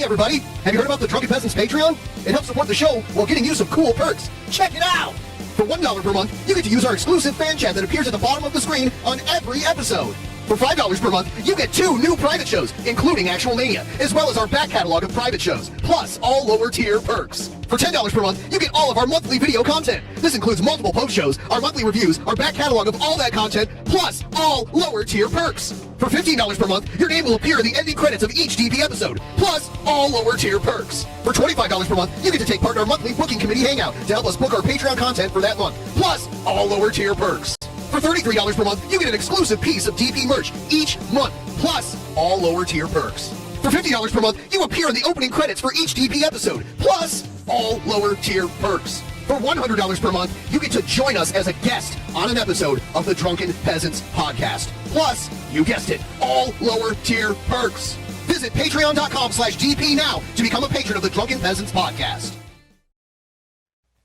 everybody! Have you heard about the Drunken Peasants Patreon? It helps support the show while getting you some cool perks. Check it out! For $1 per month, you get to use our exclusive fan chat that appears at the bottom of the screen on every episode. For $5 per month, you get 2 new private shows, including Actual Mania, as well as our back catalog of private shows, plus all lower tier perks. For $10 per month, you get all of our monthly video content. This includes multiple post shows, our monthly reviews, our back catalog of all that content, plus all lower tier perks. For $15 per month, your name will appear in the ending credits of each DP episode, plus all lower tier perks. For $25 per month, you get to take part in our monthly booking committee hangout to help us book our Patreon content for that month, plus all lower tier perks. For $33 per month, you get an exclusive piece of DP merch each month, plus all lower tier perks. For $50 per month, you appear in the opening credits for each DP episode, plus all lower tier perks. For $100 per month, you get to join us as a guest on an episode of the Drunken Peasants podcast. Plus, you guessed it, all lower tier perks. Visit patreon.com/DP now to become a patron of the Drunken Peasants podcast.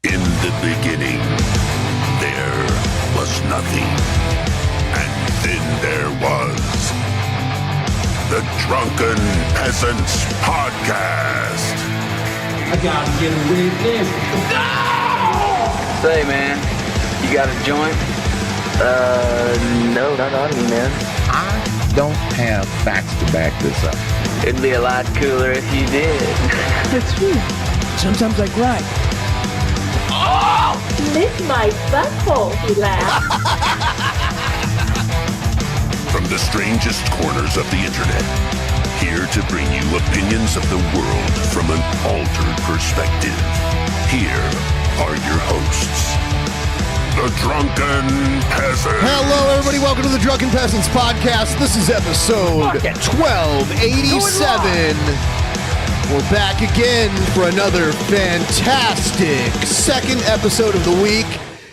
In the beginning, there was nothing. And then there was the Drunken Peasants podcast. I gotta get a witness. No! Say, man, you got a joint? No, not on me, man. I don't have facts to back this up. It'd be a lot cooler if you did. That's true. Sometimes I cry. Oh! Lick my butthole, he laughed. From the strangest corners of the internet, here to bring you opinions of the world from an altered perspective. Here are your hosts, the Drunken Peasants. Hello, everybody. Welcome to the Drunken Peasants podcast. This is episode 1287. We're back again for another fantastic second episode of the week.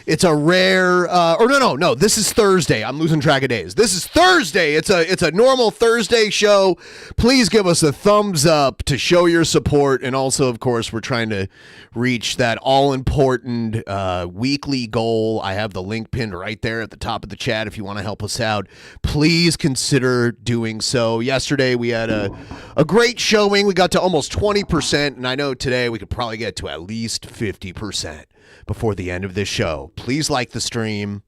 It's a rare, no. This is Thursday. I'm losing track of days. This is Thursday. It's a normal Thursday show. Please give us a thumbs up to show your support. And also, of course, we're trying to reach that all-important weekly goal. I have the link pinned right there at the top of the chat if you want to help us out. Please consider doing so. Yesterday, we had a great showing. We got to almost 20%, and I know today we could probably get to at least 50%. Before the end of this show. Please like the stream.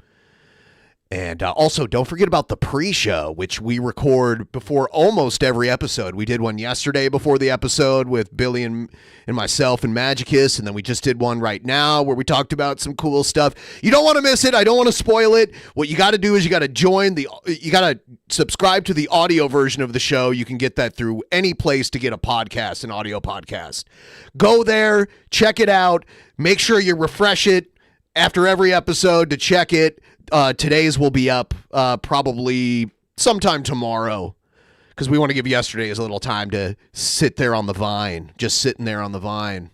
And also, don't forget about the pre-show, which we record before almost every episode. We did one yesterday before the episode with Billy and myself and Magicus, and then we just did one right now where we talked about some cool stuff. You don't want to miss it. I don't want to spoil it. What you got to do is you got to subscribe to the audio version of the show. You can get that through any place to get a podcast, an audio podcast. Go there, check it out. Make sure you refresh it after every episode to check it. Today's will be up probably sometime tomorrow because we want to give yesterday's a little time to sit there on the vine, just sitting there on the vine.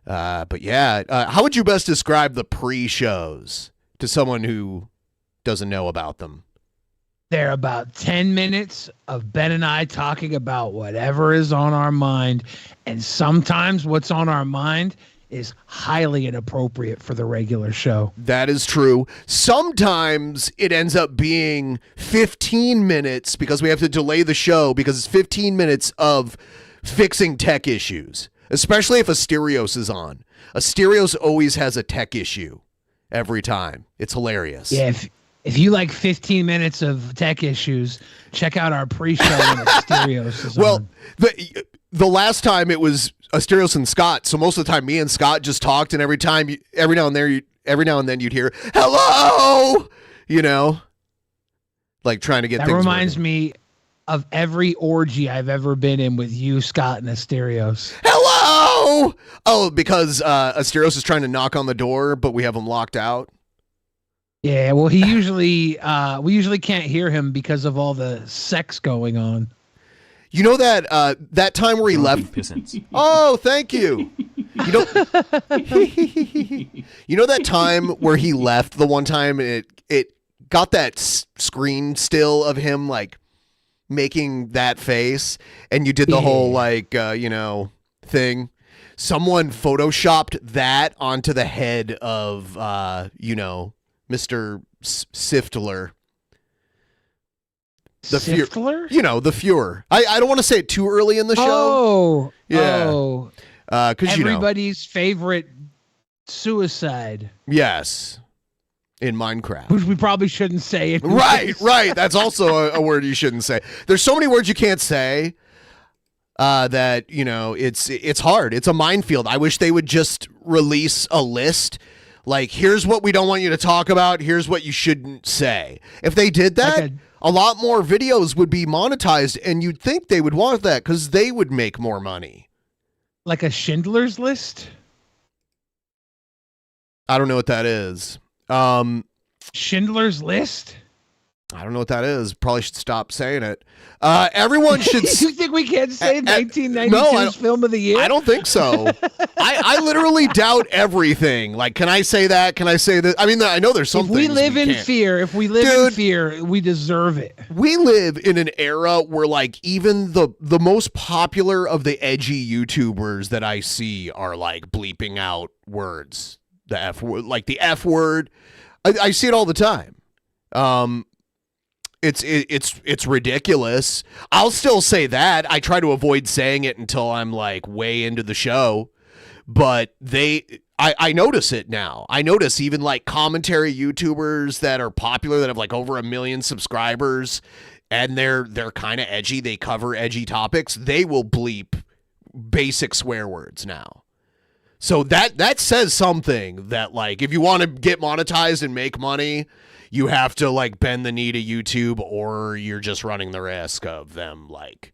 But yeah, how would you best describe the pre-shows to someone who doesn't know about them? They're about 10 minutes of Ben and I talking about whatever is on our mind. And sometimes what's on our mind is highly inappropriate for the regular show. That is true. Sometimes it ends up being 15 minutes because we have to delay the show because it's 15 minutes of fixing tech issues, especially if Asterios is on. Asterios always has a tech issue every time. It's hilarious. Yeah, if you like 15 minutes of tech issues, check out our pre-show when Asterios is on. The last time it was Asterios and Scott, so most of the time me and Scott just talked, and every now and then you'd hear hello, like trying to get that things reminds working. me of every orgy I've ever been in with you, Scott, and Asterios. Hello. Oh, because Asterios is trying to knock on the door, but we have him locked out. Yeah, well, we usually can't hear him because of all the sex going on. You know that time where he left? Peasants. Oh, thank you. You know that time where he left the one time and it got that screen still of him like making that face, and you did the whole thing. Someone photoshopped that onto the head of Mr. Siftler. The Siftler? You know, the Fuhrer. I don't want to say it too early in the show. Oh. Because everybody's favorite suicide. Yes. In Minecraft. Which we probably shouldn't say. Right. That's also a word you shouldn't say. There's so many words you can't say that, you know, it's hard. It's a minefield. I wish they would just release a list. Like, here's what we don't want you to talk about. Here's what you shouldn't say. If they did that, a lot more videos would be monetized, and you'd think they would want that because they would make more money. Like a Schindler's List? I don't know what that is. Schindler's List? I don't know what that is. Probably should stop saying it. Everyone should. You think we can't say 1992's film of the year? I don't think so. I literally doubt everything. Like, can I say that? Can I say that? I mean, I know there's some things we live in can't. fear. If we live in fear, we deserve it. We live in an era where, like, even the most popular of the edgy YouTubers that I see are like bleeping out words. The F word, like the F word. I see it all the time. It's ridiculous. I'll still say that. I try to avoid saying it until I'm like way into the show, but I notice it now. I notice even like commentary YouTubers that are popular that have like over 1 million subscribers and they're kind of edgy. They cover edgy topics. They will bleep basic swear words now. So that says something that, like, if you want to get monetized and make money, you have to, like, bend the knee to YouTube, or you're just running the risk of them, like,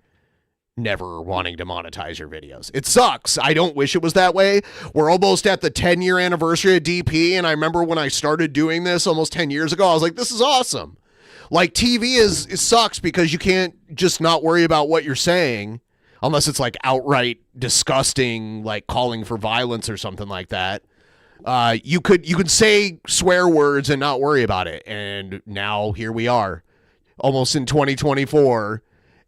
never wanting to monetize your videos. It sucks. I don't wish it was that way. We're almost at the 10-year anniversary of DP, and I remember when I started doing this almost 10 years ago, I was like, this is awesome. Like, TV it sucks because you can't just not worry about what you're saying. Unless it's like outright disgusting, like calling for violence or something like that. You could say swear words and not worry about it. And now here we are, almost in 2024.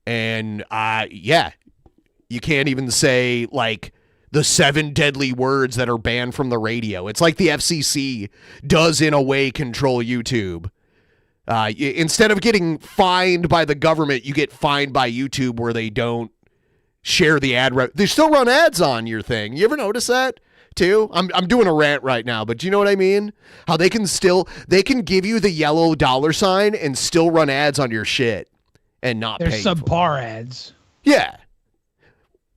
And you can't even say like the 7 deadly words that are banned from the radio. It's like the FCC does in a way control YouTube. Instead of getting fined by the government, you get fined by YouTube where they don't share the ad. They still run ads on your thing. You ever notice that too? I'm doing a rant right now, but do you know what I mean? How they can give you the yellow $ and still run ads on your shit and not pay. They're subpar ads. Yeah.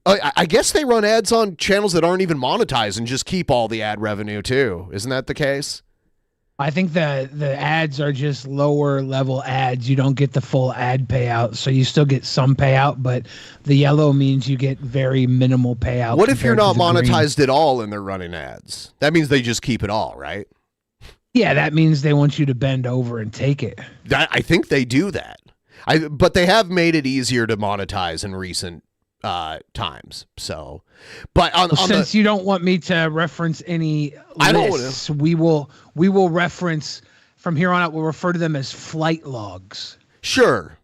I guess they run ads on channels that aren't even monetized and just keep all the ad revenue too. Isn't that the case? I think the ads are just lower level ads. You don't get the full ad payout, so you still get some payout, but the yellow means you get very minimal payout. What if you're not monetized at all and they're running ads? That means they just keep it all, right? Yeah, that means they want you to bend over and take it. I think they do that. But they have made it easier to monetize in recent times. So, but since you don't want me to reference any lists, we will reference from here on out. We'll refer to them as flight logs. Sure.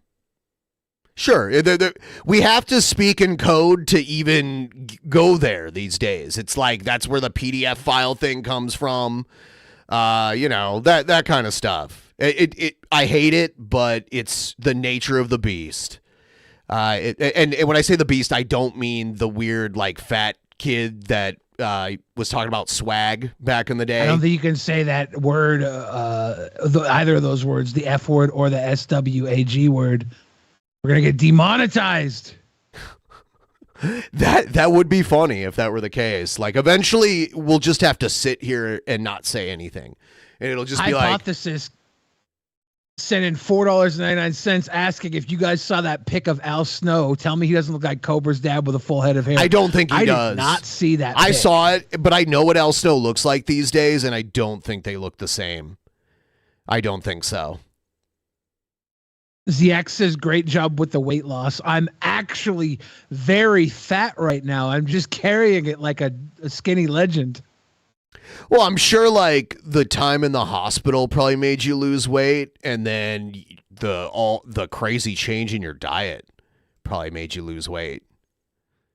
We have to speak in code to even go there these days. It's like that's where the PDF file thing comes from. That kind of stuff. I hate it, but it's the nature of the beast. And when I say the beast, I don't mean the weird, like, fat kid that was talking about swag back in the day. I don't think you can say that word, either of those words, the F word or the SWAG word. We're going to get demonetized. That would be funny if that were the case. Like, eventually, we'll just have to sit here and not say anything. And it'll just be Hypothesis sent in $4.99 asking if you guys saw that pic of Al Snow. Tell me he doesn't look like Cobra's dad with a full head of hair. I don't think he does. I did not see that I pic. saw it, but I know what Al Snow looks like these days, and I don't think they look the same. I don't think so. ZX says, great job with the weight loss. I'm actually very fat right now. I'm just carrying it like a skinny legend. Well, I'm sure like the time in the hospital probably made you lose weight, and then the crazy change in your diet probably made you lose weight.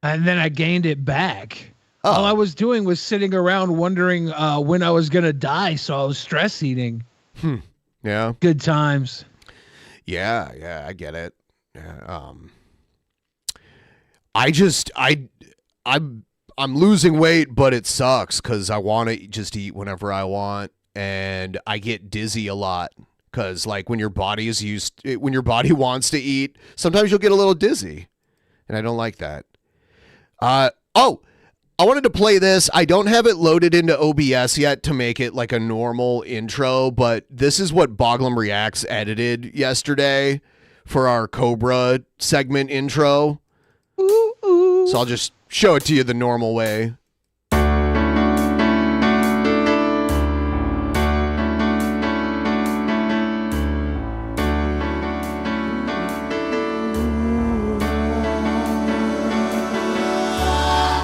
And then I gained it back. Oh. All I was doing was sitting around wondering when I was going to die, so I was stress eating. Yeah. Good times. Yeah, I get it. Yeah, I'm losing weight, but it sucks because I want to just eat whenever I want, and I get dizzy a lot because like when your body wants to eat, sometimes you'll get a little dizzy, and I don't like that. Oh, I wanted to play this. I don't have it loaded into OBS yet to make it like a normal intro, but this is what Boglum Reacts edited yesterday for our Cobra segment intro. So I'll just show it to you the normal way.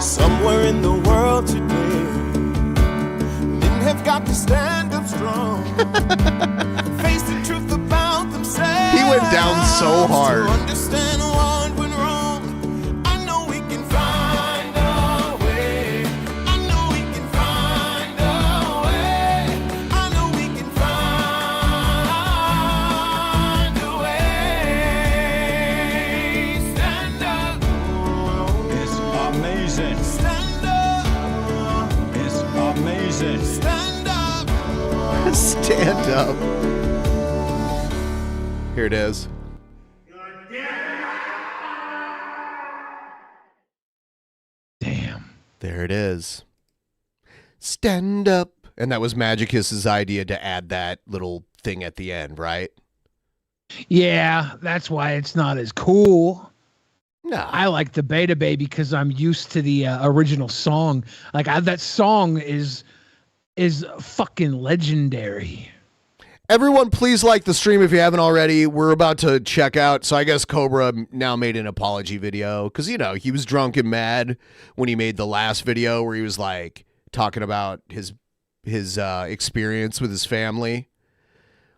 Somewhere in the world today, men have got to stand up strong. Face the truth about themselves. He went down so hard. To understand what went wrong. I know we can find a way. I know we can find a way. I know we can find a way. Stand up. It's amazing. Stand up. It's amazing. Stand up. Stand up. Here it is. Damn. There it is. Stand up. And that was Magicus's idea to add that little thing at the end, right? Yeah, that's why it's not as cool. No. I like the Beta Baby because I'm used to the original song. Like that song is fucking legendary. Everyone, please like the stream if you haven't already. We're about to check out. So I guess Cobra now made an apology video because, you know, he was drunk and mad when he made the last video where he was like talking about his experience with his family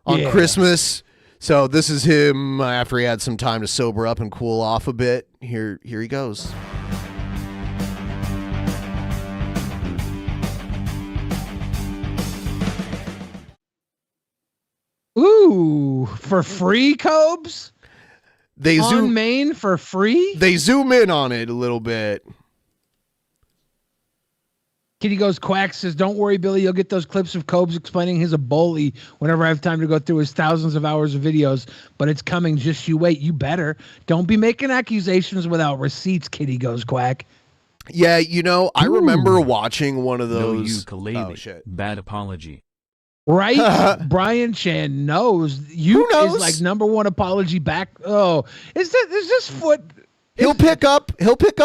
on Christmas. So this is him after he had some time to sober up and cool off a bit. Here he goes. Ooh, for free, Cobes? They on main for free? They zoom in on it a little bit. Kitty Goes Quack says, don't worry, Billy. You'll get those clips of Cobes explaining his Ebola whenever I have time to go through his thousands of hours of videos. But it's coming. Just you wait. You better. Don't be making accusations without receipts, Kitty Goes Quack. Yeah, you know, I remember watching one of those. No ukulele. Oh, shit. Bad apology. Right? Brian Chan knows. You is like number one apology back. Oh, is this foot? He'll pick up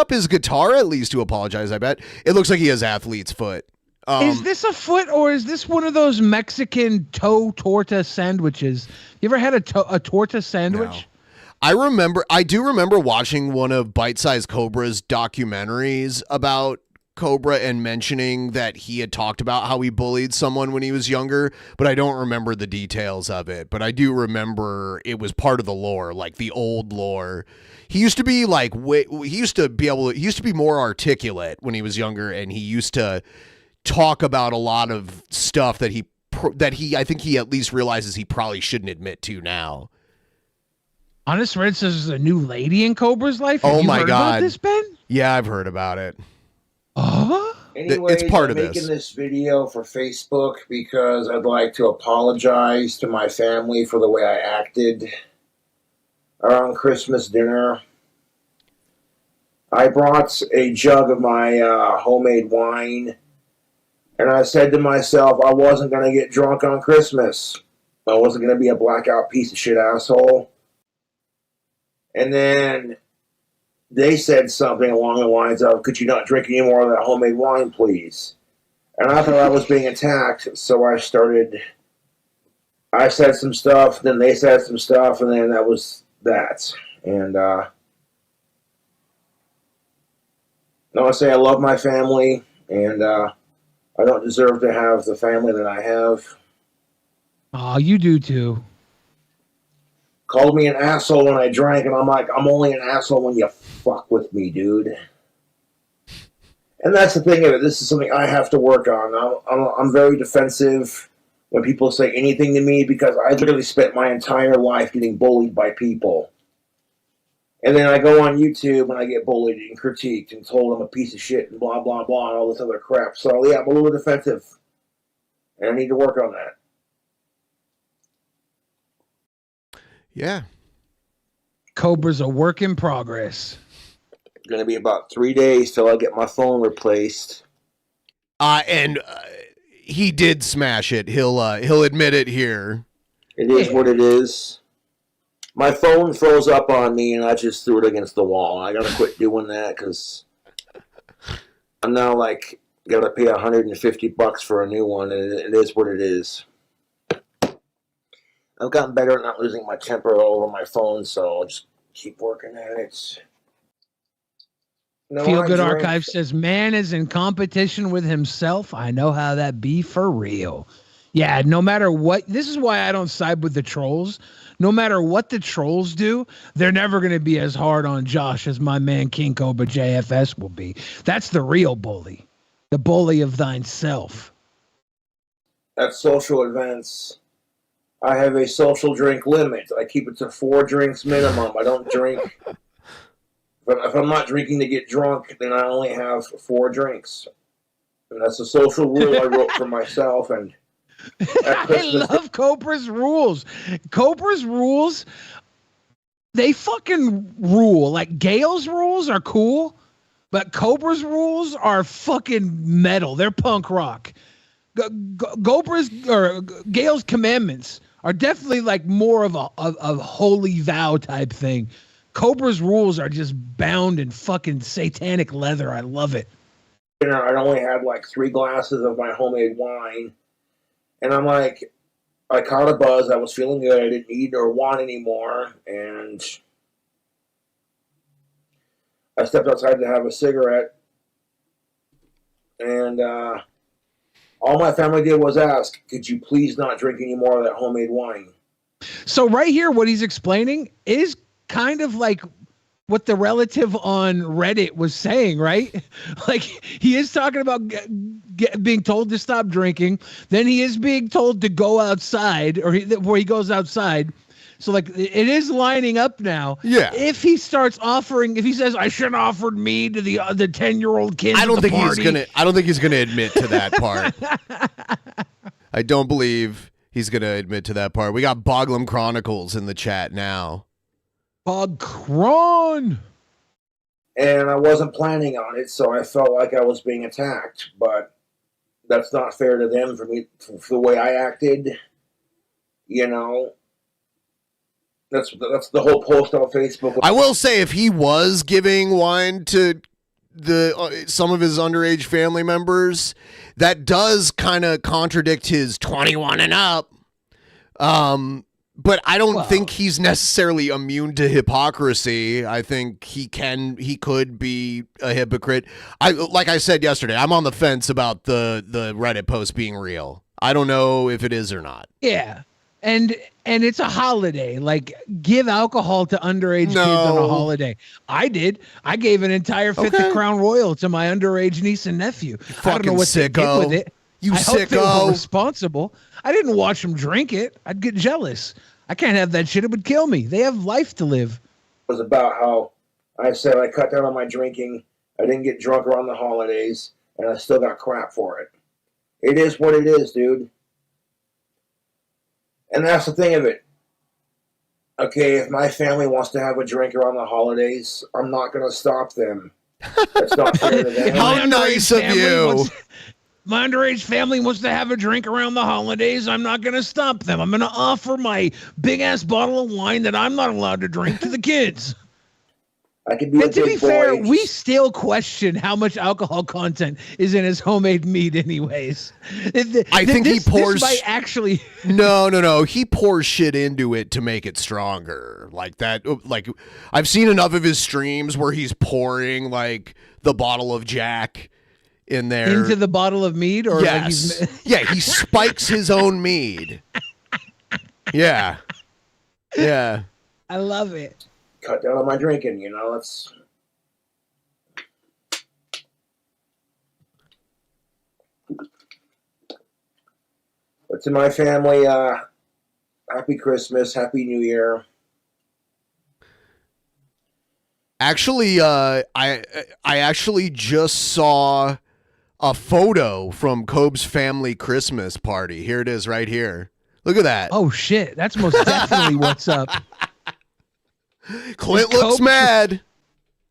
his guitar at least to apologize, I bet. It looks like he has athlete's foot. Is this a foot or is this one of those Mexican toe torta sandwiches? You ever had a torta sandwich? No. I do remember watching one of Bite Size Cobra's documentaries about Cobra and mentioning that he had talked about how he bullied someone when he was younger, but I don't remember the details of it. But I do remember it was part of the lore, like the old lore. He used to be like, he used to be more articulate when he was younger, and he used to talk about a lot of stuff that I think he at least realizes he probably shouldn't admit to now. Honest Red says there's a new lady in Cobra's life. Oh my God! God! This Ben? Yeah, I've heard about it. Anyways, it's part I'm of making this video for Facebook because I'd like to apologize to my family for the way I acted around Christmas dinner. I brought a jug of my homemade wine, and I said to myself I wasn't going to get drunk on Christmas. I wasn't going to be a blackout piece of shit asshole. And then they said something along the lines of, could you not drink any more of that homemade wine, please? And I thought I was being attacked, so I said some stuff, then they said some stuff, and then that was that. And I want to say I love my family, and I don't deserve to have the family that I have. Oh, you do too. Called me an asshole when I drank, and I'm like, I'm only an asshole when you fuck with me, dude. And that's the thing of it. This is something I have to work on. I'm very defensive when people say anything to me, because I literally spent my entire life getting bullied by people. And then I go on YouTube and I get bullied and critiqued and told I'm a piece of shit and blah, blah, blah, and all this other crap. So, yeah, I'm a little defensive. And I need to work on that. Yeah. Cobra's a work in progress. Going to be about 3 days till I get my phone replaced. And he did smash it. He'll admit it here. It is what it is. My phone froze up on me, and I just threw it against the wall. I gotta quit doing that because I'm now like gotta pay $150 for a new one, and it is what it is. I've gotten better at not losing my temper over my phone, so I'll just keep working at it. No, Feel Good Archive says, man is in competition with himself. I know how that be for real. Yeah, no matter what. This is why I don't side with the trolls. No matter what the trolls do, they're never going to be as hard on Josh as my man KingCobraJFS will be. That's the real bully. The bully of thyself. At social events, I have a social drink limit. I keep it to 4 drinks minimum. I don't drink. But if I'm not drinking to get drunk, then I only have 4 drinks. And that's a social rule I wrote for myself. And I love Cobra's rules. Cobra's rules, they fucking rule. Like Gale's rules are cool, but Cobra's rules are fucking metal. They're punk rock. Cobra's or Gale's commandments are definitely like more of a holy vow type thing. Cobra's rules are just bound in fucking satanic leather. I love it. I only had like 3 glasses of my homemade wine. And I'm like, I caught a buzz. I was feeling good. I didn't need or want anymore. And I stepped outside to have a cigarette. And all my family did was ask, could you please not drink any more of that homemade wine? So right here, what he's explaining is kind of like what the relative on Reddit was saying, right? Like he is talking about being told to stop drinking. Then he is being told to go outside, or where he goes outside. So like it is lining up now. Yeah. If he starts offering, if he says I shouldn't have offered mead to the 10-year-old kids, I don't think party. I don't think he's gonna admit to that part. I don't believe he's gonna admit to that part. We got Boglum Chronicles in the chat now. Cron. And I wasn't planning on it, so I felt like I was being attacked. But that's not fair to them for me, for the way I acted. You know, that's the whole post on Facebook. I will say, if he was giving wine to some of his underage family members, that does kind of contradict his 21 and up. But I don't think he's necessarily immune to hypocrisy. I think he could be a hypocrite. Like I said yesterday, I'm on the fence about the Reddit post being real. I don't know if it is or not. Yeah. And it's a holiday. Like, give alcohol to underage kids on a holiday. I did. I gave an entire fifth of Crown Royal to my underage niece and nephew. I don't know what they did with it. You I sicko. hope they were responsible. I didn't watch them drink it. I'd get jealous. I can't have that shit. It would kill me. They have life to live. It was about how I said I cut down on my drinking. I didn't get drunk around the holidays, and I still got crap for it. It is what it is, dude. And that's the thing of it. Okay, if my family wants to have a drink around the holidays, I'm not going to stop them. That's not fair to them. How nice of you. My underage family wants to have a drink around the holidays. I'm not going to stop them. I'm going to offer my big-ass bottle of wine that I'm not allowed to drink to the kids. I could be and to be fair, we still question how much alcohol content is in his homemade mead anyways. I think he pours... This might actually... No. He pours shit into it to make it stronger. Like that. Like, I've seen enough of his streams where he's pouring, like, the bottle of Jack in there. Into the bottle of mead? Or yes. Like yeah, he spikes his own mead. Yeah. Yeah. I love it. Cut down on my drinking, you know, it's... But to my family, Happy Christmas, Happy New Year. Actually, I actually just saw a photo from Cobb's family Christmas party. Here it is right here. Look at that. Oh, shit. That's most definitely what's up. Clint looks mad.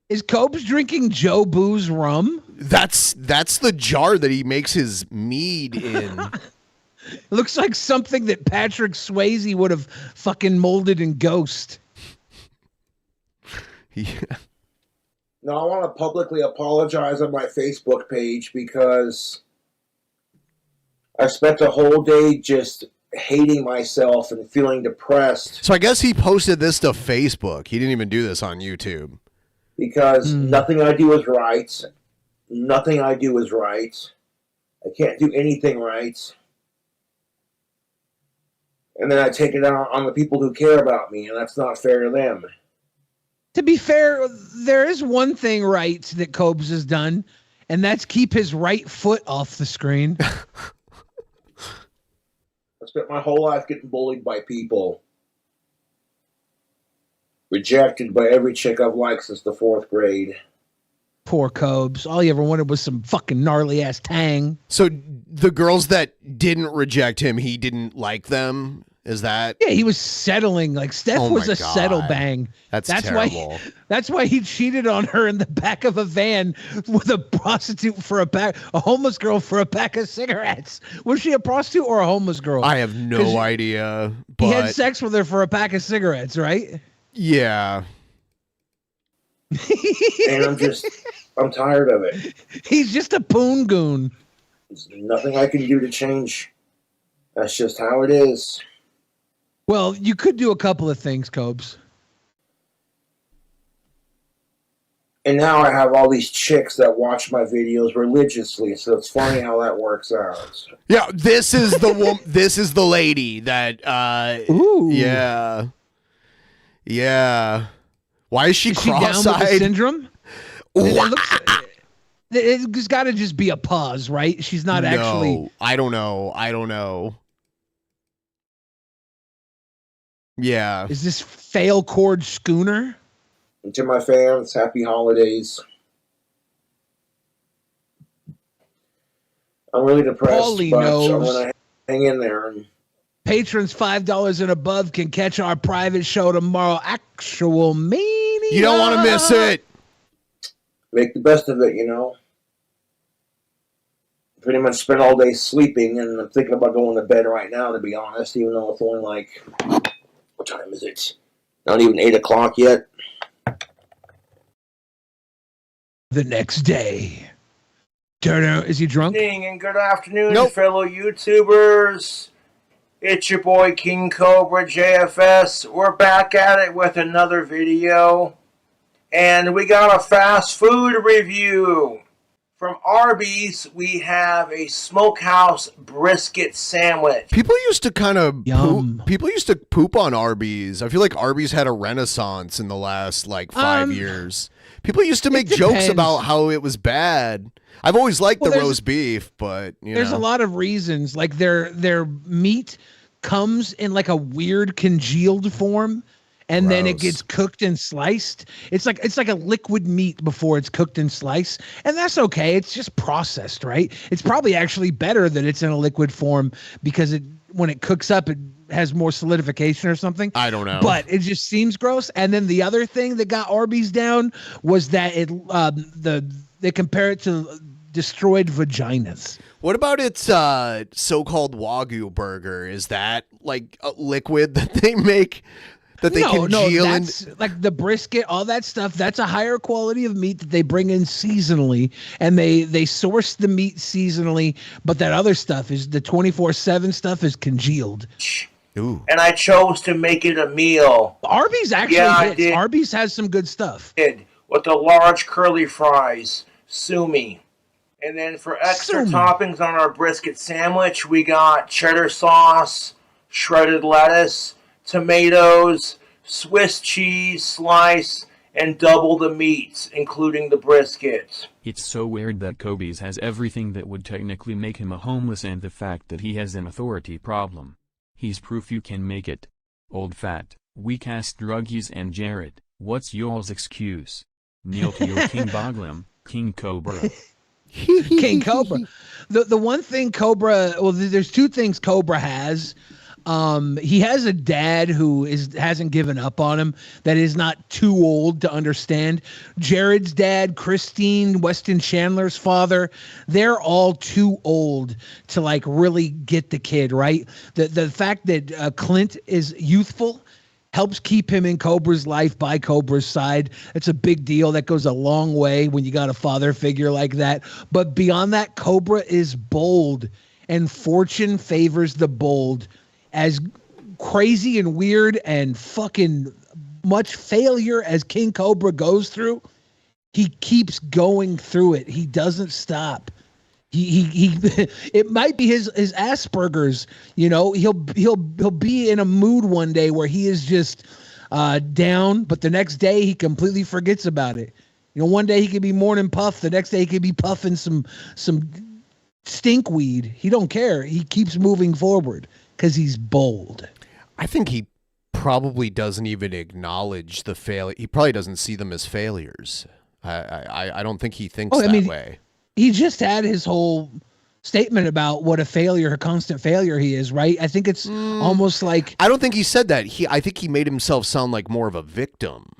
Is Cobb's drinking Joe Boo's rum? That's the jar that he makes his mead in. Looks like something that Patrick Swayze would have fucking molded in Ghost. Yeah. No, I want to publicly apologize on my Facebook page because I spent a whole day just hating myself and feeling depressed. So I guess he posted this to Facebook. He didn't even do this on YouTube. Because nothing I do is right. Nothing I do is right. I can't do anything right. And then I take it out on the people who care about me, and that's not fair to them. To be fair, there is one thing right that Cobbs has done, and that's keep his right foot off the screen. I spent my whole life getting bullied by people. Rejected by every chick I've liked since the 4th grade. Poor Cobbs. All he ever wanted was some fucking gnarly ass tang. So the girls that didn't reject him, he didn't like them? Is that? Yeah, he was settling. Like Steph was a settle bang. That's terrible. That's why he cheated on her in the back of a van with a prostitute for a homeless girl for a pack of cigarettes. Was she a prostitute or a homeless girl? I have no idea. But he had sex with her for a pack of cigarettes, right? Yeah. And I'm tired of it. He's just a poon goon. There's nothing I can do to change. That's just how it is. Well, you could do a couple of things, Cobbs. And now I have all these chicks that watch my videos religiously, so it's funny how that works out. Yeah, this is the woman. This is the lady that. Ooh. Yeah. Yeah. Why is she down with cross-eyed? the syndrome? It's got to just be a pause, right? She's not actually. I don't know. Yeah. Is this fail cord schooner? And to my fans, happy holidays. I'm really depressed, Paulie but knows. I'm going to hang in there. And Patrons $5 and above can catch our private show tomorrow. Actual Mania. You don't want to miss it. Make the best of it, you know. Pretty much spent all day sleeping, and I'm thinking about going to bed right now, to be honest, even though it's only like, what time is it? Not even 8 o'clock yet. The next day. Turner, is he drunk? Good evening and good afternoon, fellow YouTubers. It's your boy KingCobraJFS. We're back at it with another video. And we got a fast food review. From Arby's, we have a smokehouse brisket sandwich. People used to kind of poop on Arby's. I feel like Arby's had a renaissance in the last like 5 years. People used to make jokes about how it was bad. I've always liked the roast beef, but there's a lot of reasons. Like their meat comes in like a weird congealed form, and then it gets cooked and sliced. It's like a liquid meat before it's cooked and sliced, and that's okay. It's just processed, right? It's probably actually better that it's in a liquid form because when it cooks up, it has more solidification or something. I don't know, but it just seems gross. And then the other thing that got Arby's down was that they compare it to destroyed vaginas. What about its so-called Wagyu burger? Is that like a liquid that they make that they congeal? No, that's like the brisket, all that stuff. That's a higher quality of meat that they bring in seasonally, and they source the meat seasonally. But that other stuff is the 24/7 stuff is congealed. Ooh. And I chose to make it a meal. Arby's actually hits. Arby's has some good stuff. With the large curly fries. Sue me. And then for extra toppings on our brisket sandwich, we got cheddar sauce, shredded lettuce, tomatoes, Swiss cheese slice, and double the meats, including the brisket. It's so weird that Kobe's has everything that would technically make him a homeless and the fact that he has an authority problem. He's proof you can make it. Old fat, weak-ass druggies and Jared, what's y'all's excuse? Kneel to your King Boglam, King Cobra. King Cobra. The one thing Cobra, well, there's two things Cobra has. He has a dad who hasn't given up on him, that is not too old to understand. Jared's dad, Christine, Weston Chandler's father, they're all too old to like really get the kid, right? The fact that Clint is youthful helps keep him in Cobra's life, by Cobra's side. It's a big deal. That goes a long way when you got a father figure like that. But beyond that, Cobra is bold, and fortune favors the bold. As crazy and weird and fucking much failure as King Cobra goes through, he keeps going through it. He doesn't stop. He it might be his Asperger's, you know. He'll be in a mood one day where he is just down, but the next day he completely forgets about it. You know, one day he could be morning puff, the next day he could be puffing some stink weed. He don't care. He keeps moving forward because he's bold. I think he probably doesn't even acknowledge the failure. He probably doesn't see them as failures. I don't think he thinks that way. He just had his whole statement about what a constant failure he is, right? I think it's almost like... I don't think he said that. I think he made himself sound like more of a victim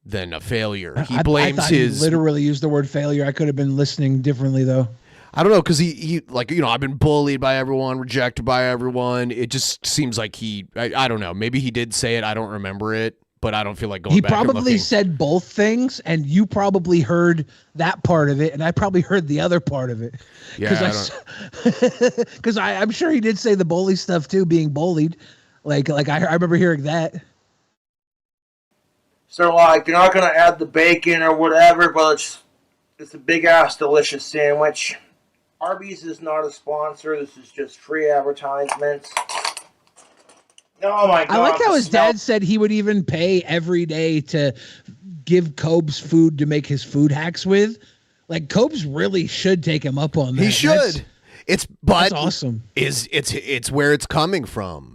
than a failure. He blames I thought his... He literally used the word failure. I could have been listening differently, though. I don't know, because he like, you know, I've been bullied by everyone, rejected by everyone. It just seems like I don't know. Maybe he did say it. I don't remember it. But I don't feel like going back and looking. He probably said both things, and you probably heard that part of it, and I probably heard the other part of it. Yeah, because I'm sure he did say the bully stuff too, being bullied. Like I remember hearing that. So like, you're not gonna add the bacon or whatever, but it's a big ass delicious sandwich. Arby's is not a sponsor. This is just free advertisement. Oh my God! I like how his dad said he would even pay every day to give Cobes food to make his food hacks with. Like, Cobes really should take him up on that. He should. That's awesome. It's where it's coming from.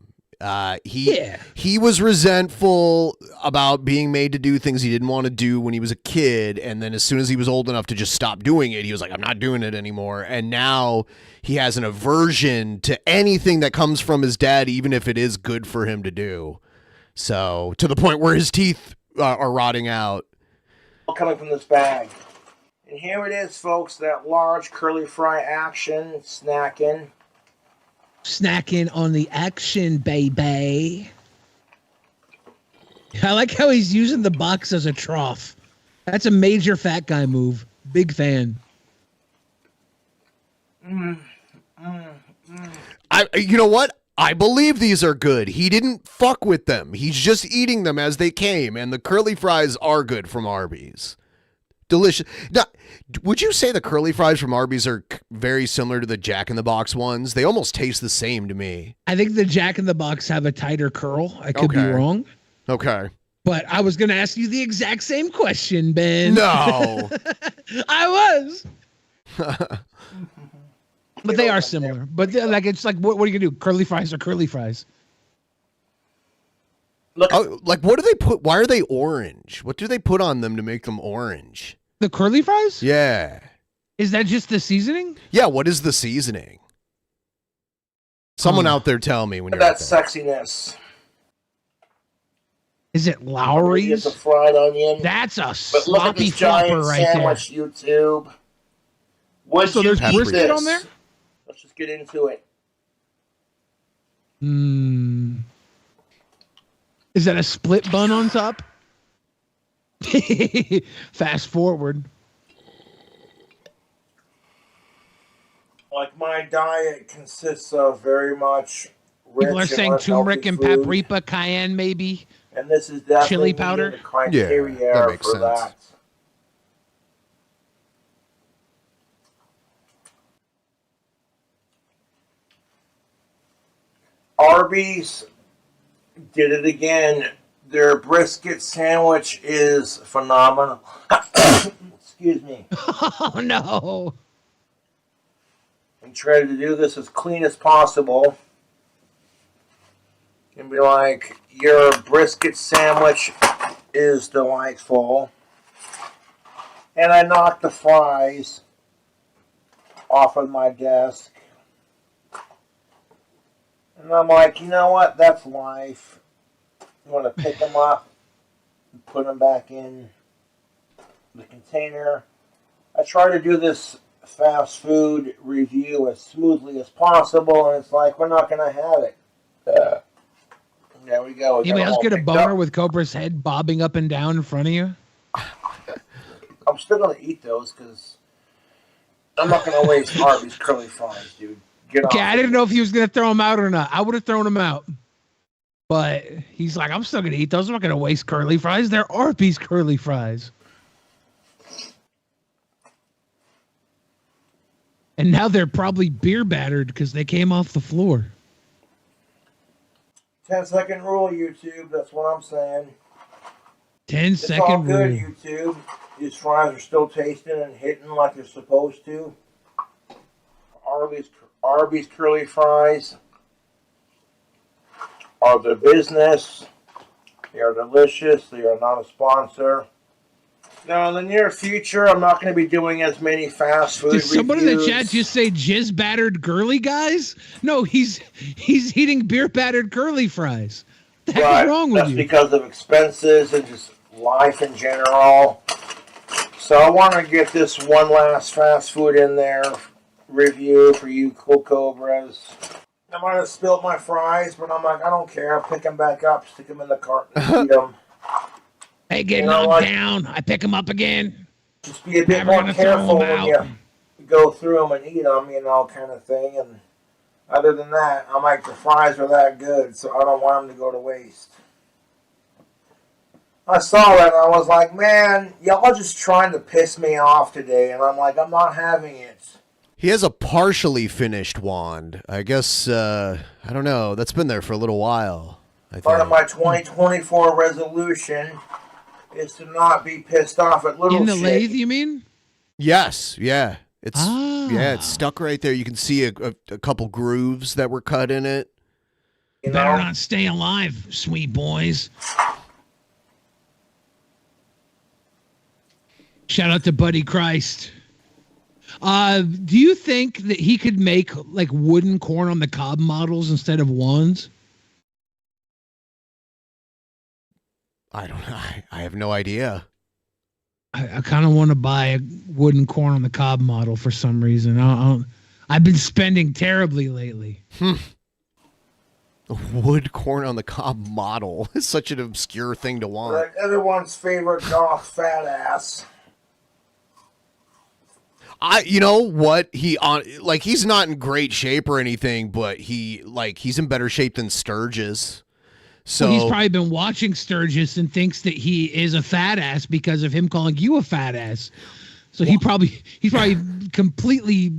He was resentful about being made to do things he didn't want to do when he was a kid, and then as soon as he was old enough to just stop doing it, he was like, I'm not doing it anymore. And now he has an aversion to anything that comes from his dad, even if it is good for him to do. So, to the point where his teeth are rotting out. Coming from this bag. And here it is, folks, that large curly fry action, snacking on the action, baby. I like how he's using the box as a trough. That's a major fat guy move. Big fan. You know what? I believe these are good. He didn't fuck with them. He's just eating them as they came, and the curly fries are good from Arby's. Delicious. Now, would you say the curly fries from Arby's are very similar to the Jack in the Box ones? They almost taste the same to me. I think the Jack in the Box have a tighter curl. I could be wrong. Okay. But I was going to ask you the exact same question, Ben. No. I was. But they are similar. But like, it's like, what are you going to do? Curly fries are curly fries. Look, like, what do they put? Why are they orange? What do they put on them to make them orange? The curly fries? Yeah. Is that just the seasoning? Yeah, what is the seasoning? Someone out there tell me when you're that sexiness. Is it Lowry's? It's a fried onion. That's a but look at sloppy this giant flopper right sandwich, there. YouTube. Would So you there's eat brisket this? on there? Let's just get into it. Is that a split bun on top? Fast forward. Like, my diet consists of very much rich People are saying and turmeric and food, paprika, cayenne maybe. and this is definitely chili powder? the criteria Yeah, that makes for sense. that. Arby's did it again. Their brisket sandwich is phenomenal. Excuse me. Oh, no. And try to do this as clean as possible. And be like, your brisket sandwich is delightful. And I knocked the fries off of my desk. And I'm like, you know what? That's life. I'm going to pick them up and put them back in the container. I try to do this fast food review as smoothly as possible, and it's like, we're not going to have it. There we go. Anybody else get a boner with Cobra's head bobbing up and down in front of you? I'm still going to eat those because I'm not going to waste Arby's curly fries, dude. Get Okay, off I didn't know if he was going to throw them out or not. I would have thrown them out. But he's like, I'm still going to eat those. I'm not going to waste curly fries. They're Arby's curly fries. And now they're probably beer battered because they came off the floor. 10-second rule, YouTube. That's what I'm saying. 10 It's all second good, rule. YouTube. These fries are still tasting and hitting like they're supposed to. Arby's curly fries are the business. They are delicious. They are not a sponsor. Now, in the near future, I'm not going to be doing as many fast food Did someone in reviews. the chat just say jizz battered girly guys? No, he's eating beer battered curly fries. What the heck is wrong with That's you? because of expenses and just life in general. So I want to get this one last fast food in there review for you cool cobras. I might have spilled my fries, but I'm like, I don't care. I'll pick them back up, stick them in the cart, and eat them. They get knocked down. I pick them up again. Just be a bit Never more gonna throw careful 'em when out. you go through them and eat them, kind of thing. And other than that, I'm like, the fries are that good, so I don't want them to go to waste. I saw that and I was like, man, y'all are just trying to piss me off today. And I'm like, I'm not having it. He has a partially finished wand. I guess, I don't know. That's been there for a little while. I think. Part of my 2024 resolution is to not be pissed off at little In the shit. lathe, you mean? Yes, yeah. It's stuck right there. You can see a couple grooves that were cut in it. You Better know? not stay alive, sweet boys. Shout out to Buddy Christ. Do you think that he could make like wooden corn on the cob models instead of wands? I don't know. I have no idea. I kind of want to buy a wooden corn on the cob model for some reason. I've been spending terribly lately. Wood corn on the cob model is such an obscure thing to want. Like everyone's favorite goth fat ass. You know what? He's not in great shape or anything, but he's in better shape than Sturgis. So Well, he's probably been watching Sturgis and thinks that he is a fat ass because of him calling you a fat ass. So he probably completely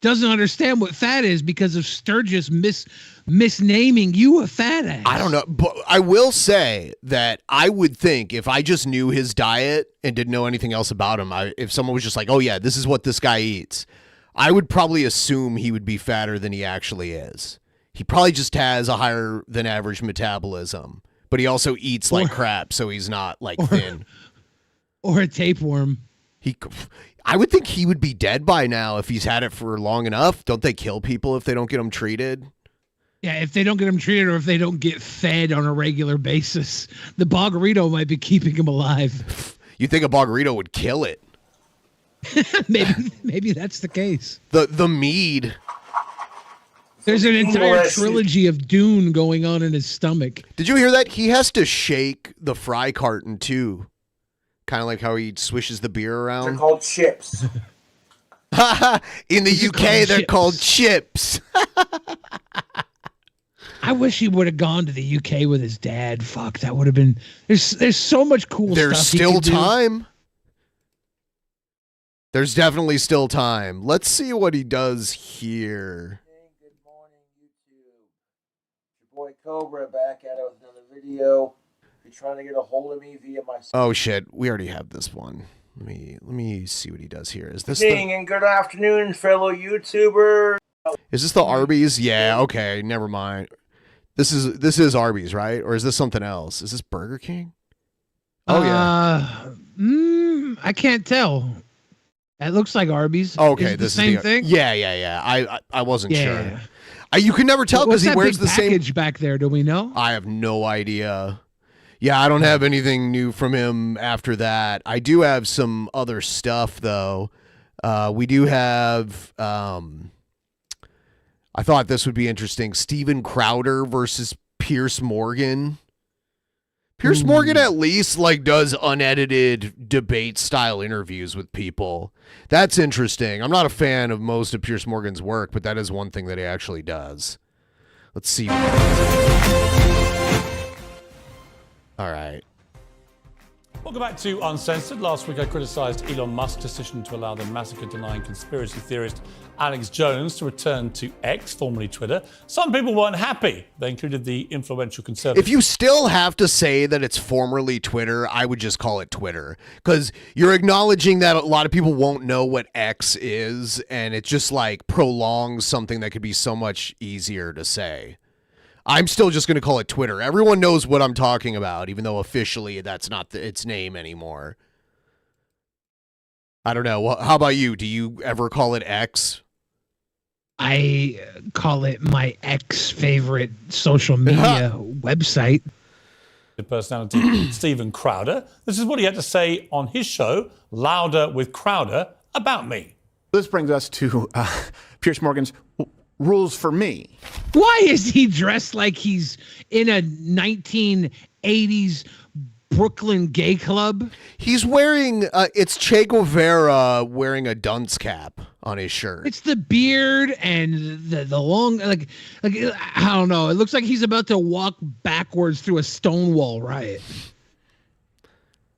doesn't understand what fat is because of Sturgis misnaming you a fat ass. I don't know, but I will say that I would think if I just knew his diet and didn't know anything else about him, if someone was just like, oh yeah, this is what this guy eats, I would probably assume he would be fatter than he actually is. He probably just has a higher than average metabolism, but he also eats like crap, so he's not like thin. Or a tapeworm. I would think he would be dead by now if he's had it for long enough. Don't they kill people if they don't get them treated? Yeah, if they don't get him treated or if they don't get fed on a regular basis, the Bogarito might be keeping him alive. You think a Bogarito would kill it? Maybe that's the case. The mead. There's an entire trilogy of Dune going on in his stomach. Did you hear that? He has to shake the fry carton too. Kind of like how he swishes the beer around. They're called chips. In the UK, they're called chips. I wish he would have gone to the UK with his dad. Fuck, that would have been. There's so much cool There's stuff. still time. There's definitely still time. Let's see what he does here. Good morning, YouTube. Your boy Cobra back at it with another video. If you're trying to get a hold of me via my... Oh shit, we already have this one. Let me see what he does here. Is this And good afternoon, fellow YouTuber. Is this the Arby's? Yeah, okay, never mind. This is Arby's, right? Or is this something else? Is this Burger King? Oh yeah. I can't tell. It looks like Arby's. Okay, this is the same thing. Yeah. I wasn't Yeah. sure. You can never tell because he wears the same package back there. Do we know? I have no idea. Yeah, I don't have anything new from him after that. I do have some other stuff though. We do have. I thought this would be interesting. Steven Crowder versus Piers Morgan. Piers Morgan at least does unedited debate style interviews with people. That's interesting. I'm not a fan of most of Piers Morgan's work, but that is one thing that he actually does. Let's see. All right. Welcome back to Uncensored. Last week I criticised Elon Musk's decision to allow the massacre-denying conspiracy theorist Alex Jones to return to X, formerly Twitter. Some people weren't happy. They included the influential conservative. If you still have to say that it's formerly Twitter, I would just call it Twitter. Because you're acknowledging that a lot of people won't know what X is, and it just prolongs something that could be so much easier to say. I'm still just going to call it Twitter. Everyone knows what I'm talking about, even though officially that's not its name anymore. I don't know. How about you? Do you ever call it X? I call it my ex-favorite social media website. The personality Steven Crowder. This is what he had to say on his show, Louder with Crowder, about me. This brings us to Piers Morgan's rules for me. Why is he dressed like he's in a 1980s Brooklyn gay club? He's wearing, it's Che Guevara wearing a dunce cap on his shirt. It's the beard and the long, I don't know. It looks like he's about to walk backwards through a Stonewall riot.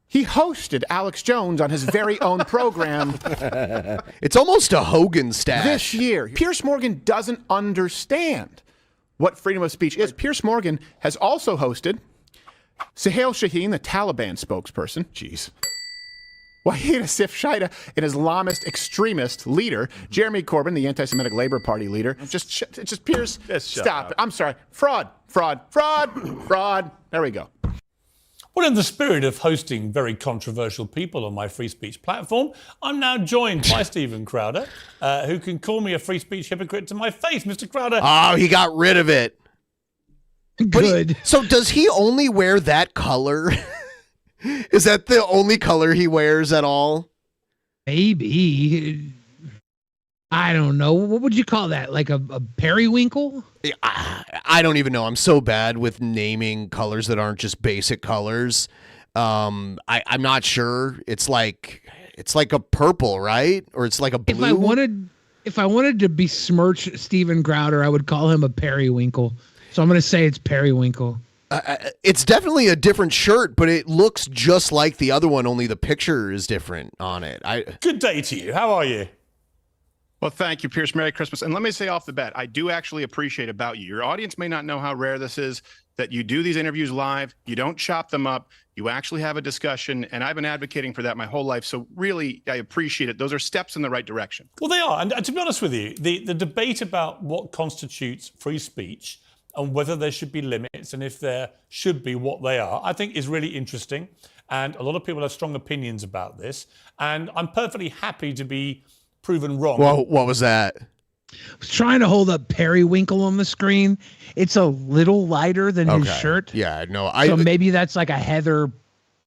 He hosted Alex Jones on his very own program. It's almost a Hogan stash. This year, Piers Morgan doesn't understand what freedom of speech is. Piers Morgan has also hosted Suhail Shaheen, the Taliban spokesperson. Jeez. Wahid Asif Shaita, an Islamist extremist leader. Jeremy Corbyn, the anti-Semitic Labor Party leader. Just Piers, stop it. I'm sorry. Fraud. There we go. Well, in the spirit of hosting very controversial people on my free speech platform, I'm now joined by Steven Crowder, who can call me a free speech hypocrite to my face. Mr. Crowder. Oh, he got rid of it. Good. So does he only wear that color? Is that the only color he wears at all? Maybe. I don't know. What would you call that? Like a periwinkle? I don't even know. I'm so bad with naming colors that aren't just basic colors. I'm not sure. It's like a purple, right? Or it's like a blue. If I wanted to besmirch Steven Crowder, I would call him a periwinkle. So I'm going to say it's periwinkle. It's definitely a different shirt, but it looks just like the other one, only the picture is different on it. Good day to you. How are you? Well, thank you, Piers. Merry Christmas. And let me say off the bat, I do actually appreciate about you. Your audience may not know how rare this is, that you do these interviews live, you don't chop them up, you actually have a discussion, and I've been advocating for that my whole life. So really, I appreciate it. Those are steps in the right direction. Well, they are. And to be honest with you, the debate about what constitutes free speech and whether there should be limits and if there should be, what they are, I think is really interesting. And a lot of people have strong opinions about this. And I'm perfectly happy to be proven wrong. Well, what was that? I was trying to hold up periwinkle on the screen. It's a little lighter than his shirt. Yeah, no. So maybe that's like a heather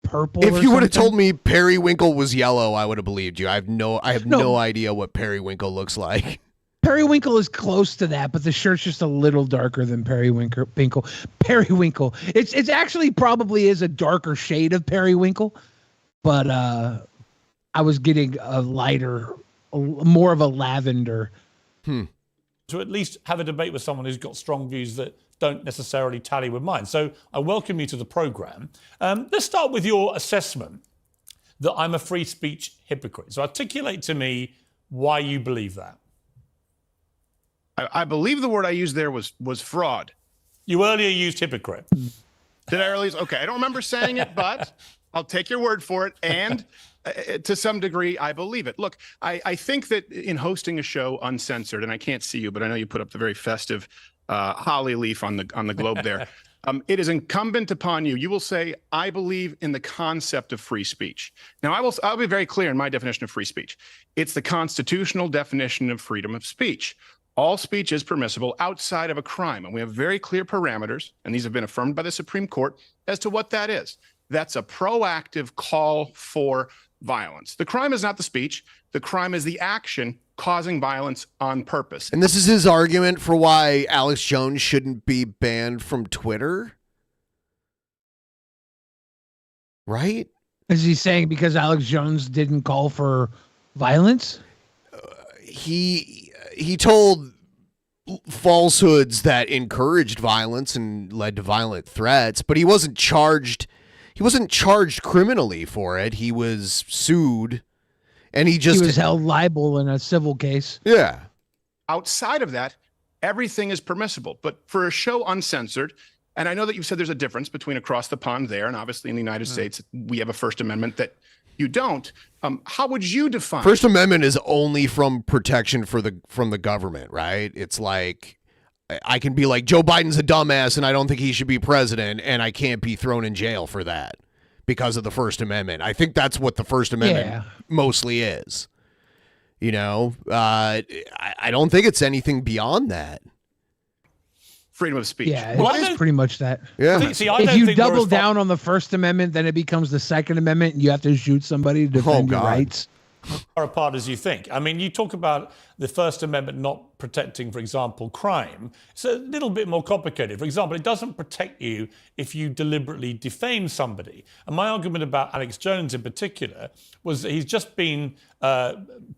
purple. If you would have told me periwinkle was yellow, I would have believed you. I have no idea what periwinkle looks like. Periwinkle is close to that, but the shirt's just a little darker than periwinkle. Periwinkle. It's actually probably is a darker shade of periwinkle, but I was getting a lighter, more of a lavender. To at least have a debate with someone who's got strong views that don't necessarily tally with mine. So I welcome you to the program. Let's start with your assessment that I'm a free speech hypocrite. So articulate to me why you believe that. I believe the word I used there was fraud. You earlier used hypocrite. Did I earlier? Okay, I don't remember saying it, but I'll take your word for it, and to some degree, I believe it. Look, I think that in hosting a show uncensored, and I can't see you, but I know you put up the very festive holly leaf on the globe there. It is incumbent upon you. You will say, I believe in the concept of free speech. Now, I'll be very clear in my definition of free speech. It's the constitutional definition of freedom of speech. All speech is permissible outside of a crime, and we have very clear parameters, and these have been affirmed by the Supreme Court as to what that is. That's a proactive call for violence. The crime is not the speech. The crime is the action causing violence on purpose. And this is his argument for why Alex Jones shouldn't be banned from Twitter? Right? Is he saying because Alex Jones didn't call for violence? He told falsehoods that encouraged violence and led to violent threats, but he wasn't charged. He wasn't charged criminally for it. He was sued, and he was held liable in a civil case. Yeah. Outside of that, everything is permissible. But for a show uncensored, and I know that you said there's a difference between across the pond there, and obviously in the United States, we have a First Amendment that you don't. How would you define? First Amendment is only from protection from the government, right? It's like I can be like, Joe Biden's a dumbass and I don't think he should be president, and I can't be thrown in jail for that because of the First Amendment. I think that's what the First Amendment mostly is. You know, I don't think it's anything beyond that. Freedom of speech. Yeah, it's pretty much that. Yeah. If you double down on the First Amendment, then it becomes the Second Amendment, and you have to shoot somebody to defend your rights. Far apart as you think. I mean, you talk about the First Amendment not protecting, for example, crime. It's a little bit more complicated. For example, it doesn't protect you if you deliberately defame somebody. And my argument about Alex Jones in particular was that he's just been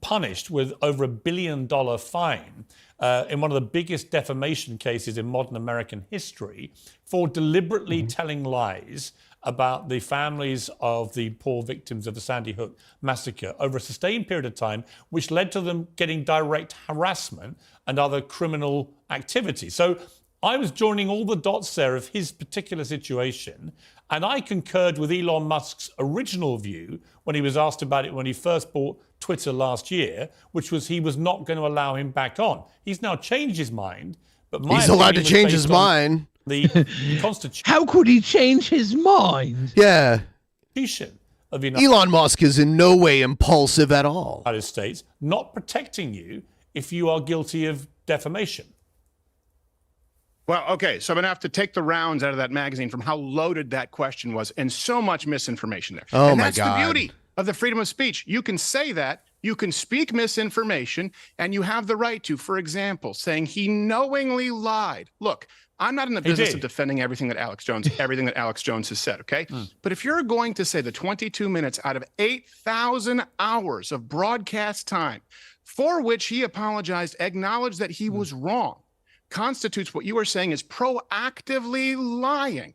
punished with over $1 billion fine in one of the biggest defamation cases in modern American history for deliberately telling lies about the families of the poor victims of the Sandy Hook massacre over a sustained period of time, which led to them getting direct harassment and other criminal activity. So I was joining all the dots there of his particular situation, and I concurred with Elon Musk's original view when he was asked about it when he first bought Twitter last year, which was he was not going to allow him back on. He's now changed his mind, but he's allowed to change his mind. The Constitution. How could he change his mind? Yeah. Of Elon Musk is in no way impulsive at all. United States not protecting you if you are guilty of defamation. Well, okay, so I'm going to have to take the rounds out of that magazine from how loaded that question was and so much misinformation there. Oh, and my that's God. the beauty of the freedom of speech. You can say that, you can speak misinformation, and you have the right to, for example, saying he knowingly lied. Look, I'm not in the business of defending everything that Alex Jones has said, okay? But if you're going to say the 22 minutes out of 8,000 hours of broadcast time for which he apologized, acknowledged that he was wrong, constitutes what you are saying is proactively lying.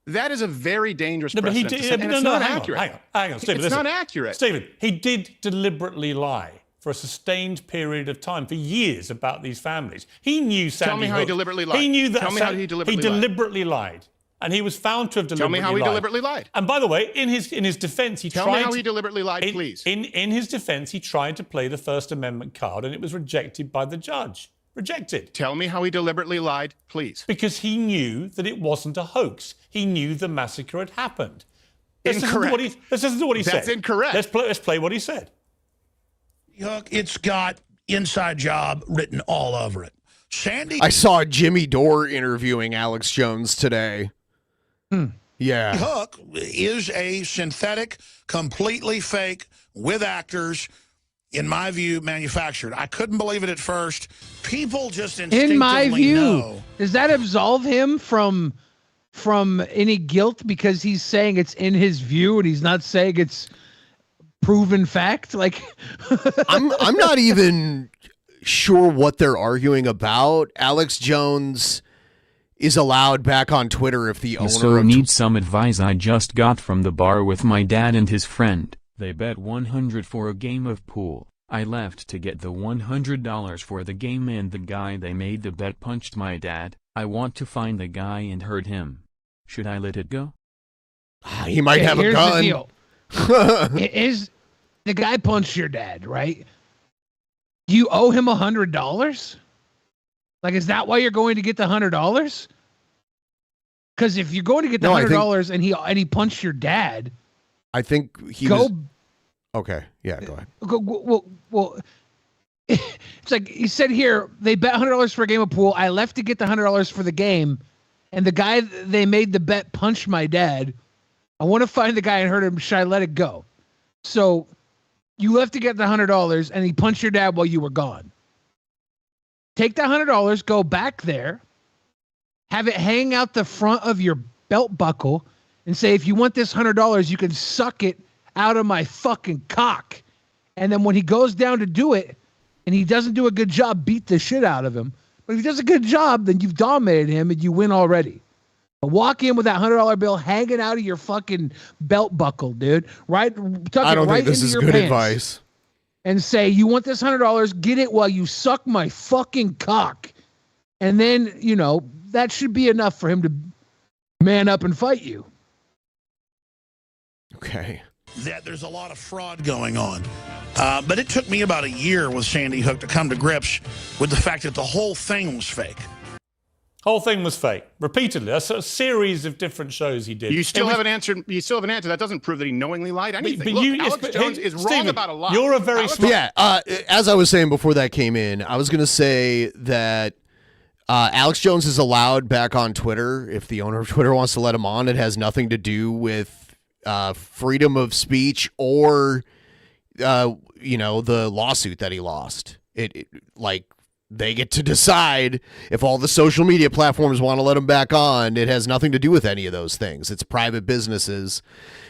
That is a very dangerous precedent. It's not accurate. Hang on, Stephen. It's not accurate. Stephen, he did deliberately lie for a sustained period of time, for years, about these families. He knew Sandy Hook. Tell me how he deliberately lied. He knew that. Tell me how he deliberately lied. And he was found to have deliberately lied. Tell me how he deliberately lied. And by the way, in his defense, he Tell me how he deliberately lied, please. In his defense, he tried to play the First Amendment card, and it was rejected by the judge. Rejected. Tell me how he deliberately lied, please. Because he knew that it wasn't a hoax. He knew the massacre had happened. Incorrect. Let's listen to what he said. That's incorrect. Let's play what he said. Hook, it's got inside job written all over it. Sandy. I saw Jimmy Dore interviewing Alex Jones today. Yeah. Hook is a synthetic, completely fake, with actors, in my view, manufactured. I couldn't believe it at first. People just instinctively In my view, know. Does that absolve him from any guilt because he's saying it's in his view and he's not saying it's proven fact? Like, I'm not even sure what they're arguing about. Alex Jones is allowed back on Twitter if the owner So need some advice I just got from the bar with my dad and his friend. They bet 100 for a game of pool. I left to get the $100 for the game and the guy they made the bet punched my dad. I want to find the guy and hurt him. Should I let it go? He might have a here's gun. The deal. Is the guy punched your dad, right? You owe him $100? Like, is that why you're going to get the $100? Because if you're going to get the $100 and he punched your dad, I think he Okay, yeah, go ahead. Well, it's like he said here, they bet $100 for a game of pool. I left to get the $100 for the game, and the guy they made the bet punched my dad. I want to find the guy and hurt him. Should I let it go? So you left to get the $100, and he punched your dad while you were gone. Take that $100, go back there, have it hang out the front of your belt buckle, and say, if you want this $100, you can suck it out of my fucking cock. And then when he goes down to do it, and he doesn't do a good job, beat the shit out of him. But if he does a good job, then you've dominated him and you win already. But walk in with that $100 bill hanging out of your fucking belt buckle, dude. Right? Tuck I don't it right think this into is your good pants. advice. And say, you want this $100, get it while you suck my fucking cock. And then, that should be enough for him to man up and fight you. Okay. That there's a lot of fraud going on. But it took me about a year with Sandy Hook to come to grips with the fact that the whole thing was fake. Whole thing was fake. Repeatedly. That's a series of different shows he did. You still haven't answered. You still haven't answered. That doesn't prove that he knowingly lied anything. But Look, Alex Jones is wrong about a lot. You're a very smart... Yeah, as I was saying before that came in, I was going to say that Alex Jones is allowed back on Twitter if the owner of Twitter wants to let him on. It has nothing to do with freedom of speech or, the lawsuit that he lost. They get to decide if all the social media platforms want to let him back on. It has nothing to do with any of those things. It's private businesses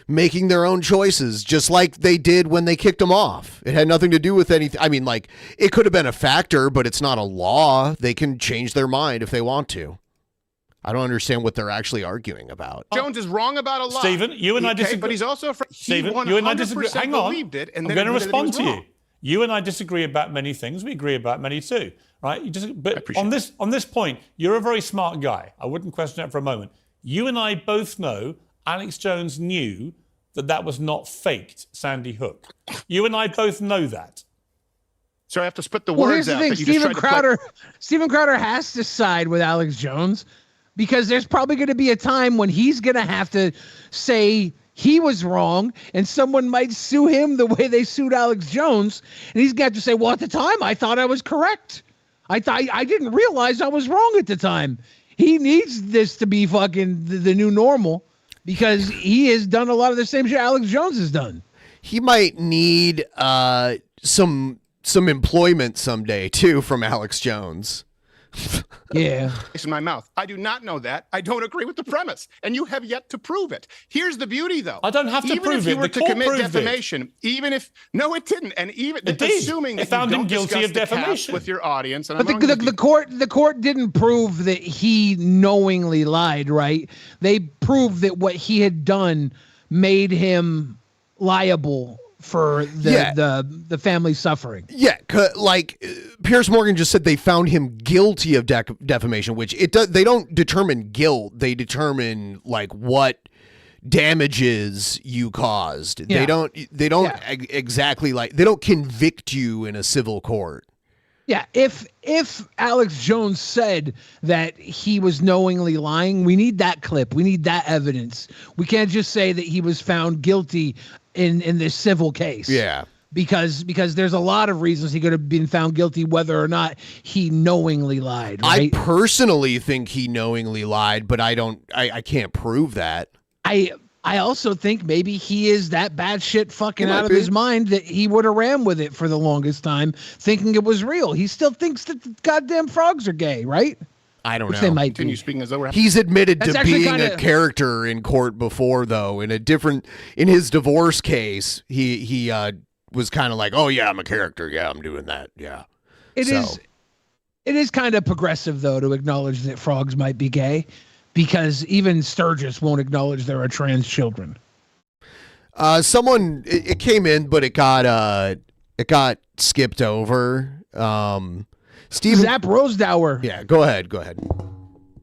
making their own choices, just like they did when they kicked him off. It had nothing to do with anything. I mean, it could have been a factor, but it's not a law. They can change their mind if they want to. I don't understand what they're actually arguing about. Jones is wrong about a lot. Stephen, you and I disagree. But he's also Stephen, you and I disagree. Hang on. Believed it, and I'm then going to respond to you. wrong. You and I disagree about many things. We agree about many too, right? But on this point, you're a very smart guy. I wouldn't question that for a moment. You and I both know Alex Jones knew that was not faked, Sandy Hook. You and I both know that. So I have to split the Well, words here's the out. thing. that you just tried to play. Steven Crowder has to side with Alex Jones because there's probably going to be a time when he's going to have to say he was wrong, and someone might sue him the way they sued Alex Jones, and he's got to say, well, at the time, I thought I was correct. I didn't realize I was wrong at the time. He needs this to be fucking the new normal because he has done a lot of the same shit Alex Jones has done. He might need some employment someday, too, from Alex Jones. Yeah. It's in my mouth. I do not know that. I don't agree with the premise, and you have yet to prove it. Here's the beauty, though. I don't have to prove it. Even if you were The to court commit proved defamation, even if no, it didn't, and even It did. assuming It that found you him don't guilty discuss of the cast defamation. with your audience, and But the court didn't prove that he knowingly lied, right? They proved that what he had done made him liable for the family suffering. Yeah, Piers Morgan just said they found him guilty of defamation, which they don't determine guilt. They determine what damages you caused. Yeah. They don't exactly they don't convict you in a civil court. Yeah, if Alex Jones said that he was knowingly lying, we need that clip. We need that evidence. We can't just say that he was found guilty in this civil case. Yeah. Because there's a lot of reasons he could have been found guilty whether or not he knowingly lied, right? I personally think he knowingly lied, but I can't prove that. I also think maybe he is that bad shit fucking out of his mind that he would have ran with it for the longest time, thinking it was real. He still thinks that the goddamn frogs are gay, right? I don't know. They might Continue be. speaking as though we're He's admitted That's to actually being kinda- a character in court before, though. In his divorce case, he was kind of like, "Oh yeah, I'm a character. Yeah, I'm doing that. Yeah." It is kind of progressive though to acknowledge that frogs might be gay, because even Sturgis won't acknowledge there are trans children. It came in, but it got skipped over. Steven Zap Rosedower. Yeah, go ahead.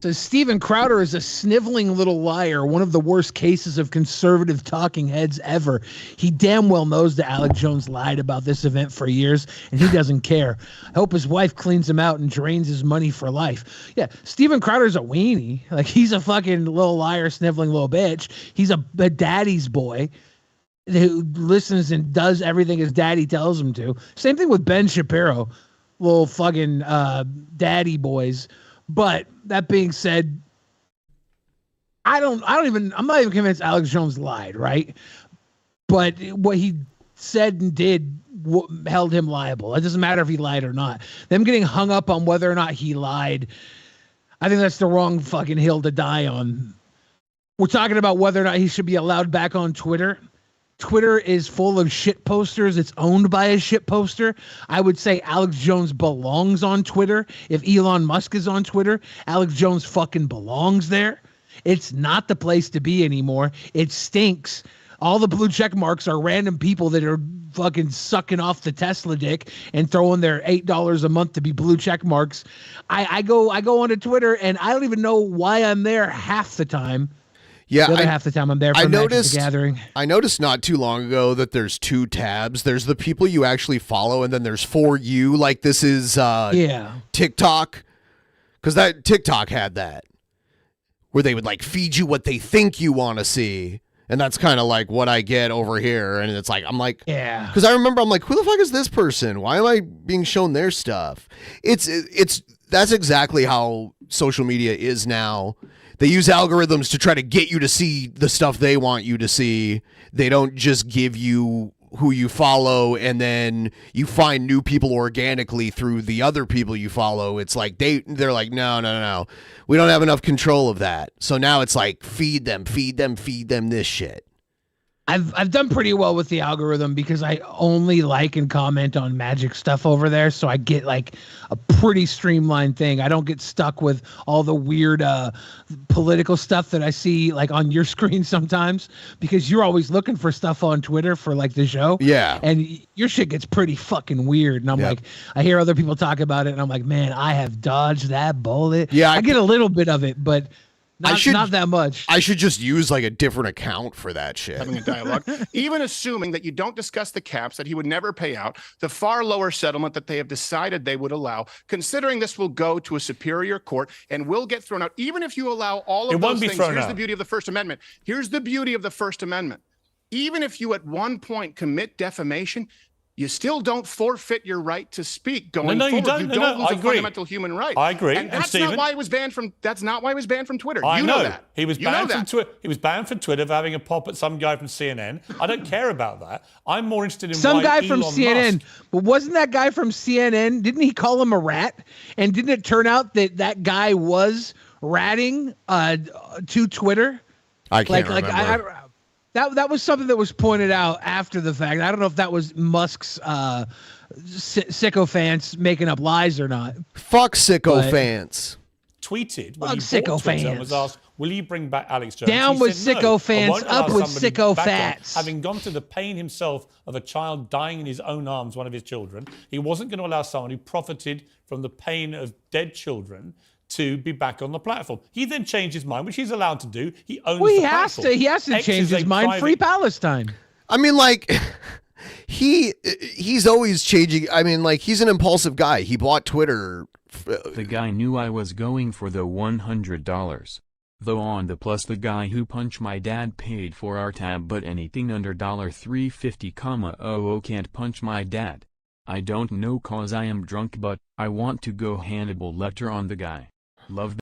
So Steven Crowder is a sniveling little liar, one of the worst cases of conservative talking heads ever. He damn well knows that Alex Jones lied about this event for years, and he doesn't care. I hope his wife cleans him out and drains his money for life. Yeah, Steven Crowder's a weenie. Like, he's a fucking little liar, sniveling little bitch. He's a daddy's boy who listens and does everything his daddy tells him to. Same thing with Ben Shapiro, little fucking daddy boys. But that being said, I'm not even convinced Alex Jones lied, right? But what he said and did held him liable. It doesn't matter if he lied or not. Them getting hung up on whether or not he lied, I think that's the wrong fucking hill to die on. We're talking about whether or not he should be allowed back on Twitter. Twitter is full of shit posters. It's owned by a shit poster. I would say Alex Jones belongs on Twitter. If Elon Musk is on Twitter, Alex Jones fucking belongs there. It's not the place to be anymore. It stinks. All the blue check marks are random people that are fucking sucking off the Tesla dick and throwing their $8 a month to be blue check marks. I go onto Twitter and I don't even know why I'm there half the time. Yeah, the other half the time I'm there for Magic the Gathering. I noticed not too long ago that there's two tabs. There's the people you actually follow, and then there's For You. Like, this is TikTok, because that TikTok had that, where they would like feed you what they think you want to see, and that's kind of like what I get over here. And it's like, I'm like, yeah, because I remember I'm like, who the fuck is this person? Why am I being shown their stuff? That's exactly how social media is now. They use algorithms to try to get you to see the stuff they want you to see. They don't just give you who you follow and then you find new people organically through the other people you follow. It's like they're like, no. We don't have enough control of that. So now it's like feed them this shit. I've done pretty well with the algorithm because I only like and comment on Magic stuff over there, so I get like a pretty streamlined thing. I don't get stuck with all the weird political stuff that I see like on your screen sometimes, because you're always looking for stuff on Twitter for like the show. Yeah. And your shit gets pretty fucking weird. And I'm like, I hear other people talk about it and I'm like, man, I have dodged that bullet. Yeah. I get a little bit of it, but not that much. I should just use like a different account for that shit. Having a dialogue. Even assuming that you don't discuss the caps that he would never pay out, the far lower settlement that they have decided they would allow, considering this will go to a superior court and will get thrown out, even if you allow all of those things. Here's the beauty of the First Amendment. Here's the beauty of the First Amendment. Even if you at one point commit defamation, you still don't forfeit your right to speak going forward. You don't lose I a agree. fundamental human right. I agree. And that's not why he was banned from. That's not why he was banned from Twitter. I know that. He was banned from Twitter. He was banned from Twitter for having a pop at some guy from CNN. I don't care about that. I'm more interested in some why guy from Elon CNN. Musk, But wasn't that guy from CNN? Didn't he call him a rat? And didn't it turn out that that guy was ratting to Twitter? I can't remember. That was something that was pointed out after the fact. I don't know if that was Musk's sycophants making up lies or not. Fuck sycophants. tweeted when Fuck he sicko bought Twitter and fans. was asked, will you bring back Alex Jones? Down He with said, sicko "No, I fans, won't up allow with somebody sicko back on." fats. Having gone through the pain himself of a child dying in his own arms, one of his children, he wasn't going to allow someone who profited from the pain of dead children to be back on the platform. He then changed his mind, which he's allowed to do. He owns Well, the he has platform. to. He has to X change is a his mind. private- Free Palestine. I mean, like, he's always changing. I mean, like, he's an impulsive guy. He bought Twitter. The guy knew I was going for the $100. Though on the plus the guy who punched my dad paid for our tab, but anything under $350,000 can't punch my dad. I don't know cause I am drunk, but I want to go Hannibal Lecter on the guy. Love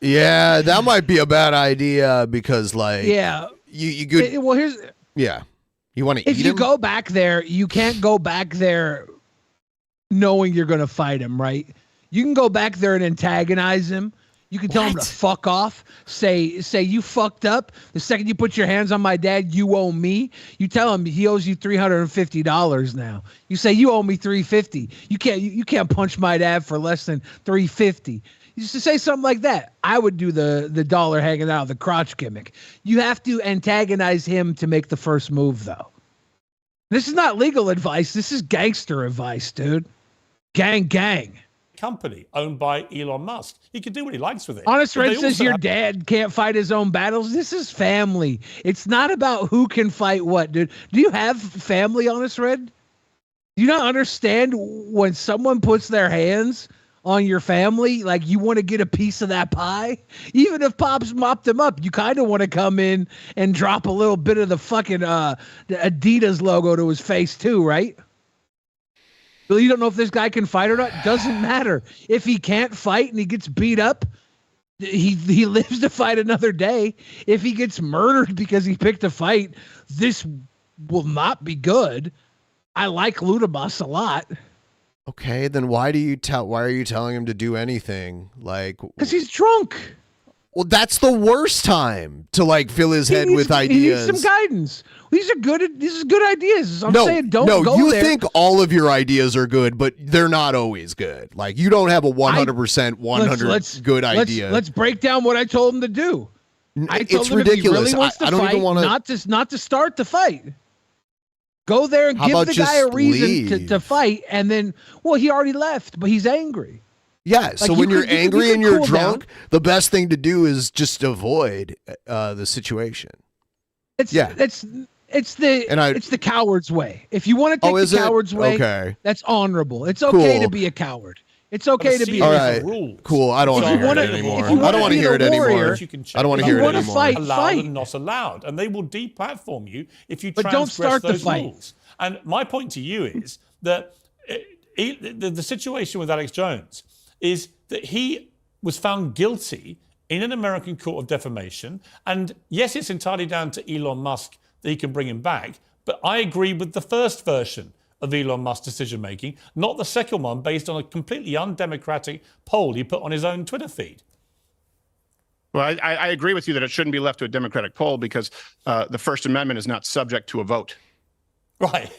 Yeah, that might be a bad idea because, like, Yeah. you could. Well, here's. Yeah, you want to eat If you him? go back there, you can't go back there knowing you're going to fight him, right? You can go back there and antagonize him. You can tell him to fuck off. Say you fucked up. The second you put your hands on my dad, you owe me. You tell him he owes you $350 now. You say you owe me $350. You can't punch my dad for less than $350. You just say something like that. I would do the dollar hanging out of the crotch gimmick. You have to antagonize him to make the first move, though. This is not legal advice. This is gangster advice, dude. Gang. company owned by Elon Musk. He can do what he likes with it. Honest But Red they says also your have- dad can't fight his own battles. This is family. It's not about who can fight what, dude. Do you have family, Honest Red? Do you not understand when someone puts their hands on your family, like you want to get a piece of that pie? Even if Pops mopped them up, you kind of want to come in and drop a little bit of the fucking the Adidas logo to his face too, right? Well, you don't know if this guy can fight or not. Doesn't matter. If he can't fight and he gets beat up, he lives to fight another day. If he gets murdered because he picked a fight, this will not be good. I like Ludabus a lot. Okay, then why are you telling him to do anything? Like, because he's drunk. Well, that's the worst time to like fill his head with ideas. He needs some guidance. These are good ideas. I'm saying don't go you there. think all of your ideas are good, but they're not always good. Like you don't have a 100% 100 good idea. Let's break down what I told him to do. I told It's him ridiculous. If he really wants to I don't fight, even want to. not to start the fight. Go there and How give about the guy a just reason leave? to fight, and then he already left, but he's angry. Yeah, so Like, when you you're could- you angry could and you're cool drunk, down. the best thing to do is just avoid the situation. It's the coward's way. If you want to take Oh, is the it? coward's way, Okay. that's honorable. It's okay Cool. to be a coward. It's okay to be. All right, cool. I don't want to hear it anymore. I don't want to hear it anymore. I don't want to hear it anymore. allowed and not allowed, and they will deplatform you if you But don't transgress start the those fight. rules. And my point to you is that the situation with Alex Jones is that he was found guilty in an American court of defamation, and yes, it's entirely down to Elon Musk that he can bring him back. But I agree with the first version of Elon Musk's decision-making, not the second one based on a completely undemocratic poll he put on his own Twitter feed. Well, I agree with you that it shouldn't be left to a Democratic poll because the First Amendment is not subject to a vote. Right,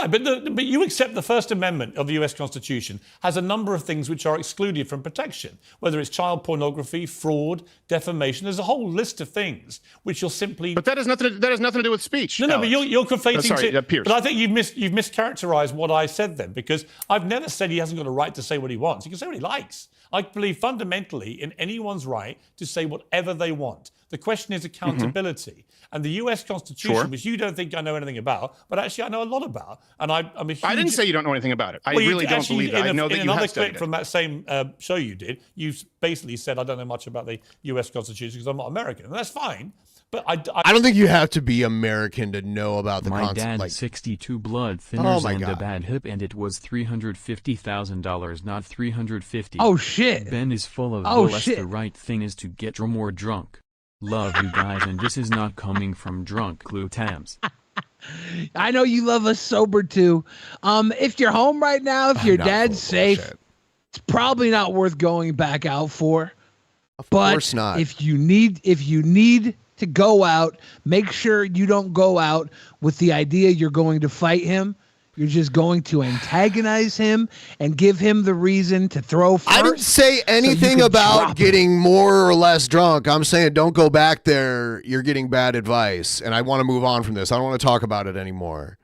but you accept the First Amendment of the US Constitution has a number of things which are excluded from protection, whether it's child pornography, fraud, defamation. There's a whole list of things which you'll simply. But that has nothing to do with speech. No, Alex. but you're conflating. Sorry, Piers. But I think you've mischaracterized what I said then, because I've never said he hasn't got a right to say what he wants. He can say what he likes. I believe fundamentally in anyone's right to say whatever they want. The question is accountability. And the US Constitution, Sure. which you don't think I know anything about, but actually I know a lot about. And I'm a huge... I didn't say you don't know anything about it. I Well, you really don't actually, believe that. I know that in you another have studied clip it. from that same show you did, you basically said, I don't know much about the US Constitution because I'm not American. And that's fine. But I don't think you have to be American to know about the My concept. dad Like, 62 blood Oh thinners my and a God. bad hip, and it was $350,000, not 350. Oh, shit. Ben is full of Oh, bull. shit. The right thing is to get more drunk. Love you guys, and this is not coming from drunk Glutams. I know you love us sober too. If you're home right now, if your not dad's full of safe, bullshit. it's probably not worth going back out for. Of But course not. if you need to go out, make sure you don't go out with the idea you're going to fight him. You're just going to antagonize him and give him the reason to throw first. I didn't say anything can about drop him. getting more or less drunk. I'm saying don't go back there. You're getting bad advice. And I want to move on from this. I don't want to talk about it anymore.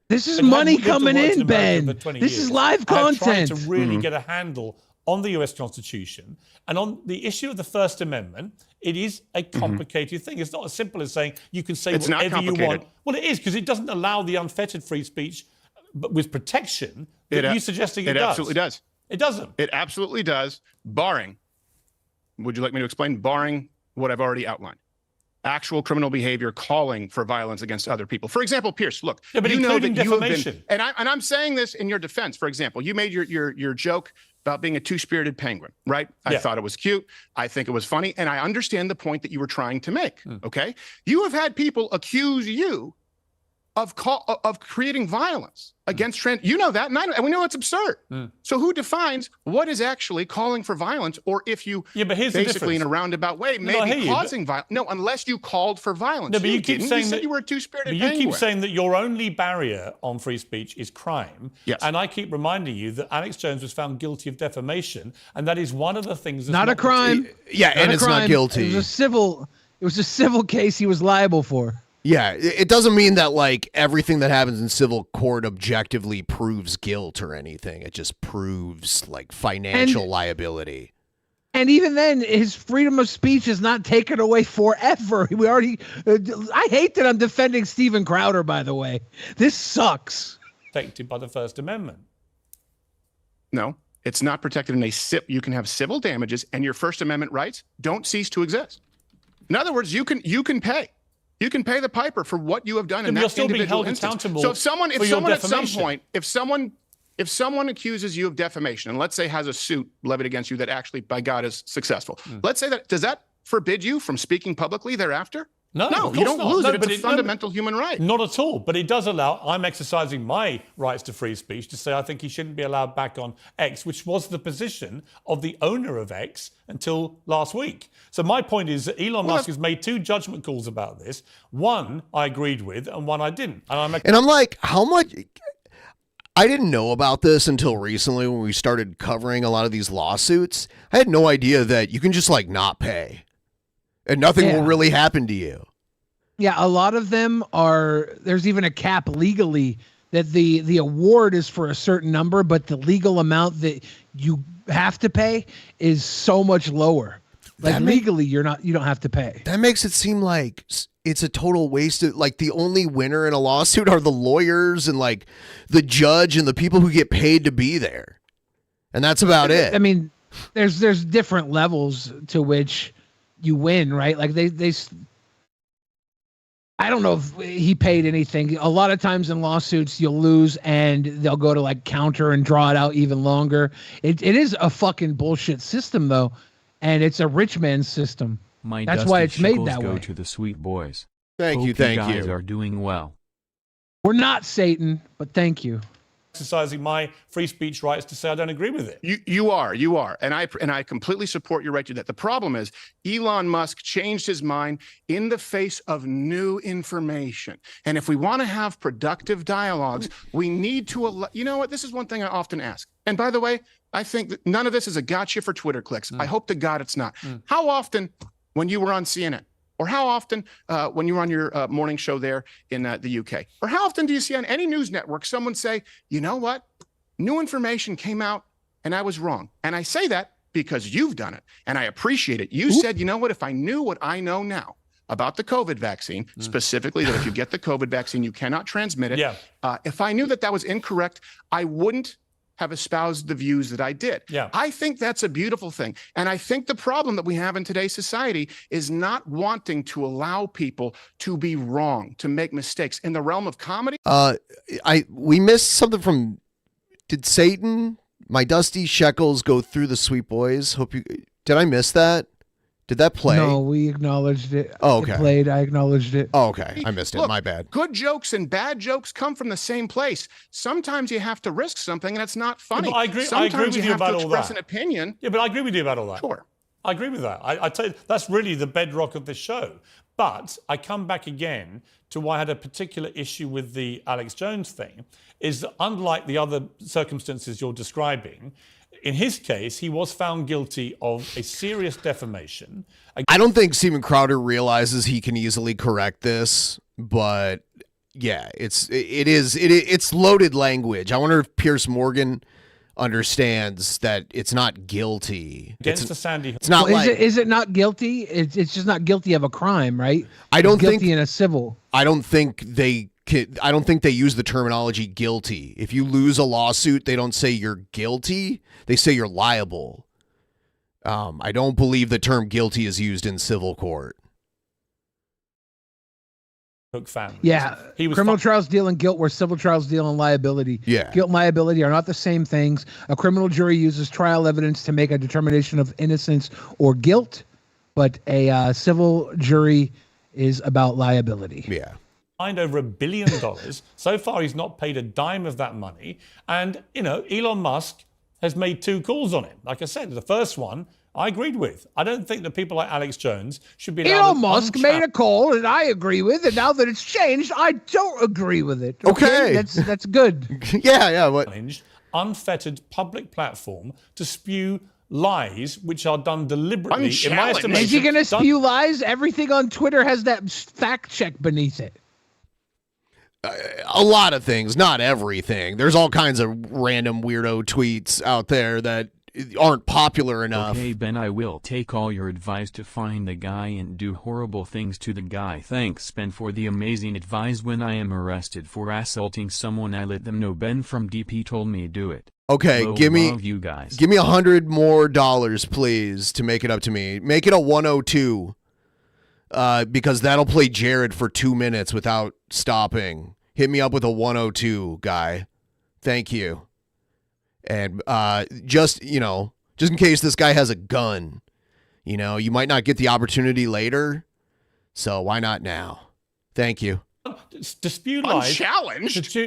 This is And money having lived coming and worked in, America Ben. for 20 This years, is live I've tried content. to really get a handle on the US Constitution. And on the issue of the First Amendment, it is a complicated thing. It's not as simple as saying you can say It's not whatever you complicated. want. Well, it is, because it doesn't allow the unfettered free speech, but with protection that you're suggesting it does. It absolutely does. It doesn't. It absolutely does, barring, would you like me to explain? Barring what I've already outlined. Actual criminal behavior calling for violence against other people. For example, Pierce, look, Yeah, but you know that including you have been, defamation. and I'm saying this in your defense. For example, you made your joke about being a two-spirited penguin, right? I Yeah. thought it was cute. I think it was funny, and I understand the point that you were trying to make. Okay, you have had people accuse you of creating violence against trans. You know that, and we know it's absurd. So who defines what is actually calling for violence, or if you but here's the basically in difference. a roundabout way No, I hear maybe you, causing violence? No, unless you called for violence. No, but you keep didn't. saying You said that you were a two-spirited But you penguin. keep saying that your only barrier on free speech is crime. Yes. And I keep reminding you that Alex Jones was found guilty of defamation, and that is one of the things that's Not a crime. Yeah, Not and a it's not crime. guilty. It was a civil case he was liable for. Yeah, it doesn't mean that like everything that happens in civil court objectively proves guilt or anything. It just proves like financial liability. And even then, his freedom of speech is not taken away forever. We already. I hate that I'm defending Steven Crowder. By the way, this sucks. Protected by the First Amendment. No, it's not protected in a you can have civil damages, and your First Amendment rights don't cease to exist. In other words, you can pay. You can pay the piper for what you have done in that individual instance. So if someone at some point, if someone accuses you of defamation, and let's say has a suit levied against you that actually, by God, is successful, let's say that, does that forbid you from speaking publicly thereafter? No, you don't lose it. It's a fundamental human right. Not at all. But it does allow, I'm exercising my rights to free speech to say I think he shouldn't be allowed back on X, which was the position of the owner of X until last week. So my point is that Elon Musk has made two judgment calls about this. One I agreed with and one I didn't. And I'm like, how much... I didn't know about this until recently when we started covering a lot of these lawsuits. I had no idea that you can just like not pay and nothing will really happen to you. Yeah, a lot of them are, there's even a cap legally that the award is for a certain number, but the legal amount that you have to pay is so much lower. Like legally, you don't have to pay. That makes it seem like it's a total waste of, like, the only winner in a lawsuit are the lawyers and like the judge and the people who get paid to be there. And that's about it. I mean, there's different levels to which you win, right? Like they I don't know if he paid anything. A lot of times in lawsuits, you'll lose and they'll go to like counter and draw it out even longer. It is a fucking bullshit system though. And it's a rich man's system. That's why it's made that way. Go to the sweet boys. Thank you. Guys are doing well. We're not Satan, but thank you. Exercising my free speech rights to say I don't agree with it. You are, and I completely support your right to that. The problem is Elon Musk changed his mind in the face of new information. And if we want to have productive dialogues, we need to, you know what? This is one thing I often ask. And by the way, I think that none of this is a gotcha for Twitter clicks. I hope to God it's not. How often, when you were on CNN, or how often when you were on your morning show there in the UK, or how often do you see on any news network someone say, you know what, new information came out and I was wrong? And I say that because you've done it and I appreciate it. You said, you know what, if I knew what I know now about the COVID vaccine, specifically that if you get the COVID vaccine, you cannot transmit it. If I knew that that was incorrect, I wouldn't have espoused the views that I did. I think that's a beautiful thing. And I think the problem that we have in today's society is not wanting to allow people to be wrong, to make mistakes. In the realm of comedy, we missed something from, did Satan, my dusty shekels go through the sweet boys? Did I miss that? Did that play? No, we acknowledged it. Oh, okay. It played. I acknowledged it. Oh, okay. I missed it. Look, my bad. Good jokes and bad jokes come from the same place. Sometimes you have to risk something, and it's not funny. Yeah, I agree Sometimes with you about all that. express an opinion. Yeah, but I agree with you about all that. Sure. I agree with that. I tell you, that's really the bedrock of this show. But I come back again to why I had a particular issue with the Alex Jones thing, is that unlike the other circumstances you're describing, in his case, he was found guilty of a serious defamation. I don't think Steven Crowder realizes he can easily correct this, but yeah, it's loaded language. I wonder if Piers Morgan understands that it's not guilty. Against the Sandy. It's not well, like is it not guilty? It's just not guilty of a crime, right? I don't it's guilty think in a civil. I don't think they use the terminology guilty. If you lose a lawsuit, they don't say you're guilty. They say you're liable. I don't believe the term guilty is used in civil court. Yeah, criminal trials deal in guilt where civil trials deal in liability. Yeah. Guilt and liability are not the same things. A criminal jury uses trial evidence to make a determination of innocence or guilt, but a civil jury is about liability. Yeah. Over $1 billion. So far, he's not paid a dime of that money. And, you know, Elon Musk has made two calls on him. Like I said, the first one I agreed with. I don't think that people like Alex Jones should be allowed Elon Musk made a call and I agree with, and now that it's changed, I don't agree with it. Okay. That's good. yeah. What? Unfettered public platform to spew lies which are done deliberately. In my estimation, is he going to spew lies? Everything on Twitter has that fact check beneath it. A lot of things, not everything. There's all kinds of random weirdo tweets out there that aren't popular enough. Okay, Ben, I will take all your advice to find the guy and do horrible things to the guy. Thanks, Ben, for the amazing advice. When I am arrested for assaulting someone, I let them know. Ben from DP told me do it. Okay, Love give me you guys. Give me $100 more, please, to make it up to me. Make it a 102. Because that'll play Jared for 2 minutes without stopping. Hit me up with a 102, guy. Thank you. And just in case this guy has a gun, you might not get the opportunity later. So why not now? Thank you. To spew lies. Unchallenged?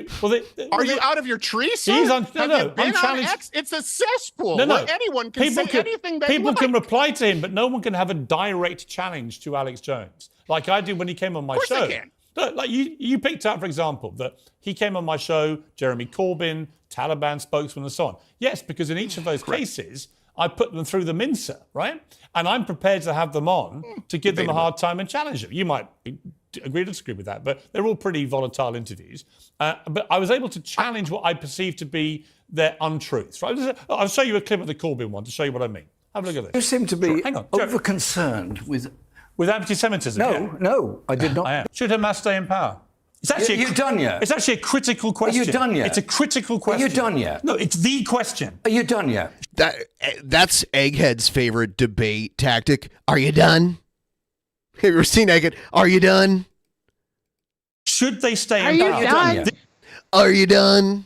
Are you out of your tree, sir? He's Have you been unchallenged. on X? It's a cesspool. No. Where anyone can say anything they People like. can reply to him, but no one can have a direct challenge to Alex Jones, like I did when he came on my show. Of course they can. Look, like you picked out, for example, that he came on my show, Jeremy Corbyn, Taliban spokesman, and so on. Yes, because in each of those cases, I put them through the mincer, right? And I'm prepared to have them on to give them a hard time and challenge them. You might agree or disagree with that, but they're all pretty volatile interviews. But I was able to challenge what I perceive to be their untruths. Right? I'll show you a clip of the Corbyn one to show you what I mean. Have a look at this. You seem to be Hang on. over-concerned with anti-Semitism. No, I did not. I am. Should Hamas stay in power? It's actually you done yet? It's actually a critical question. Are you done yet? It's a critical question. Are you done yet? No, it's the question. Are you done yet? That's Egghead's favorite debate tactic. Are you done? Have you ever seen Egghead? Are you done? Should they stay in Are power? you done? Are you done?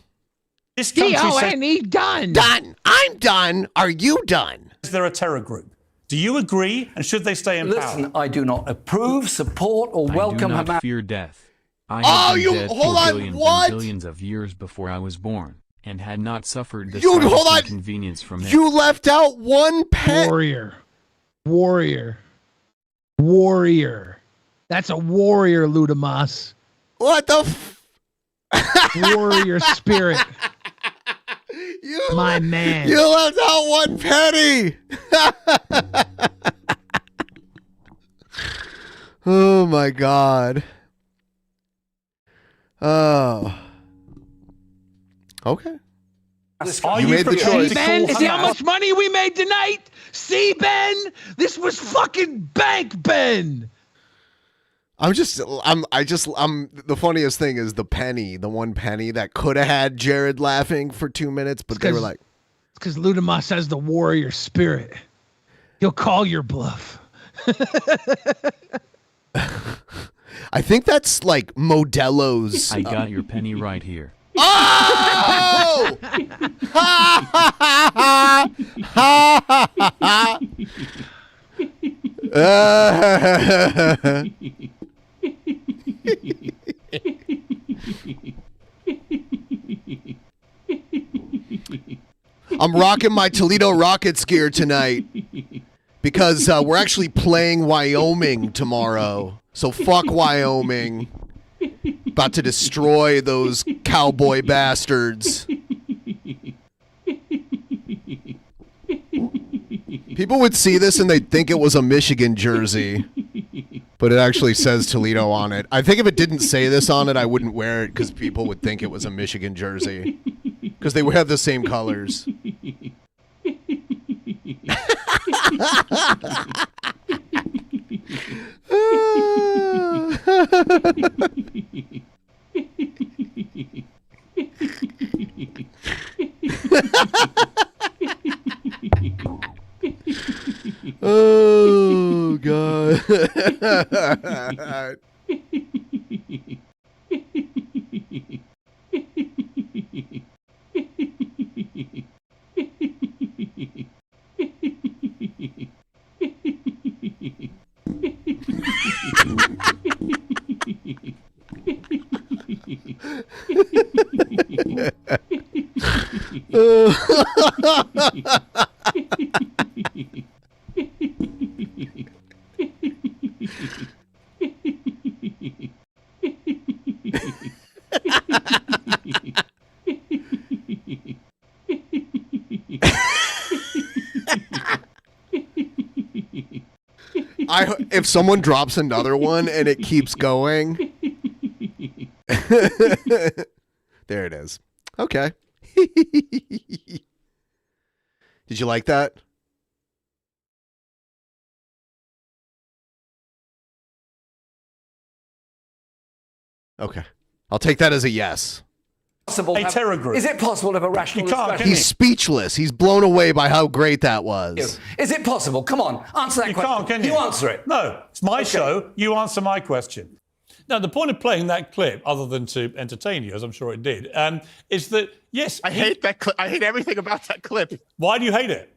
This country D-O-N-E, done. Done. I'm done. Are you done? Is there a terror group? Do you agree? And should they stay in power? Listen, I do not approve, support, or welcome I do Hamas. not fear death. I have been dead hold for on, billions what? and billions of years before I was born, and had not suffered the hold slightest on. inconvenience from it. You left out one pet. Warrior. That's a warrior, Ludamas. What the warrior spirit. My man. You left out one penny. Oh my God. Oh. Okay. Are you made the choice. See, Ben? See how much money we made tonight? See, Ben? This was fucking bank, Ben. The funniest thing is the penny, the one penny that could have had Jared laughing for 2 minutes, but they were like, it's because Ludamas has the warrior spirit. He'll call your bluff. I think that's like Modelo's. I got your penny right here. Oh! Ha ha ha ha ha! I'm rocking my Toledo Rockets gear tonight because we're actually playing Wyoming tomorrow. So fuck Wyoming. About to destroy those cowboy bastards. People would see this and they'd think it was a Michigan jersey. But it actually says Toledo on it. I think if it didn't say this on it, I wouldn't wear it because people would think it was a Michigan jersey. Because they would have the same colors. Oh, God. If someone drops another one and it keeps going. There it is. Okay. Did you like that? Okay. I'll take that as a yes. A terror group. Is it possible to have a rational discussion? He's speechless. He's blown away by how great that was. Is it possible? Come on, answer that question. Can you? Answer it. No, it's my show. You answer my question. Now, the point of playing that clip, other than to entertain you, as I'm sure it did, is that, yes... I hate that clip. I hate everything about that clip. Why do you hate it?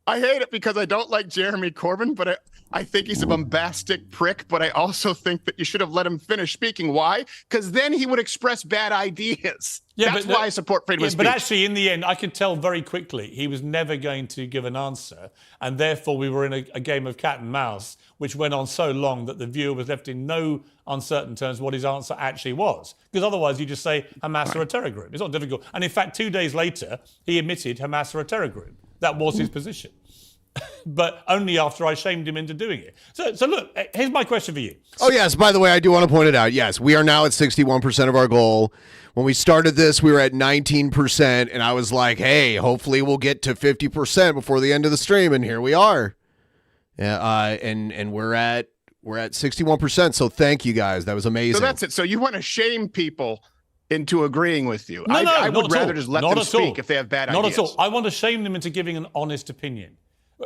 I hate it because I don't like Jeremy Corbyn, but I think he's a bombastic prick, but I also think that you should have let him finish speaking. Why? Because then he would express bad ideas. Yeah, that's why I support freedom of speech. But actually, in the end, I could tell very quickly he was never going to give an answer, and therefore we were in a game of cat and mouse, which went on so long that the viewer was left in no uncertain terms what his answer actually was. Because otherwise you just say Hamas are a terror group. It's not difficult. And in fact, 2 days later, he admitted Hamas are a terror group. That was his position. But only after I shamed him into doing it. So look, here's my question for you. Oh, yes. By the way, I do want to point it out. Yes, we are now at 61% of our goal. When we started this, we were at 19%, and I was like, hey, hopefully we'll get to 50% before the end of the stream, and here we are. And we're at 61%, so thank you guys. That was amazing. So that's it. So you want to shame people into agreeing with you. No, I would rather all. just let not them speak if they have bad ideas. Not at all. I want to shame them into giving an honest opinion.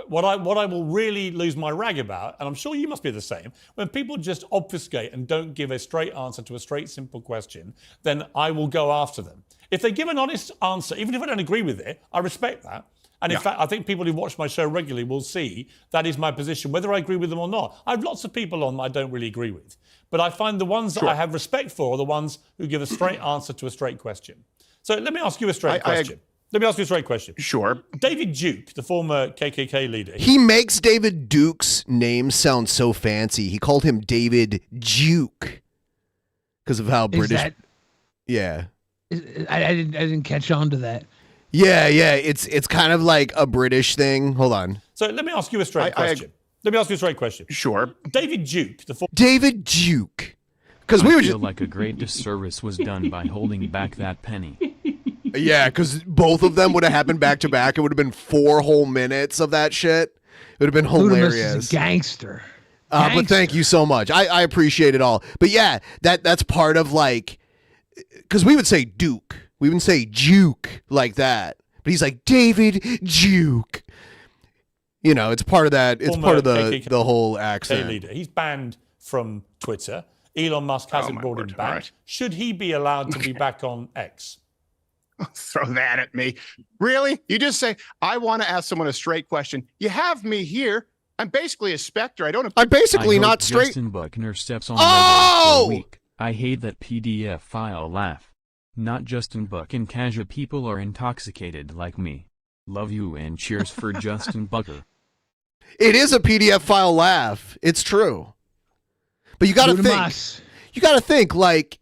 What I will really lose my rag about, and I'm sure you must be the same, when people just obfuscate and don't give a straight answer to a straight, simple question, then I will go after them. If they give an honest answer, even if I don't agree with it, I respect that. And in fact, I think people who watch my show regularly will see that is my position, whether I agree with them or not. I have lots of people on that I don't really agree with. But I find the ones that I have respect for are the ones who give a straight answer to a straight question. So let me ask you a straight question. Let me ask you a straight question. Sure. David Duke, the former KKK leader. He makes David Duke's name sound so fancy. He called him David Duke because of how British. Yeah. I didn't catch on to that. Yeah. It's kind of like a British thing. Hold on. So let me ask you a straight question. Let me ask you a straight question. Sure. David Duke, the former. David Duke. Because we were feel like a great disservice was done by holding back that penny. Yeah, because both of them would have happened back to back. It would have been 4 whole minutes of that shit. It would have been hilarious. Is a gangster. But thank you so much. I appreciate it all. But yeah, that's part of like, because we would say Duke. We wouldn't say Juke like that. But he's like, David Duke. You know, it's part of that. It's part of the whole accent. Leader. He's banned from Twitter. Elon Musk hasn't brought him back. Right. Should he be allowed to be back on X? Throw that at me. Really? You just say, I want to ask someone a straight question. You have me here. I'm basically a specter. I'm basically not straight. Justin Buckner steps on for a week. I hate that PDF file laugh. Not Justin Buck and Kaja people are intoxicated like me. Love you and cheers for Justin Bucker. It is a PDF file laugh. It's true. But you got to think. You got to think like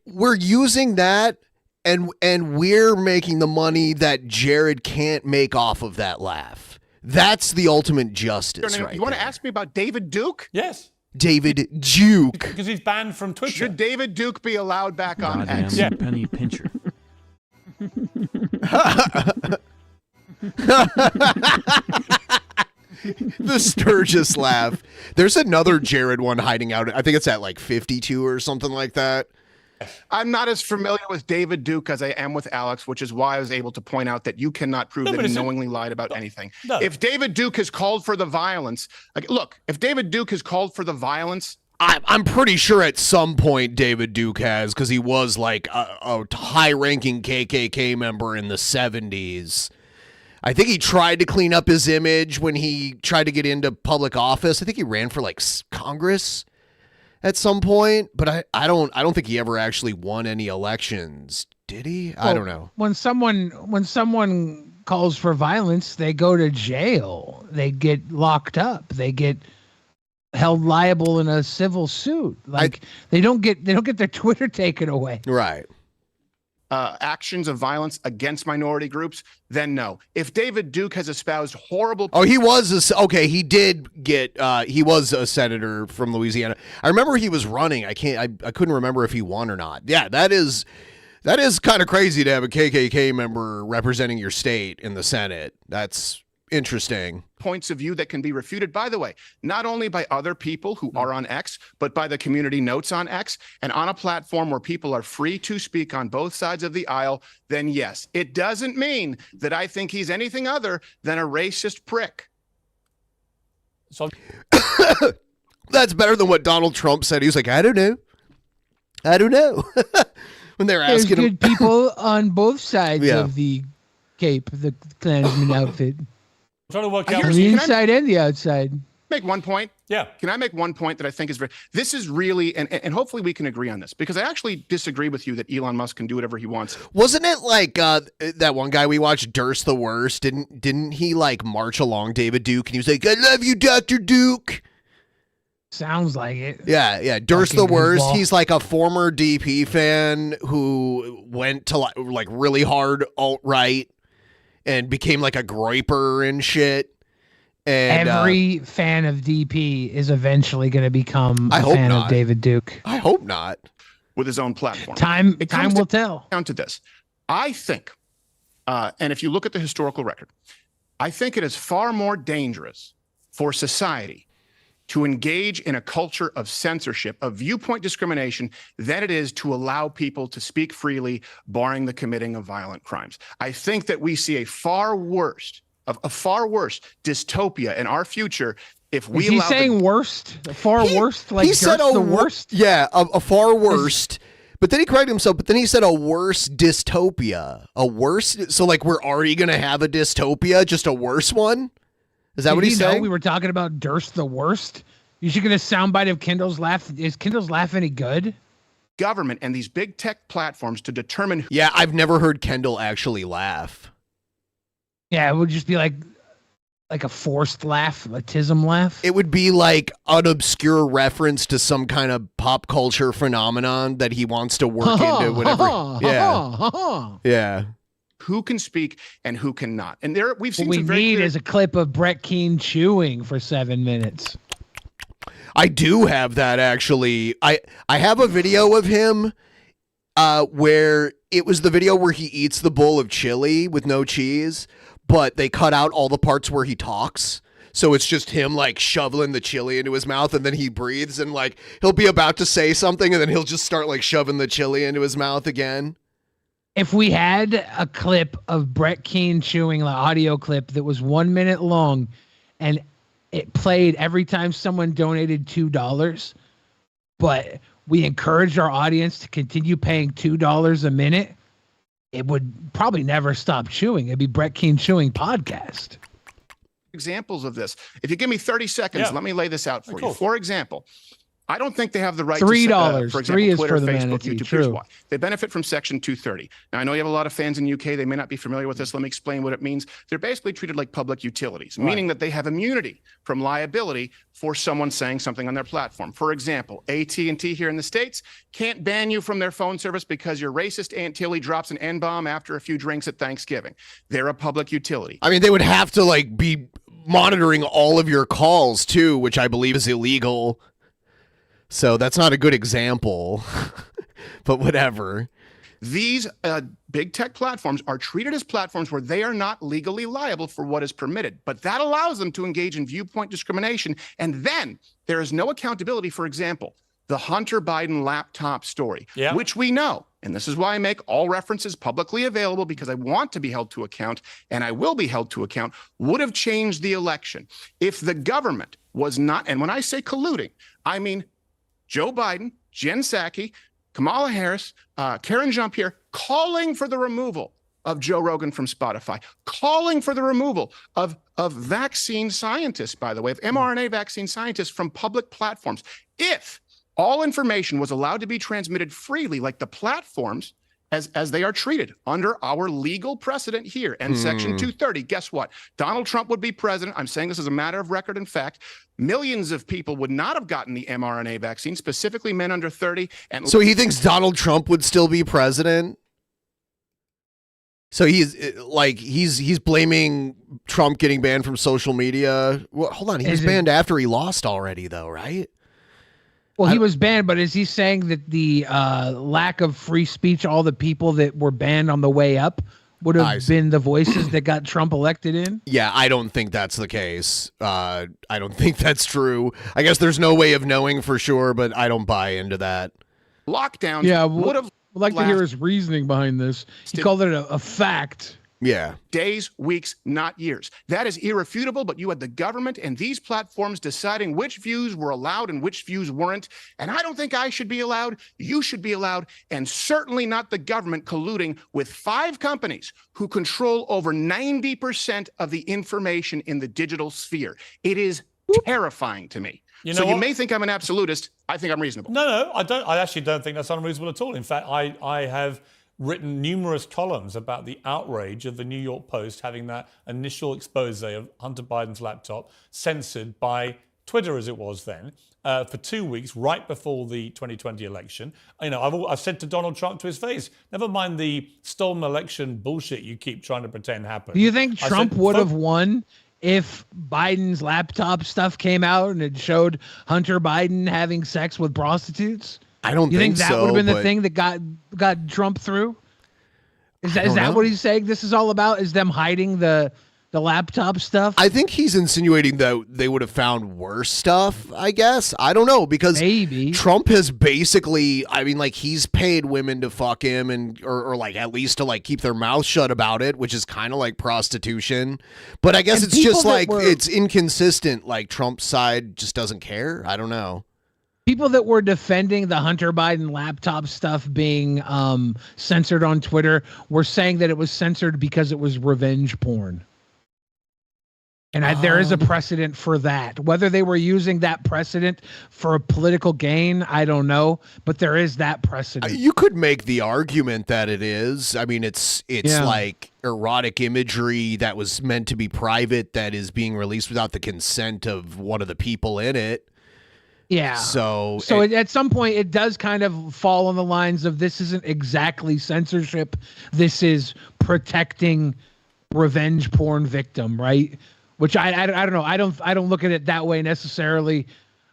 we're using that and we're making the money that Jared can't make off of that laugh. That's the ultimate justice. You want to ask me about David Duke? Yes. David Duke. Because he's banned from Twitter. Should David Duke be allowed back on X? Yeah. Penny pincher. The Sturgis laugh. There's another Jared one hiding out. I think it's at like 52 or something like that. I'm not as familiar with David Duke as I am with Alex, which is why I was able to point out that you cannot prove that he knowingly lied about anything. No. If David Duke has called for the violence, if David Duke has called for the violence, I'm pretty sure at some point David Duke has, because he was like a high-ranking KKK member in the 70s. I think he tried to clean up his image when he tried to get into public office. I think he ran for like Congress at some point, but I don't think he ever actually won any elections. Did he? Well, I don't know. When someone calls for violence, they go to jail. They get locked up. They get held liable in a civil suit. Like they don't get their Twitter taken away. Right. actions of violence against minority groups, then no. If David Duke has espoused horrible... Oh, he was he did get he was a senator from Louisiana. I remember he was running. I couldn't remember if he won or not. Yeah, that is kind of crazy to have a KKK member representing your state in the Senate. That's interesting. Points of view that can be refuted, by the way, not only by other people who are on X, but by the community notes on X, and on a platform where people are free to speak on both sides of the aisle, then yes. It doesn't mean that I think he's anything other than a racist prick. So that's better than what Donald Trump said. He was like, I don't know. When they're asking him. There's good people on both sides of the cape, the Klansman outfit. Trying to work out the inside and the outside. Make one point. Yeah. Can I make one point that I think is this is really, and hopefully we can agree on this, because I actually disagree with you that Elon Musk can do whatever he wants. Wasn't it like that one guy we watched, Durst the Worst? Didn't he like march along David Duke and he was like, I love you, Dr. Duke? Sounds like it. Yeah. Durst the Worst. He's like a former DP fan who went to like really hard alt-right and became like a groiper and shit. And every fan of DP is eventually going to become a fan of David Duke. I hope not. With his own platform. Time will tell. Down to this. I think, and if you look at the historical record, I think it is far more dangerous for society to engage in a culture of censorship, of viewpoint discrimination, than it is to allow people to speak freely, barring the committing of violent crimes. I think that we see a far worse dystopia in our future if we allow... He's saying worst? Worst? Like he said the worst? Yeah, a far worst. But then he corrected himself, but then he said a worse dystopia. A worse? So like we're already going to have a dystopia, just a worse one? Is that what he's saying? We were talking about Durst the Worst. You should get a soundbite of Kendall's laugh. Is Kendall's laugh any good? Government and these big tech platforms to determine... Yeah, I've never heard Kendall actually laugh. Yeah, it would just be like a forced laugh, a tism laugh. It would be like an obscure reference to some kind of pop culture phenomenon that he wants to work into whatever. Yeah. Who can speak and who cannot. And there we've seen what some we very need clear... is a clip of Brett Keane chewing for 7 minutes. I do have that actually. I have a video of him where it was the video where he eats the bowl of chili with no cheese, but they cut out all the parts where he talks. So it's just him like shoveling the chili into his mouth, and then he breathes, and like he'll be about to say something and then he'll just start like shoving the chili into his mouth again. If we had a clip of Brett Keane chewing, an audio clip that was 1 minute long, and it played every time someone donated $2, but we encouraged our audience to continue paying $2 a minute, it would probably never stop chewing. It'd be Brett Keane Chewing Podcast. Examples of this. If you give me 30 seconds, let me lay this out for you. Cool. For example, I don't think they have the right $3. to for example, Three is Twitter, for the Facebook, manatee. YouTube. True. Here's why. They benefit from Section 230. Now, I know you have a lot of fans in UK. They may not be familiar with this. Let me explain what it means. They're basically treated like public utilities, meaning that they have immunity from liability for someone saying something on their platform. For example, AT&T here in the States can't ban you from their phone service because your racist Aunt Tilly drops an N-bomb after a few drinks at Thanksgiving. They're a public utility. I mean, they would have to like be monitoring all of your calls too, which I believe is illegal. So that's not a good example, but whatever. These big tech platforms are treated as platforms where they are not legally liable for what is permitted, but that allows them to engage in viewpoint discrimination. And then there is no accountability. For example, the Hunter Biden laptop story, which we know, and this is why I make all references publicly available, because I want to be held to account, and I will be held to account, would have changed the election if the government was not, and when I say colluding, I mean Joe Biden, Jen Psaki, Kamala Harris, Karen Jean-Pierre calling for the removal of Joe Rogan from Spotify, calling for the removal of vaccine scientists, by the way, of mRNA vaccine scientists from public platforms. If all information was allowed to be transmitted freely, like the platforms as they are treated under our legal precedent here and Section 230, guess what? Donald Trump would be president. I'm saying this as a matter of record and fact. Millions of people would not have gotten the mRNA vaccine, specifically men under 30. And so he thinks Donald Trump would still be president? So he's blaming Trump getting banned from social media. Well, hold on, he was banned after he lost already, though, right? Well, he was banned, but is he saying that the lack of free speech, all the people that were banned on the way up, would have been the voices that got Trump elected in? Yeah, I don't think that's the case. I don't think that's true. I guess there's no way of knowing for sure, but I don't buy into that. Lockdowns would have like to hear his reasoning behind this. He called it a fact. Yeah. Days, weeks, not years. That is irrefutable, but you had the government and these platforms deciding which views were allowed and which views weren't. And I don't think I should be allowed, you should be allowed, and certainly not the government colluding with 5 companies who control over 90% of the information in the digital sphere. It is terrifying to me. You may think I'm an absolutist. I think I'm reasonable. No, I don't. I actually don't think that's unreasonable at all. In fact, I have written numerous columns about the outrage of the New York Post having that initial expose of Hunter Biden's laptop censored by Twitter, as it was then, for 2 weeks right before the 2020 election. I've said to Donald Trump to his face, never mind the stolen election bullshit you keep trying to pretend happened. Do you think Trump would have won if Biden's laptop stuff came out and it showed Hunter Biden having sex with prostitutes? I don't think so. You think that would have been the thing that got Trump through? Is that what he's saying this is all about? Is them hiding the laptop stuff? I think he's insinuating that they would have found worse stuff, I guess. I don't know, because maybe Trump has basically, he's paid women to fuck him or at least to keep their mouth shut about it, which is kind of like prostitution. But I guess it's just it's inconsistent. Like Trump's side just doesn't care. I don't know. People that were defending the Hunter Biden laptop stuff being censored on Twitter were saying that it was censored because it was revenge porn. And there is a precedent for that. Whether they were using that precedent for a political gain, I don't know. But there is that precedent. You could make the argument that it is. I mean, it's like erotic imagery that was meant to be private that is being released without the consent of one of the people in it. Yeah. So at some point, it does kind of fall on the lines of this isn't exactly censorship. This is protecting revenge porn victim, right? Which I don't know. I don't look at it that way necessarily,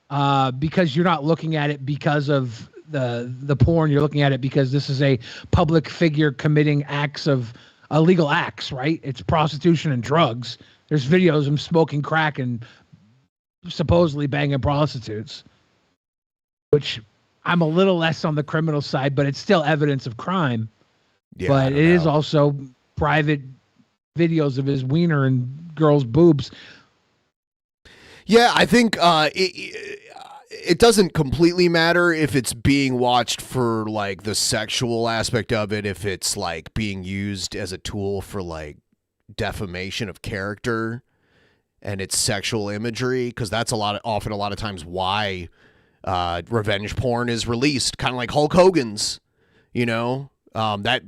because you're not looking at it because of the porn. You're looking at it because this is a public figure committing acts of illegal acts, right? It's prostitution and drugs. There's videos of him smoking crack and supposedly banging prostitutes, which I'm a little less on the criminal side, but it's still evidence of crime. Yeah, but it is also private videos of his wiener and girls' boobs. Yeah, I think it doesn't completely matter if it's being watched for the sexual aspect of it, if it's being used as a tool for defamation of character and it's sexual imagery, because that's often a lot of times why revenge porn is released, kind of like Hulk Hogan's, that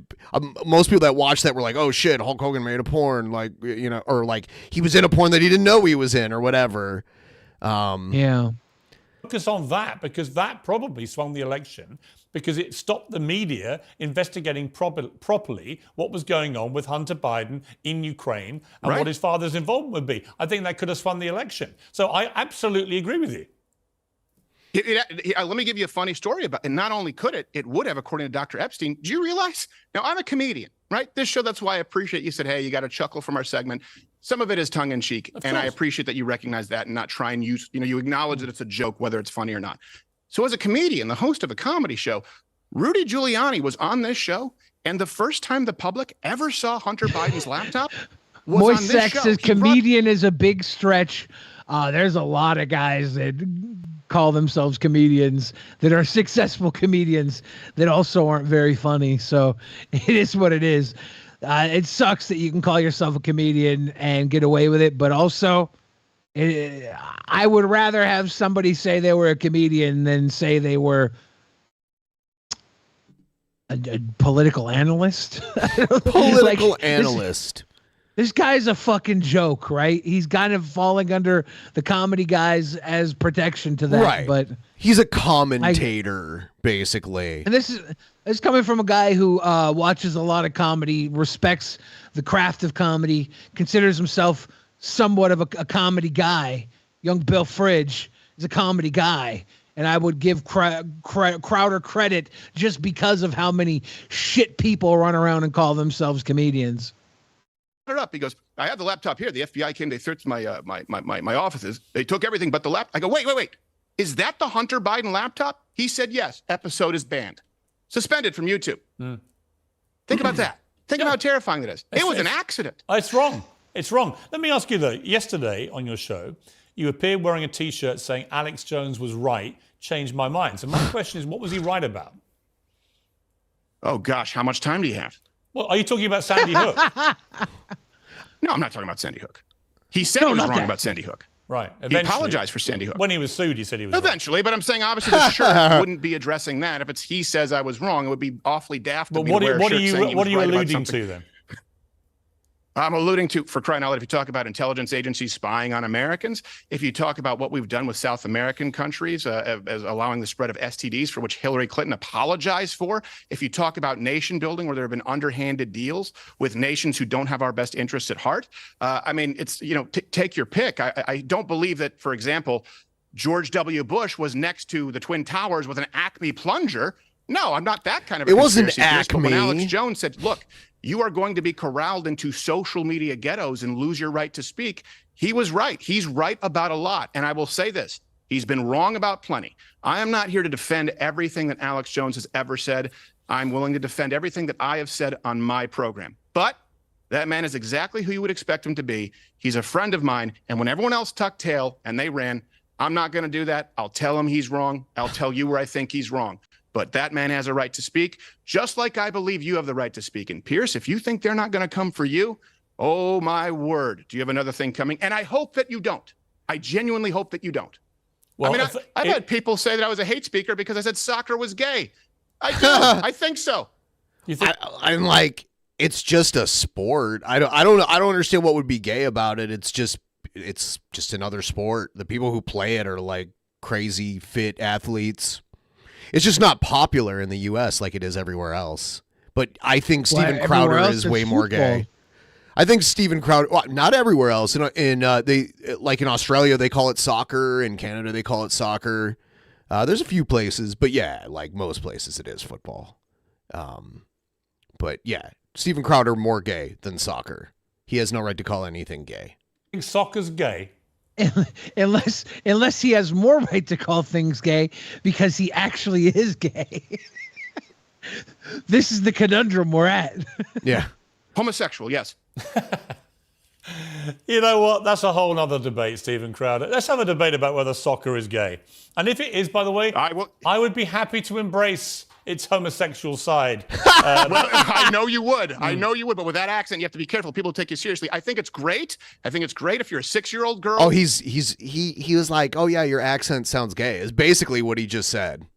most people that watch that were like, oh shit, Hulk Hogan made a porn, or he was in a porn that he didn't know he was in or whatever. Yeah. Focus on that, because that probably swung the election, because it stopped the media investigating properly what was going on with Hunter Biden in Ukraine and what his father's involvement would be. I think that could have swung the election. So I absolutely agree with you. Let me give you a funny story about it. And not only could it would have, according to Dr. Epstein. Do you realize? Now, I'm a comedian, right? This show, that's why I appreciate you said, hey, you got a chuckle from our segment. Some of it is tongue in cheek. And I appreciate that you recognize that and not try and use, you acknowledge that it's a joke, whether it's funny or not. So as a comedian, the host of a comedy show, Rudy Giuliani was on this show. And the first time the public ever saw Hunter Biden's laptop was Moist on this sex show. as comedian is a big stretch. There's a lot of guys that call themselves comedians that are successful comedians that also aren't very funny. So it is what it is. It sucks that you can call yourself a comedian and get away with it, but also I would rather have somebody say they were a comedian than say they were a political analyst. Political analyst. This guy's a fucking joke, right? He's kind of falling under the comedy guys as protection to that. Right. But he's a commentator, basically. And this is coming from a guy who watches a lot of comedy, respects the craft of comedy, considers himself somewhat of a comedy guy. Young Bill Fridge is a comedy guy. And I would give Crowder credit just because of how many shit people run around and call themselves comedians. Up. He goes, I have the laptop here. The FBI came, they searched my my offices. They took everything but the laptop. I go, wait. Is that the Hunter Biden laptop? He said yes. Episode is banned. Suspended from YouTube. Think about that. Think about how terrifying that is. It was an accident. It's wrong. It's wrong. Let me ask you though, yesterday on your show, you appeared wearing a t-shirt saying Alex Jones was right, changed my mind. So my question is, what was he right about? Oh gosh, how much time do you have? Well, are you talking about Sandy Hook? No, I'm not talking about Sandy Hook. He said he was wrong about Sandy Hook. Right. He apologized for Sandy Hook. When he was sued, he said he was Eventually, wrong. But I'm saying obviously the shirt wouldn't be addressing that. If it's he says I was wrong, it would be awfully daft to But what are you right alluding to then? I'm alluding to, for crying out loud, if you talk about intelligence agencies spying on Americans, if you talk about what we've done with South American countries, as allowing the spread of STDs, for which Hillary Clinton apologized for, if you talk about nation building where there have been underhanded deals with nations who don't have our best interests at heart, I mean, it's, take your pick. I don't believe that, for example, George W. Bush was next to the Twin Towers with an Acme plunger. No, I'm not that kind of a conspiracy theorist. But when Alex Jones said, look, you are going to be corralled into social media ghettos and lose your right to speak, he was right. He's right about a lot. And I will say this, he's been wrong about plenty. I am not here to defend everything that Alex Jones has ever said. I'm willing to defend everything that I have said on my program. But that man is exactly who you would expect him to be. He's a friend of mine. And when everyone else tucked tail and they ran, I'm not going to do that. I'll tell him he's wrong. I'll tell you where I think he's wrong. But that man has a right to speak, just like I believe you have the right to speak. And Pierce, if you think they're not going to come for you, oh my word, do you have another thing coming? And I hope that you don't. I genuinely hope that you don't. Well, I mean, I've had people say that I was a hate speaker because I said soccer was gay. I do. I think so. I'm like, it's just a sport. I don't understand what would be gay about it. It's just another sport. The people who play it are like crazy fit athletes. It's just not popular in the U.S. like it is everywhere else. But I think Steven Crowder is way more gay. I think Steven Crowder, well, not everywhere else. In Australia, they call it soccer. In Canada, they call it soccer. There's a few places, but yeah, like most places, it is football. But yeah, Steven Crowder more gay than soccer. He has no right to call anything gay. I think soccer's gay. Unless he has more right to call things gay because he actually is gay. This is the conundrum we're at. Yeah. Homosexual, yes. You know what? That's a whole other debate, Steven Crowder. Let's have a debate about whether soccer is gay. And if it is, by the way, I would be happy to embrace its homosexual side. Well, I know you would. I know you would. But with that accent, you have to be careful. People take you seriously. I think it's great. I think it's great if you're a 6-year-old girl. Oh, he was like, oh yeah, your accent sounds gay. Is basically what he just said.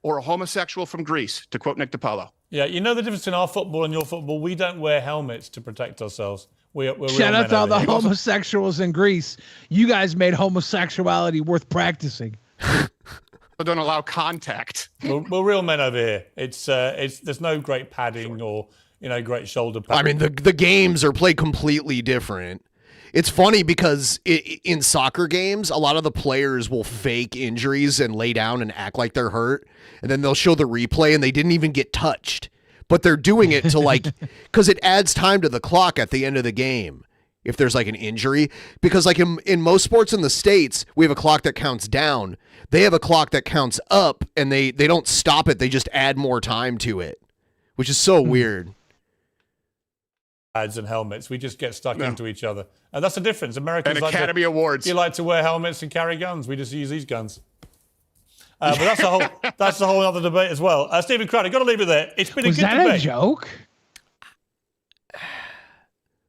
Or a homosexual from Greece, to quote Nick DiPaolo. Yeah, you know the difference in our football and your football? We don't wear helmets to protect ourselves. We're Shout out to all the homosexuals in Greece. You guys made homosexuality worth practicing. Don't allow contact. We're real men over here. There's no great padding or great shoulder padding. I mean, the games are played completely different. It's funny because in soccer games, a lot of the players will fake injuries and lay down and act like they're hurt, and then they'll show the replay and they didn't even get touched, but they're doing it to because it adds time to the clock at the end of the game. If there's like an injury, because like in most sports in the States, we have a clock that counts down. They have a clock that counts up, and they don't stop it. They just add more time to it, which is so weird. Pads and helmets, we just get stuck into each other, and that's the difference. Americans and Academy Awards. You like to wear helmets and carry guns. We just use these guns. But that's a whole other debate as well. Steven Crowder, got to leave it there. It's been a good debate. Was that a joke?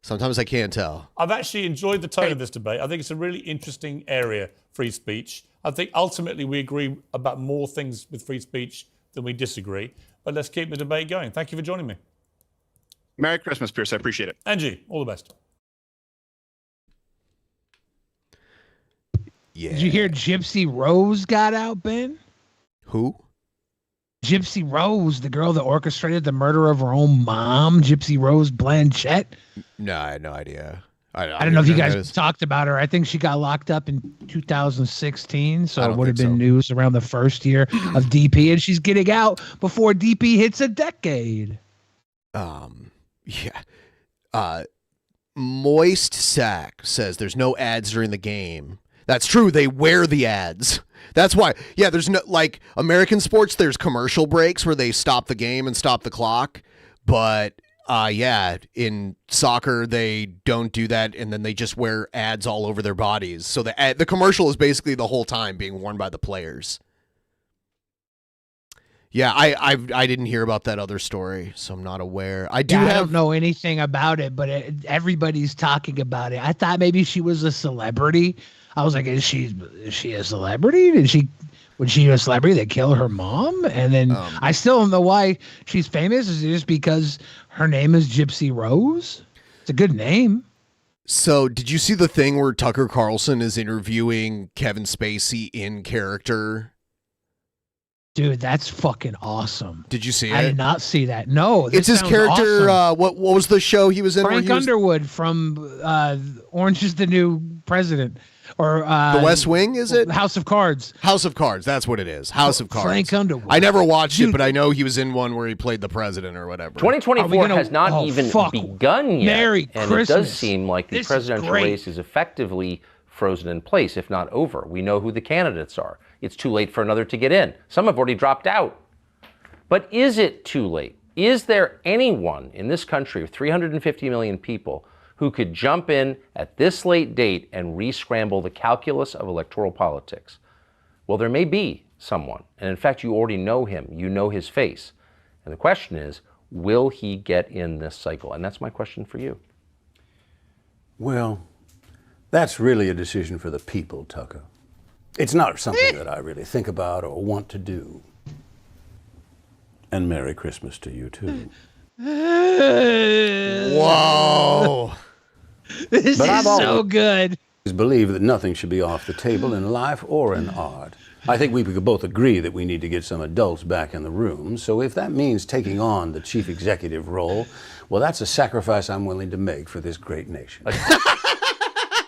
Sometimes I can't tell. I've actually enjoyed the tone of this debate. I think it's a really interesting area, free speech. I think ultimately we agree about more things with free speech than we disagree. But let's keep the debate going. Thank you for joining me. Merry Christmas, Pierce. I appreciate it. Angie, all the best. Yeah. Did you hear Gypsy Rose got out, Ben? Who? Gypsy Rose, the girl that orchestrated the murder of her own mom, Gypsy Rose Blanchett. No, I had no idea. I don't know if you guys talked about her. I think she got locked up in 2016, so it would have been news around the first year of DP, and she's getting out before DP hits a decade. Yeah. Moist Sack says there's no ads during the game. That's true. They wear the ads. That's why. Yeah, there's no, like, American sports, there's commercial breaks where they stop the game and stop the clock. But, yeah, in soccer, they don't do that, and then they just wear ads all over their bodies. So the commercial is basically the whole time being worn by the players. Yeah, I didn't hear about that other story, so I'm not aware. I don't know anything about it, but everybody's talking about it. I thought maybe she was a celebrity. I was like, is she a celebrity? Was she a celebrity that killed her mom? And then I still don't know why she's famous. Is it just because her name is Gypsy Rose? It's a good name. So did you see the thing where Tucker Carlson is interviewing Kevin Spacey in character? Dude, that's fucking awesome. Did you see it? I did not see that. No, it's his character. Awesome. What was the show he was in? Frank Underwood from Orange is the New President. Or The West Wing, is it? House of Cards. House of Cards, that's what it is. House of Cards. Frank Underwood. I never watched it, but I know he was in one where he played the president or whatever. 2024 has not even begun yet. Merry and Christmas. It does seem like the presidential race is effectively frozen in place, if not over. We know who the candidates are. It's too late for another to get in. Some have already dropped out. But is it too late? Is there anyone in this country of 350 million people who could jump in at this late date and re-scramble the calculus of electoral politics? Well, there may be someone. And in fact, you already know him. You know his face. And the question is, will he get in this cycle? And that's my question for you. Well, that's really a decision for the people, Tucker. It's not something that I really think about or want to do. And Merry Christmas to you, too. Whoa. This is so good. I believe that nothing should be off the table in life or in art. I think we could both agree that we need to get some adults back in the room. So if that means taking on the chief executive role, well, that's a sacrifice I'm willing to make for this great nation.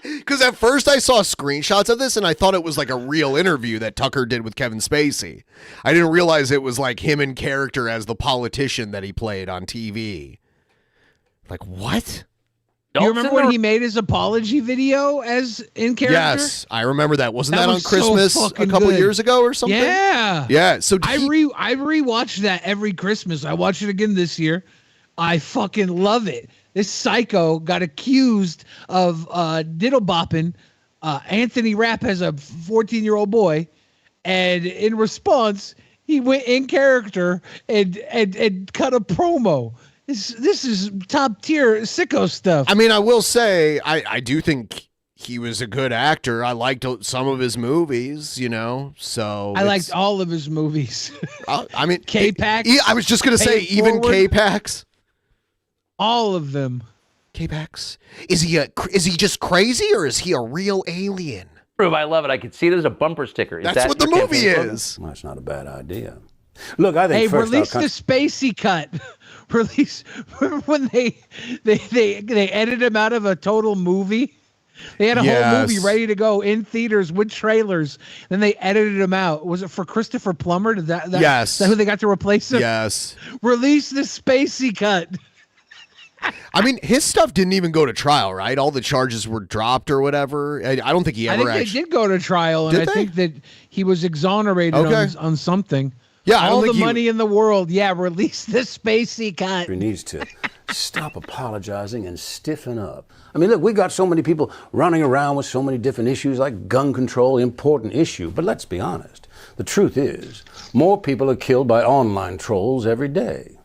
Because at first I saw screenshots of this and I thought it was like a real interview that Tucker did with Kevin Spacey. I didn't realize it was like him in character as the politician that he played on TV. Like, what? You remember when he made his apology video as in character? Yes, I remember that. Wasn't that on Christmas a couple years ago or something? Yeah. Yeah. So I rewatch that every Christmas. I watched it again this year. I fucking love it. This psycho got accused of diddle bopping Anthony Rapp as a 14-year-old boy, and in response, he went in character and cut a promo. This is top tier sicko stuff. I mean, I will say, I do think he was a good actor. I liked some of his movies, you know, so. I liked all of his movies. I mean, K-Pax. I was just going to say, even K-Pax. All of them. K-Pax. Is he just crazy or is he a real alien? I love it. I could see it as a bumper sticker. That's what the movie is. Well, that's not a bad idea. Look, I think first release the Spacey cut. Release when they edited him out of a total movie. They had a whole movie ready to go in theaters with trailers. Then they edited him out. Was it for Christopher Plummer? Yes. Is that who they got to replace him? Yes. Release the Spacey cut. I mean, his stuff didn't even go to trial, right? All the charges were dropped or whatever. I don't think he ever they did go to trial, and I think that he was exonerated on something. Yeah, all the money in the world. Yeah, release the Spacey cut. He needs to stop apologizing and stiffen up. I mean, look, we got so many people running around with so many different issues like gun control, important issue. But let's be honest. The truth is, more people are killed by online trolls every day.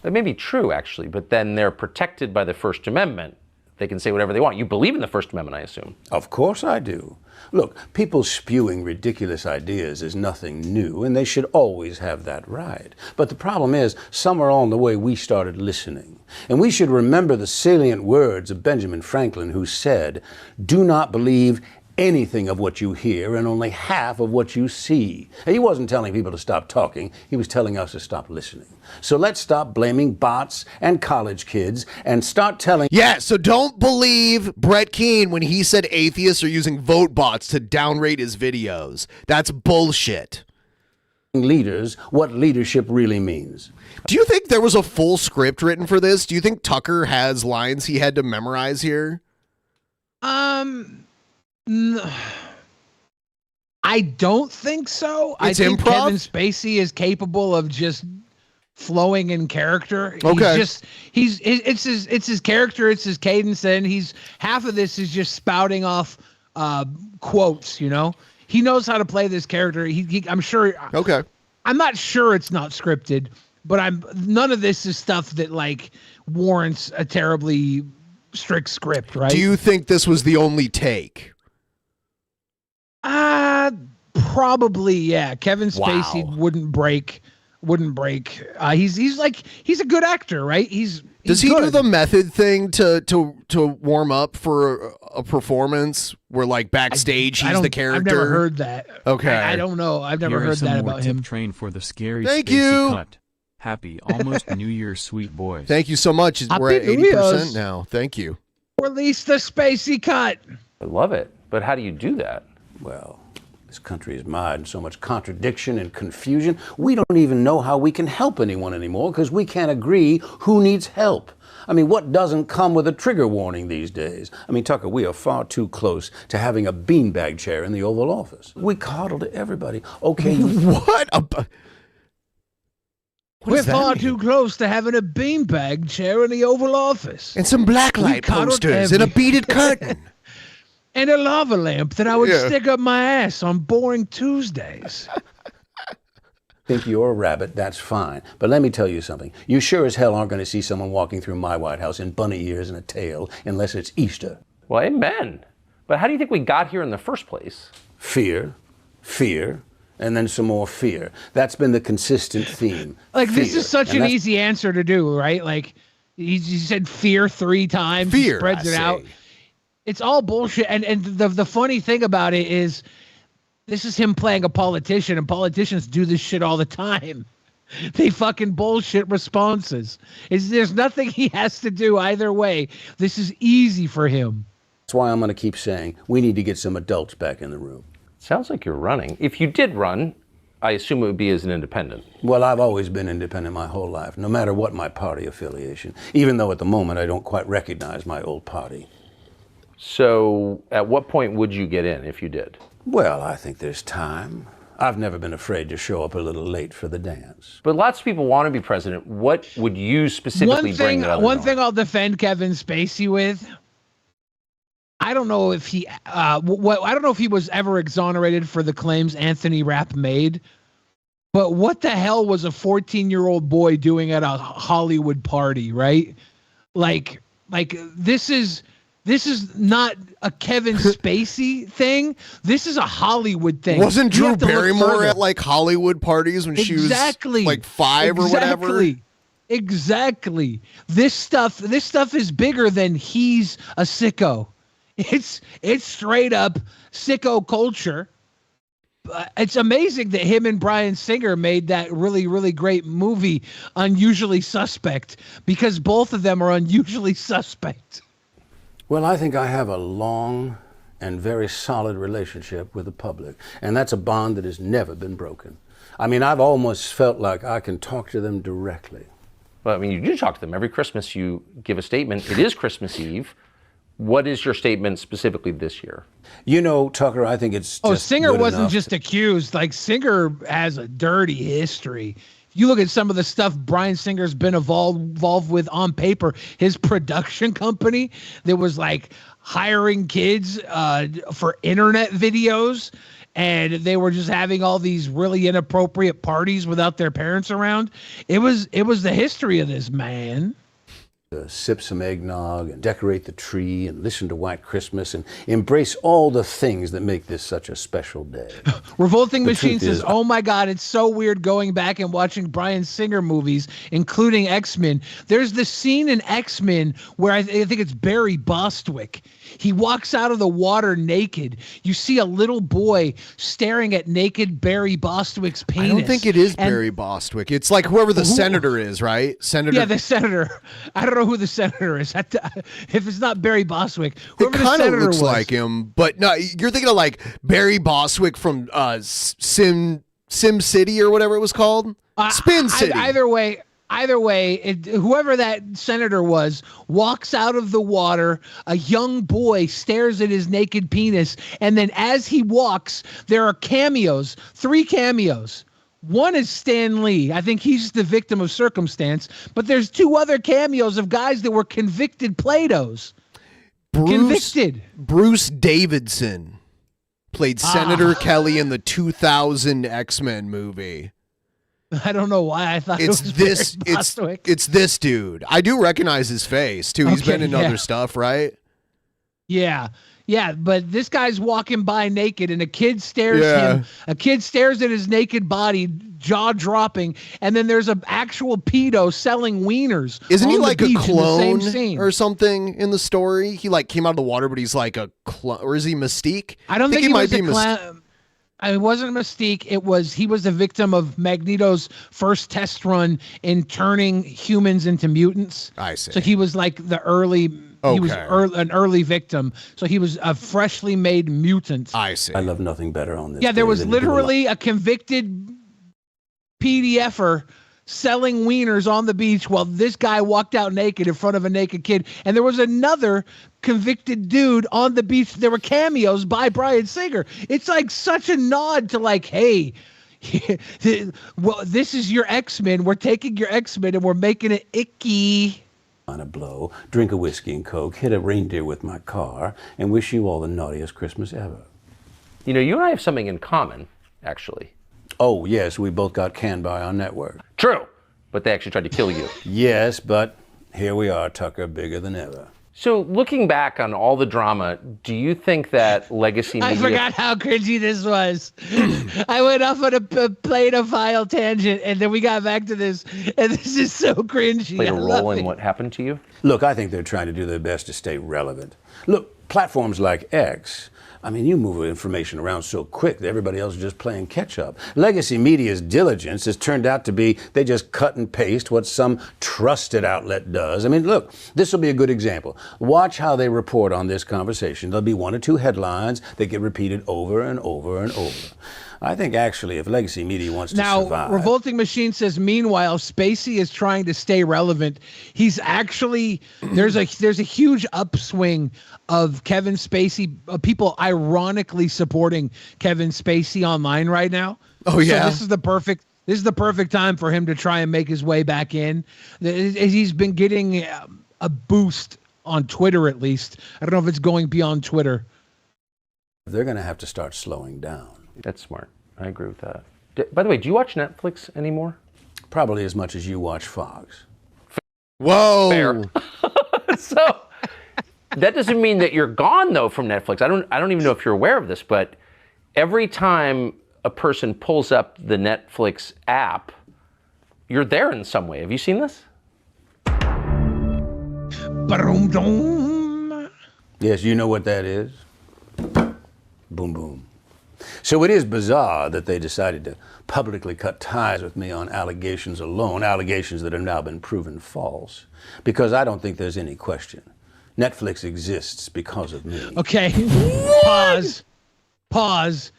That may be true, actually, but then they're protected by the First Amendment. They can say whatever they want. You believe in the First Amendment, I assume. Of course I do. Look, people spewing ridiculous ideas is nothing new, and they should always have that right. But the problem is, somewhere along the way, we started listening. And we should remember the salient words of Benjamin Franklin, who said, "Do not believe anything of what you hear and only half of what you see. He wasn't telling people to stop talking. He was telling us to stop listening. So let's stop blaming bots and college kids and start telling... Yeah, so don't believe Brett Keane when he said atheists are using vote bots to downrate his videos. That's bullshit. Leaders what leadership really means. Do you think there was a full script written for this? Do you think Tucker has lines he had to memorize here? I don't think so. It's I think improv? Kevin Spacey is capable of just flowing in character. Okay. It's his character, it's his cadence, and half of this is just spouting off quotes, you know? He knows how to play this character. I'm sure. Okay. I'm not sure it's not scripted, but none of this is stuff that like warrants a terribly strict script, right? Do you think this was the only take? Probably, yeah. Kevin Spacey wouldn't break. He's a good actor, right? Does he do the method thing to warm up for a performance where like backstage he's the character? I've never heard that. Okay. I don't know. I've never Here heard is some that more about tip him. Train for the scary Thank Spacey you. cut. Happy almost New Year, sweet boys. Thank you so much. We're at Happy New 80% Year's. now. Thank you. Release the Spacey cut. I love it. But how do you do that? Well, this country is mired in so much contradiction and confusion. We don't even know how we can help anyone anymore because we can't agree who needs help. I mean, what doesn't come with a trigger warning these days? I mean, Tucker, we are far too close to having a beanbag chair in the Oval Office. We coddle to everybody. Okay. What? We're far too close to having a beanbag chair in the Oval Office. And some blacklight posters and a beaded curtain. And a lava lamp that I would stick up my ass on boring Tuesdays. Think you're a rabbit, that's fine. But let me tell you something. You sure as hell aren't going to see someone walking through my White House in bunny ears and a tail unless it's Easter. Well, amen. But how do you think we got here in the first place? Fear, and then some more fear. That's been the consistent theme. Like, fear. this is such And an that's- easy answer to do, right? Like, he said fear 3 times. He Fear, spreads I it out. say. It's all bullshit. And the funny thing about it is, this is him playing a politician, and politicians do this shit all the time. They fucking bullshit responses. There's nothing he has to do either way. This is easy for him. That's why I'm going to keep saying we need to get some adults back in the room. Sounds like you're running. If you did run, I assume it would be as an independent. Well, I've always been independent my whole life, no matter what my party affiliation, even though at the moment I don't quite recognize my old party. So at what point would you get in if you did? Well, I think there's time. I've never been afraid to show up a little late for the dance. But lots of people want to be president. What would you specifically bring that One thing I'll defend Kevin Spacey with, I don't know if he I don't know if he was ever exonerated for the claims Anthony Rapp made, but what the hell was a 14-year-old boy doing at a Hollywood party, right? Like this is not a Kevin Spacey thing. This is a Hollywood thing. Wasn't You Drew have to look Barrymore further. at like Hollywood parties when she was like 5 or whatever? Exactly. This stuff is bigger than he's a sicko. It's straight up sicko culture. It's amazing that him and Bryan Singer made that really, really great movie, Unusually Suspect, because both of them are unusually suspect. Well, I think I have a long and very solid relationship with the public, and that's a bond that has never been broken. I mean, I've almost felt like I can talk to them directly. Well, I mean, you do talk to them. Every Christmas you give a statement. It is Christmas Eve. What is your statement specifically this year? You know, Tucker, I think it's just Singer good wasn't enough just accused. Like, Singer has a dirty history. If you look at some of the stuff Bryan Singer's been involved with on paper, his production company that was like hiring kids for internet videos, and they were just having all these really inappropriate parties without their parents around. It was the history of this man. sip some eggnog and decorate the tree and listen to White Christmas and embrace all the things that make this such a special day. Revolting The Machine truth says, is- oh my God, it's so weird going back and watching Bryan Singer movies, including X-Men. There's this scene in X-Men where I think it's Barry Bostwick. He walks out of the water naked. You see a little boy staring at naked Barry Bostwick's penis. I don't think it is Barry Bostwick. It's like whoever the senator is, right? Senator. Yeah, the senator. I don't know who the senator is. If it's not Barry Bostwick, It whoever the kind of senator looks was. like him, but no, you're thinking of like Barry Bostwick from Sim City or whatever it was called. Spin City. Either way, whoever that senator was walks out of the water. A young boy stares at his naked penis, and then as he walks, there are cameos. 3 cameos. One is Stan Lee. I think he's the victim of circumstance. But there's 2 other cameos of guys that were convicted Platos. Convicted. Bruce Davidson played Senator Kelly in the 2000 X-Men movie. I don't know why I thought It's it was this. Barry Bostwick. It's this dude. I do recognize his face too. He's been Okay, in yeah. other stuff, right? Yeah. But this guy's walking by naked, and a kid stares him. A kid stares at his naked body, jaw dropping, and then there's an actual pedo selling wieners. Isn't he on the like a beach in the same clone scene. or something in the story? He like came out of the water, but he's like a clone, or is he Mystique? I don't think he might was a be clown. It wasn't Mystique. He was a victim of Magneto's first test run in turning humans into mutants. I see. So he was like the early. He was Okay. an early victim. So he was a freshly made mutant. I see. I love nothing better on this. Yeah, there day was than to go literally a convicted PDFer selling wieners on the beach while this guy walked out naked in front of a naked kid. And there was another convicted dude on the beach. There were cameos by Bryan Singer. It's like such a nod to like, hey, well, this is your X-Men. We're taking your X-Men and we're making it icky. on a blow, drink a whiskey and Coke, hit a reindeer with my car, and wish you all the naughtiest Christmas ever. You know, you and I have something in common, actually. Oh, yes, we both got canned by our network. True, but they actually tried to kill you. Yes, but here we are, Tucker, bigger than ever. So, looking back on all the drama, do you think that legacy media... I forgot how cringy this was. I went off on a Platophile tangent, and then we got back to this, and this is so cringy. played a I role love in it. what happened to you? Look, I think they're trying to do their best to stay relevant. Look, platforms like X, I mean, you move information around so quick that everybody else is just playing catch up. Legacy media's diligence has turned out to be they just cut and paste what some trusted outlet does. I mean, look, this will be a good example. Watch how they report on this conversation. There'll be one or two headlines that get repeated over and over and over. I think actually if legacy media wants to Now, survive... Revolting Machine says, meanwhile, Spacey is trying to stay relevant. He's actually, there's a huge upswing of Kevin Spacey, people ironically supporting Kevin Spacey online right now. Oh, yeah. So this is the perfect time for him to try and make his way back in. He's been getting a boost on Twitter, at least. I don't know if it's going beyond Twitter. They're going to have to start slowing down. That's smart. I agree with that. By the way, do you watch Netflix anymore? Probably as much as you watch Fox. Whoa. Fair. So that doesn't mean that you're gone though from Netflix. I don't even know if you're aware of this, but every time a person pulls up the Netflix app, you're there in some way. Have you seen this? Yes, you know what that is? Boom, boom. So it is bizarre that they decided to publicly cut ties with me on allegations alone, allegations that have now been proven false, because I don't think there's any question. Netflix exists because of me. Okay. Pause.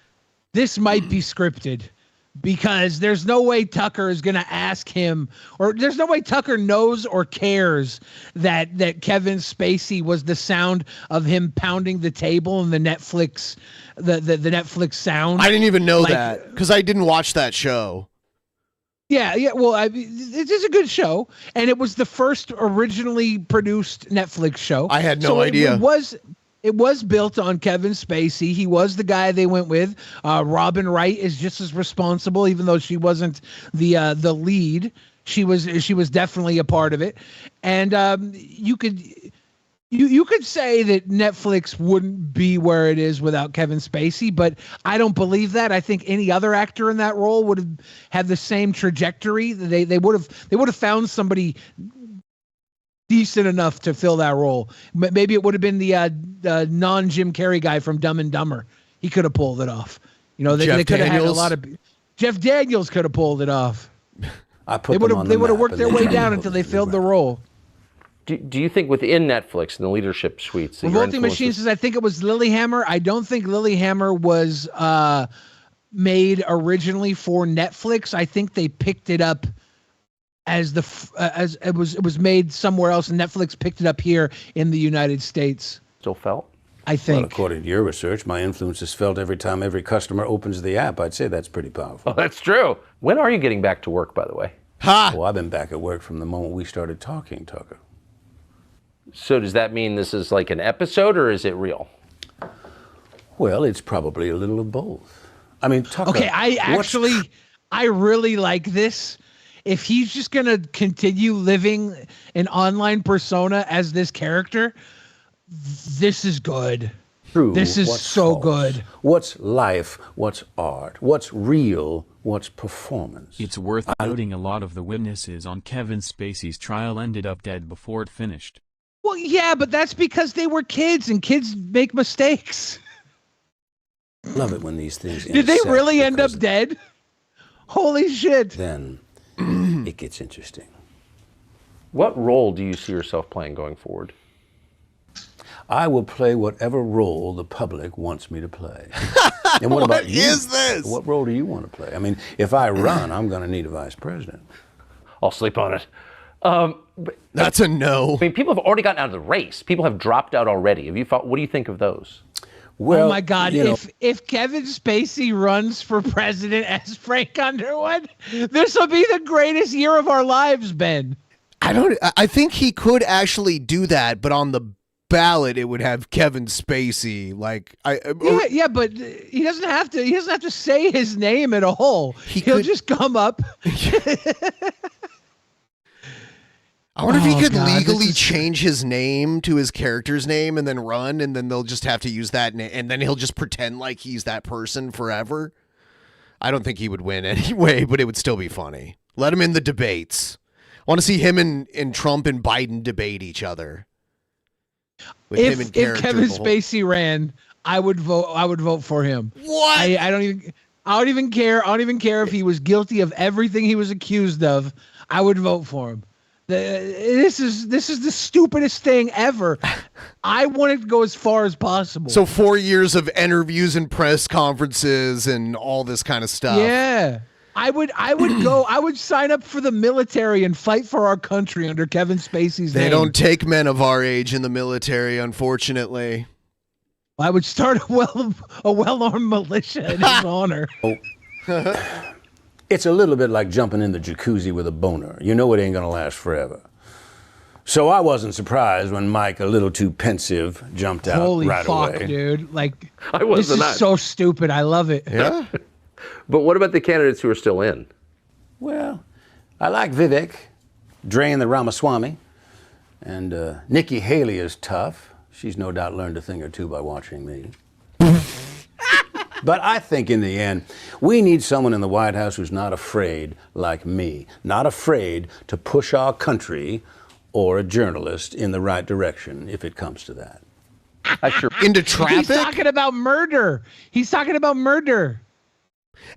This might be scripted because there's no way Tucker is going to ask him, or there's no way Tucker knows or cares that Kevin Spacey was the sound of him pounding the table in the Netflix, the Netflix sound. I didn't even know that because I didn't watch that show. Yeah. Well, it is a good show, and it was the first originally produced Netflix show. I had no idea. It was built on Kevin Spacey. He was the guy they went with. Robin Wright is just as responsible, even though she wasn't the lead. She was definitely a part of it, and you could say that Netflix wouldn't be where it is without Kevin Spacey, but I don't believe that. I think any other actor in that role would have had the same trajectory. They would have found somebody decent enough to fill that role. Maybe it would have been the non-Jim Carrey guy from Dumb and Dumber. He could have pulled it off. You know, they could have had a lot of. Jeff Daniels could have pulled it off. They would have worked their way down until they filled the role. Do you think within Netflix in the leadership suites, Revolting Machine says, I think it was Lilyhammer. I don't think Lilyhammer was made originally for Netflix. I think they picked it up as it was made somewhere else, and Netflix picked it up here in the United States. Still felt? I think. Well, according to your research, my influence is felt every time every customer opens the app. I'd say that's pretty powerful. Oh, that's true. When are you getting back to work, by the way? Ha! Well, I've been back at work from the moment we started talking, Tucker. So does that mean this is like an episode, or is it real? Well, it's probably a little of both. I mean, Tucker. Okay, I really like this. If he's just going to continue living an online persona as this character, this is good. True. This is so false? good. What's life? What's art? What's real? What's performance? It's worth noting a lot of the witnesses on Kevin Spacey's trial ended up dead before it finished. Well, yeah, but that's because they were kids, and kids make mistakes. Love it when these things. Did they really end up dead? Holy shit. Then it gets interesting. What role do you see yourself playing going forward? I will play whatever role the public wants me to play. And what about you? What is this? What role do you want to play? I mean, if I run, I'm going to need a vice president. I'll sleep on it. That's a no. I mean, people have already gotten out of the race. People have dropped out already. What do you think of those? Well, oh my God! If Kevin Spacey runs for president as Frank Underwood, this will be the greatest year of our lives, Ben. I think he could actually do that, but on the ballot it would have Kevin Spacey. Yeah, but he doesn't have to. He doesn't have to say his name at all. He'll just come up. I wonder if he could legally change his name to his character's name and then run, and then they'll just have to use that name, and then he'll just pretend like he's that person forever. I don't think he would win anyway, but it would still be funny. Let him in the debates. I want to see him and Trump and Biden debate each other. If Kevin Spacey ran, I would vote for him. What? I don't even care. I don't even care if he was guilty of everything he was accused of. I would vote for him. This is the stupidest thing ever. I want it to go as far as possible. So 4 years of interviews and press conferences and all this kind of stuff. Yeah. I would sign up for the military and fight for our country under Kevin Spacey's name. They don't take men of our age in the military, unfortunately. I would start a well-armed militia in his honor. It's a little bit like jumping in the jacuzzi with a boner. You know it ain't gonna last forever. So I wasn't surprised when Mike, a little too pensive, jumped out Holy right fuck, away. dude. Like, this is so stupid. I love it. Yeah. But what about the candidates who are still in? Well, I like Vivek, Drain the Ramaswamy, and Nikki Haley is tough. She's no doubt learned a thing or two by watching me. But I think in the end, we need someone in the White House who's not afraid, like me, not afraid to push our country or a journalist in the right direction if it comes to that. Into traffic? He's talking about murder.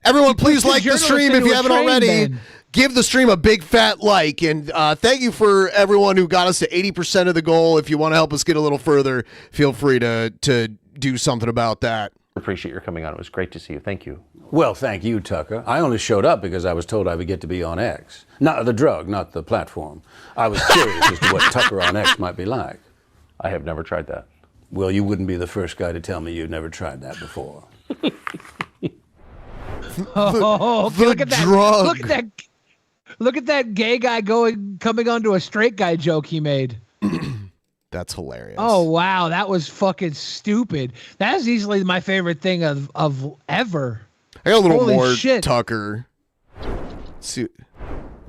Everyone, please like the stream if you haven't already. Ben. Give the stream a big fat like. And thank you for everyone who got us to 80% of the goal. If you want to help us get a little further, feel free to do something about that. Appreciate your coming on. It was great to see you. Thank you. Well, thank you, Tucker. I only showed up because I was told I would get to be on X. Not the drug, not the platform. I was curious as to what Tucker on X might be like. I have never tried that. Well, you wouldn't be the first guy to tell me you'd never tried that before. Look at that drug. Look at that gay guy coming onto a straight guy joke he made. That's hilarious. Oh wow, that was fucking stupid. That's easily my favorite thing of ever. I got a little Holy more shit. Tucker. See,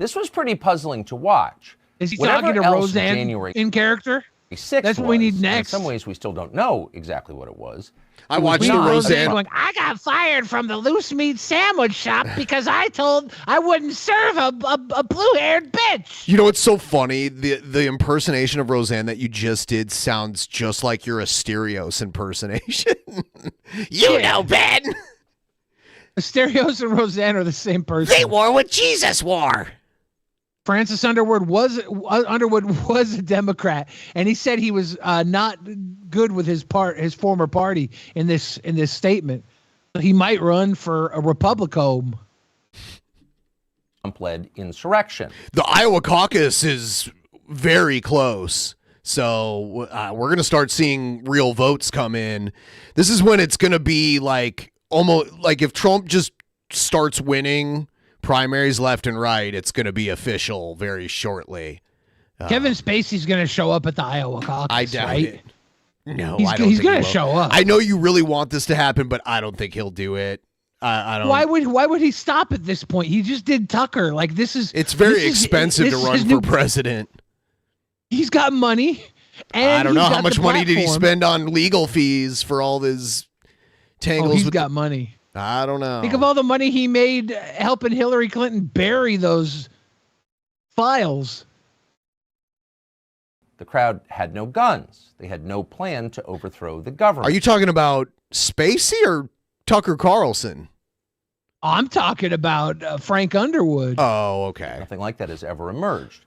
This was pretty puzzling to watch. Is he Whatever talking to else Roseanne January in character? 6 That's what we need was, next. In some ways, we still don't know exactly what it was. I watched the Roseanne Roseanne. going, I got fired from the loose meat sandwich shop because I told I wouldn't serve a blue-haired bitch. You know what's so funny? The impersonation of Roseanne that you just did sounds just like your Asterios impersonation. Know, Ben. Asterios and Roseanne are the same person. They wore what Jesus wore. Francis Underwood was a Democrat, and he said he was not good with his former party in this statement. He might run for a Republican. Trump-led insurrection. The Iowa caucus is very close, so we're going to start seeing real votes come in. This is when it's going to be like almost like if Trump just starts winning primaries left and right, it's going to be official very shortly. Kevin Spacey's going to show up at the Iowa caucus. I doubt it. No, he's I don't he's think going he to will. show up. I know you really want this to happen, but I don't think he'll do it. I don't. Why would he stop at this point? He just did Tucker. Like this is. It's very expensive to run for president. He's got money. And I don't know he's how got much the money did he platform. spend on legal fees for all his tangles. He's with got money. I don't know. Think of all the money he made helping Hillary Clinton bury those files. The crowd had no guns. They had no plan to overthrow the government. Are you talking about Spacey or Tucker Carlson? I'm talking about Frank Underwood. Oh, okay. Nothing like that has ever emerged.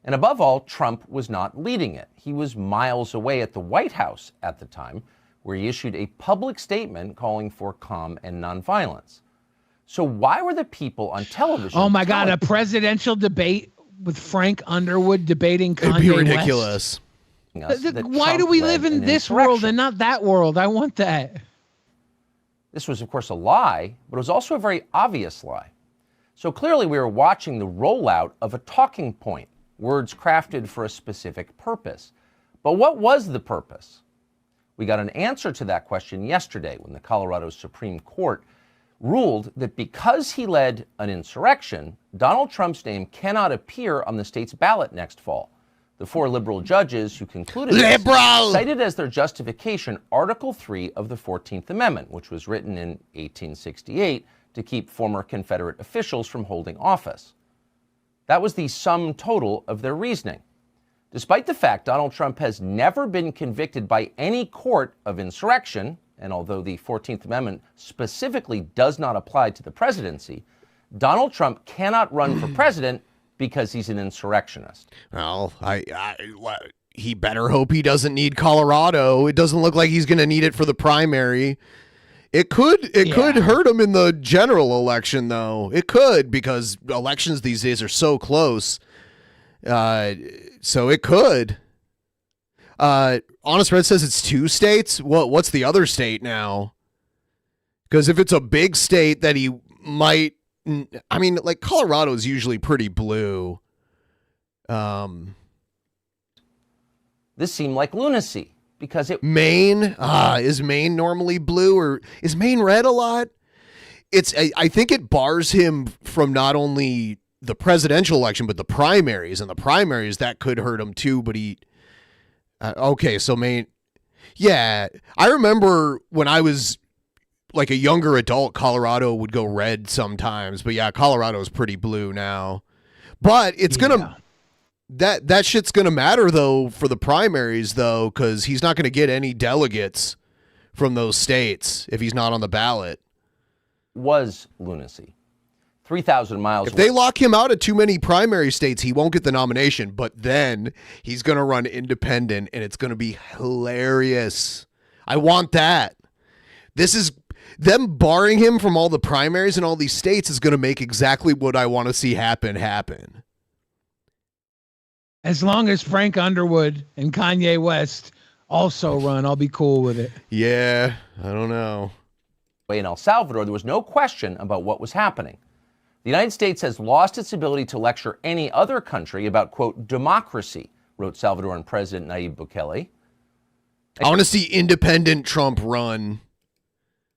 And above all, Trump was not leading it. He was miles away at the White House at the time, where he issued a public statement calling for calm and nonviolence. So why were the people on television? Oh my God, a presidential debate with Frank Underwood debating Kanye It'd be West? ridiculous. Why do we live in this world and not that world? I want that. This was, of course, a lie, but it was also a very obvious lie. So clearly we were watching the rollout of a talking point, words crafted for a specific purpose. But what was the purpose? We got an answer to that question yesterday when the Colorado Supreme Court ruled that because he led an insurrection, Donald Trump's name cannot appear on the state's ballot next fall. The 4 liberal judges who concluded this cited as their justification Article 3 of the 14th Amendment, which was written in 1868 to keep former Confederate officials from holding office. That was the sum total of their reasoning. Despite the fact Donald Trump has never been convicted by any court of insurrection, and although the 14th Amendment specifically does not apply to the presidency, Donald Trump cannot run for president because he's an insurrectionist. Well, he better hope he doesn't need Colorado. It doesn't look like he's going to need it for the primary. It could hurt him in the general election, though. It could, because elections these days are so close. So it could. Honest Red says it's 2 states. What's the other state now? Because if it's a big state that he might, I mean, like Colorado is usually pretty blue. This seemed like lunacy because it. Maine, is Maine normally blue or is Maine red a lot? I think it bars him from not only the presidential election but the primaries, and the primaries that could hurt him too. But okay, so Maine, yeah, I remember when I was like a younger adult, Colorado would go red sometimes, but yeah, Colorado's pretty blue now. But it's gonna that shit's gonna matter though for the primaries though, because he's not gonna get any delegates from those states if he's not on the ballot. Was lunacy. 3,000 miles If they lock him out of too many primary states, he won't get the nomination, but then he's gonna run independent and it's gonna be hilarious. I want that. This is them barring him from all the primaries in all these states is going to make exactly what I want to see happen. As long as Frank Underwood and Kanye West also run, I'll be cool with it. Yeah, I don't know. In El Salvador, there was no question about what was happening. The United States has lost its ability to lecture any other country about, quote, democracy, wrote Salvadoran President Nayib Bukele. I want to see independent Trump run.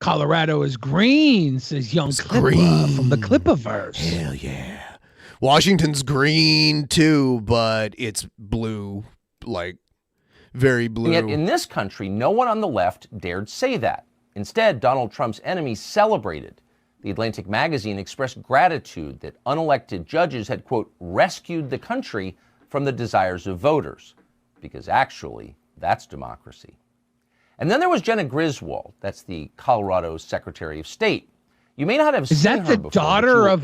Colorado is green, says Young Clipper from the Clipperverse. Hell yeah. Washington's green too, but it's blue, like very blue. And yet in this country, no one on the left dared say that. Instead, Donald Trump's enemies celebrated. The Atlantic magazine expressed gratitude that unelected judges had, quote, rescued the country from the desires of voters. Because actually, that's democracy. And then there was Jenna Griswold. That's the Colorado Secretary of State. You may not have seen her before. Is that the daughter of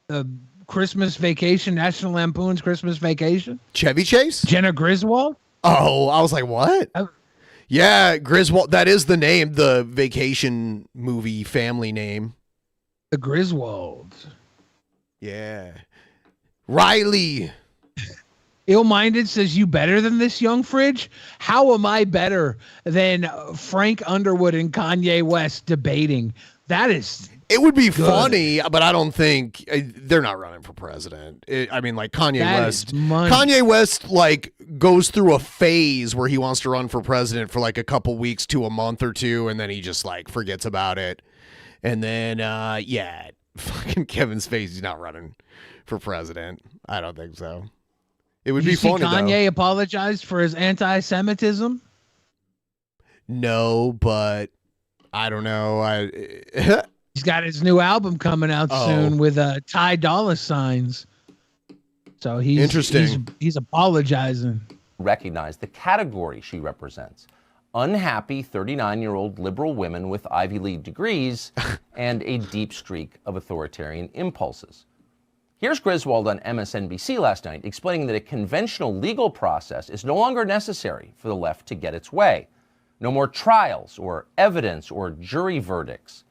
the Christmas Vacation, National Lampoon's Christmas Vacation? Chevy Chase? Jenna Griswold? Oh, I was like, what? Yeah, Griswold. That is the name, the vacation movie family name. The Griswolds. Yeah. Riley. Ill-minded says, you better than this, young fridge? How am I better than Frank Underwood and Kanye West debating? That is... It would be funny, but I don't think they're not running for president. I mean, like Kanye West, like goes through a phase where he wants to run for president for like a couple weeks to a month or two, and then he just like forgets about it. And then, fucking Kevin Spacey's not running for president. I don't think so. It would be funny. Kanye apologized for his anti-Semitism? No, but I don't know. He's got his new album coming out soon with Ty Dolla Signs. So he's apologizing. Recognize the category she represents. Unhappy 39-year-old liberal women with Ivy League degrees and a deep streak of authoritarian impulses. Here's Griswold on MSNBC last night explaining that a conventional legal process is no longer necessary for the left to get its way. No more trials or evidence or jury verdicts.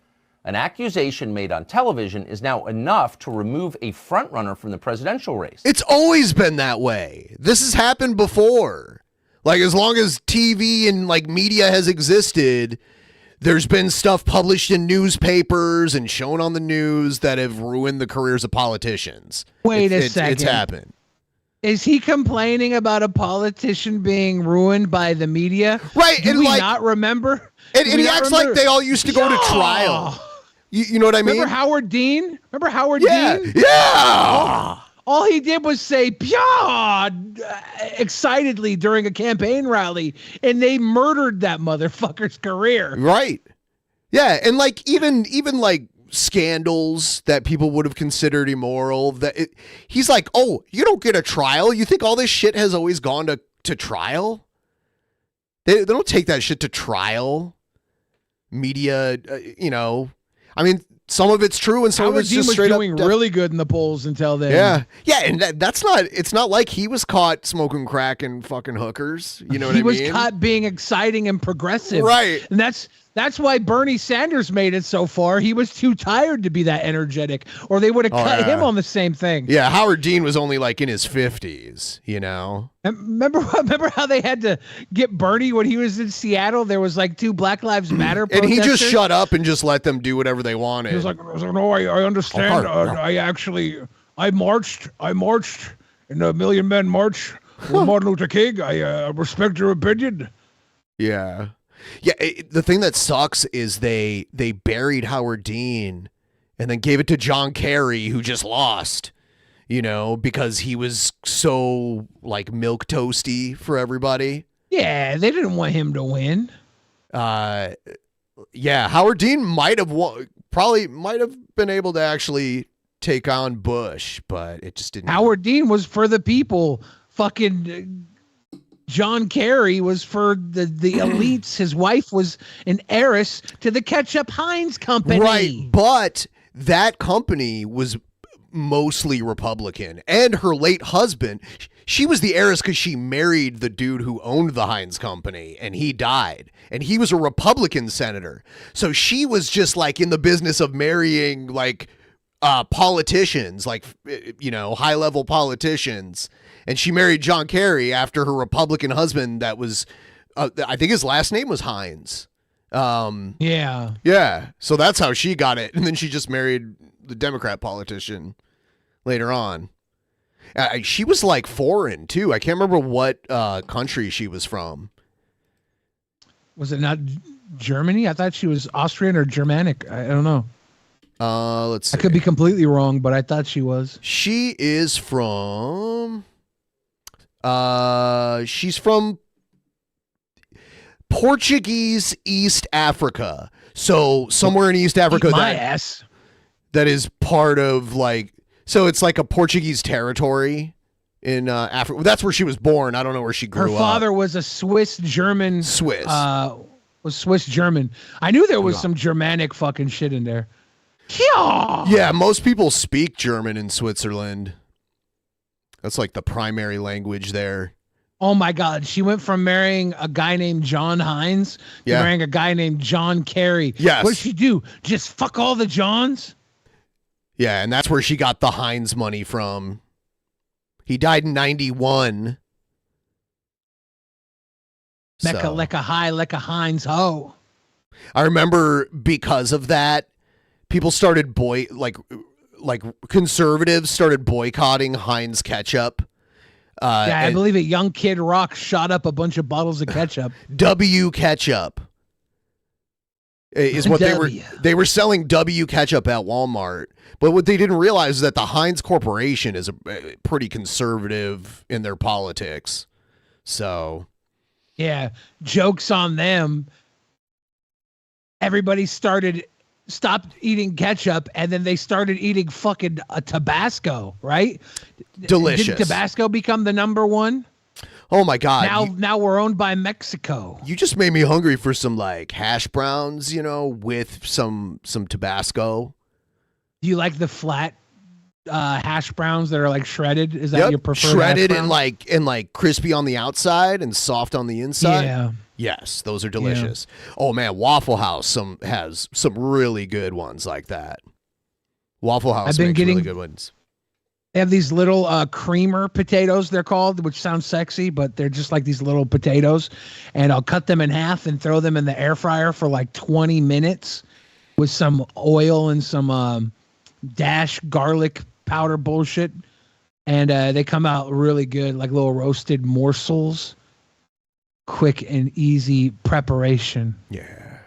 An accusation made on television is now enough to remove a frontrunner from the presidential race. It's always been that way. This has happened before. Like, as long as TV and like media has existed, there's been stuff published in newspapers and shown on the news that have ruined the careers of politicians. Wait a second. It's happened. Is he complaining about a politician being ruined by the media? Right. Do we not remember? And he acts like they all used to go to trial. You know what I mean? Remember Howard Dean? Dean? Yeah. All he did was say "Pyaw" excitedly during a campaign rally, and they murdered that motherfucker's career. Right. Yeah, and like even like scandals that people would have considered immoral, he's like, oh, you don't get a trial? You think all this shit has always gone to trial? They don't take that shit to trial. Media, I mean, some of it's true and some Howard of it's Dean just was straight doing really good in the polls until then. Yeah, and it's not like he was caught smoking crack and fucking hookers. You know what I mean? He was caught being exciting and progressive. Right. And that's why Bernie Sanders made it so far. He was too tired to be that energetic, or they would have cut him on the same thing. Yeah, Howard Dean was only like in his 50s, And remember how they had to get Bernie when he was in Seattle? There was like 2 Black Lives Matter protesters. And he just shut up and just let them do whatever they wanted. He was like, no, I understand. I marched in the Million Men March with Martin Luther King. I respect your opinion. Yeah. Yeah, the thing that sucks is they buried Howard Dean and then gave it to John Kerry, who just lost, because he was so like milk toasty for everybody. Yeah, they didn't want him to win. Yeah, Howard Dean might have been able to actually take on Bush, but it just didn't. Howard Dean was for the people. Fucking John Kerry was for the elites. His wife was an heiress to the Ketchup Heinz company. Right, but that company was mostly Republican, and her late husband, she was the heiress because she married the dude who owned the Heinz company, and he died, and he was a Republican senator. So she was just like in the business of marrying like politicians, like high-level politicians. And she married John Kerry after her Republican husband that was, I think his last name was Heinz. Yeah. Yeah. So that's how she got it. And then she just married the Democrat politician later on. She was like foreign too. I can't remember what country she was from. Was it not Germany? I thought she was Austrian or Germanic. I don't know. Let's see. I could be completely wrong, but I thought she was. She is from. She's from Portuguese East Africa. So somewhere in East Africa that is part of like. So it's like a Portuguese territory in Africa. That's where she was born. I don't know where she grew up. Her father was a Swiss-German. Was Swiss-German. I knew there was some Germanic fucking shit in there. Yeah, most people speak German in Switzerland. That's like the primary language there. Oh my God. She went from marrying a guy named John Hines to marrying a guy named John Kerry. Yes. What did she do? Just fuck all the Johns? Yeah, and that's where she got the Hines money from. He died in 91. Mecca, like a Heinz ho. I remember because of that, people started like conservatives started boycotting Heinz ketchup. I believe it. Young Kid Rock shot up a bunch of bottles of ketchup. W ketchup is what they were selling. W ketchup at Walmart, but what they didn't realize is that the Heinz Corporation is a pretty conservative in their politics. So, yeah, jokes on them. Everybody stopped eating ketchup, and then they started eating fucking Tabasco, right? Delicious. Did Tabasco become the number one? Oh my God. Now we're owned by Mexico. You just made me hungry for some like hash browns, with some Tabasco. Do you like the flat hash browns that are like shredded? Is that your preferred? Shredded and like crispy on the outside and soft on the inside? Yeah. Yes, those are delicious. Yeah. Oh man, Waffle House has some really good ones like that. Waffle House makes really good ones. They have these little creamer potatoes, they're called, which sounds sexy, but they're just like these little potatoes. And I'll cut them in half and throw them in the air fryer for like 20 minutes with some oil and some dash garlic powder bullshit. And they come out really good, like little roasted morsels. Quick and easy preparation. Yeah.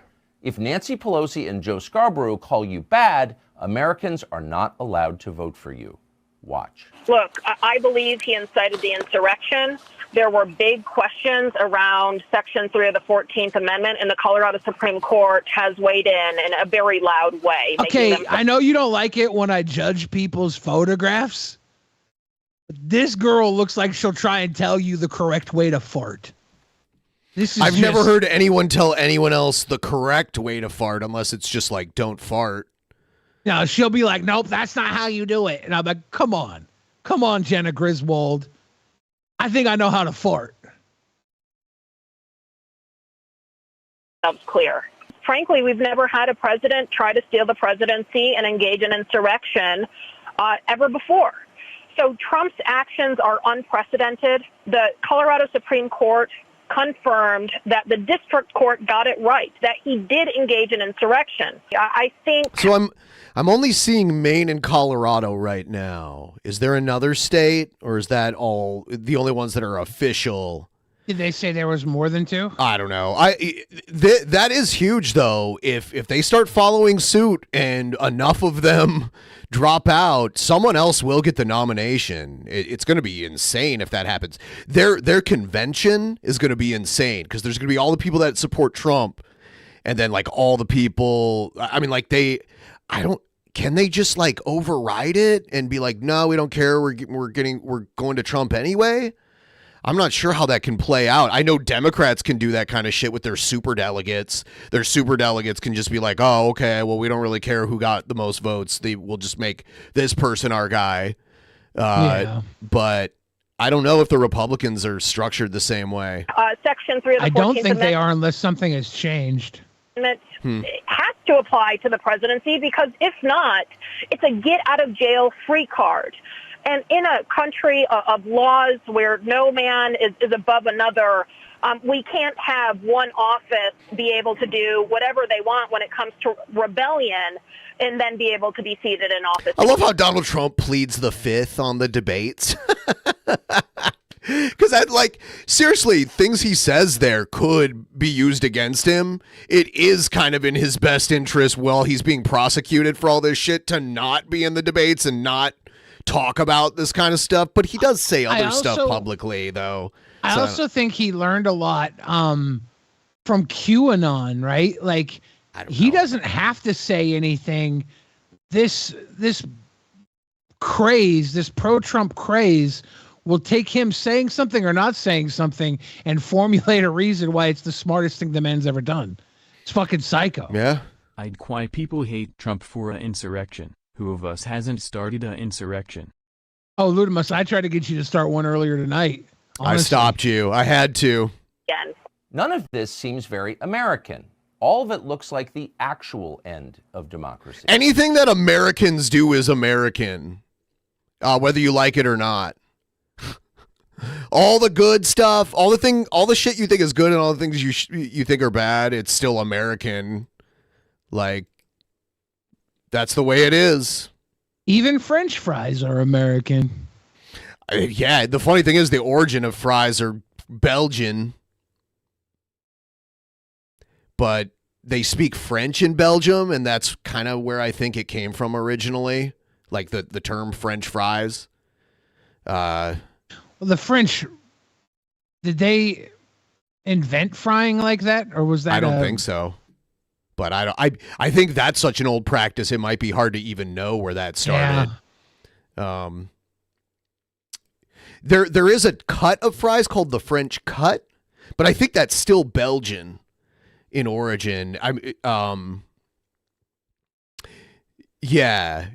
If Nancy Pelosi and Joe Scarborough call you bad, Americans are not allowed to vote for you. Watch. Look, I believe he incited the insurrection. There were big questions around Section 3 of the 14th Amendment, and the Colorado Supreme Court has weighed in a very loud way. Okay, I know you don't like it when I judge people's photographs. But this girl looks like she'll try and tell you the correct way to fart. I've never heard anyone tell anyone else the correct way to fart unless it's just like, don't fart. No, she'll be like, nope, that's not how you do it. And I'm like, come on, Jenna Griswold. I think I know how to fart. That's clear. Frankly, we've never had a president try to steal the presidency and engage in insurrection ever before. So Trump's actions are unprecedented. The Colorado Supreme Court confirmed that the district court got it right, that he did engage in insurrection. I think... So I'm only seeing Maine and Colorado right now. Is there another state, or is that all the only ones that are official? Did they say there was more than two? I don't know. That is huge, though. If they start following suit and enough of them drop out, someone else will get the nomination. It's going to be insane if that happens. Their convention is going to be insane because there's going to be all the people that support Trump, and then like all the people. I mean, like can they just like override it and be like, no, we don't care. We're going to Trump anyway. I'm not sure how that can play out. I know Democrats can do that kind of shit with their superdelegates. Their superdelegates can just be like, oh, okay, well, we don't really care who got the most votes. We'll just make this person our guy. But I don't know if the Republicans are structured the same way. Section 3 of the 14th I don't think Amendment, they are unless something has changed. has to apply to the presidency, because if not, it's a get-out-of-jail-free card. And in a country of laws where no man is above another, we can't have one office be able to do whatever they want when it comes to rebellion and then be able to be seated in office. I love how Donald Trump pleads the fifth on the debates. Because Because that, like, seriously, things he says there could be used against him. It is kind of in his best interest while he's being prosecuted for all this shit to not be in the debates and not talk about this kind of stuff. But he does say other stuff publicly, though. I also think he learned a lot from QAnon, right? Like, he doesn't have to say anything. This craze, this pro-Trump craze, will take him saying something or not saying something and formulate a reason why it's the smartest thing the man's ever done. It's fucking psycho. Yeah. I'd why people hate Trump for an insurrection. Who of us hasn't started an insurrection? Oh, Ludimus, I tried to get you to start one earlier tonight. Honestly. I stopped you. I had to. None of this seems very American. All of it looks like the actual end of democracy. Anything that Americans do is American, whether you like it or not. All the good stuff, all the shit you think is good, and all the things you think are bad, it's still American. Like, that's the way it is. Even French fries are American. Yeah, the funny thing is the origin of fries are Belgian, but they speak French in Belgium, and that's kind of where I think it came from originally, like the term French fries. Well, the French, did they invent frying like that, or was that? I don't think so, but I think that's such an old practice. It might be hard to even know where that started. Yeah. There is a cut of fries called the French cut, but I think that's still Belgian in origin. Yeah.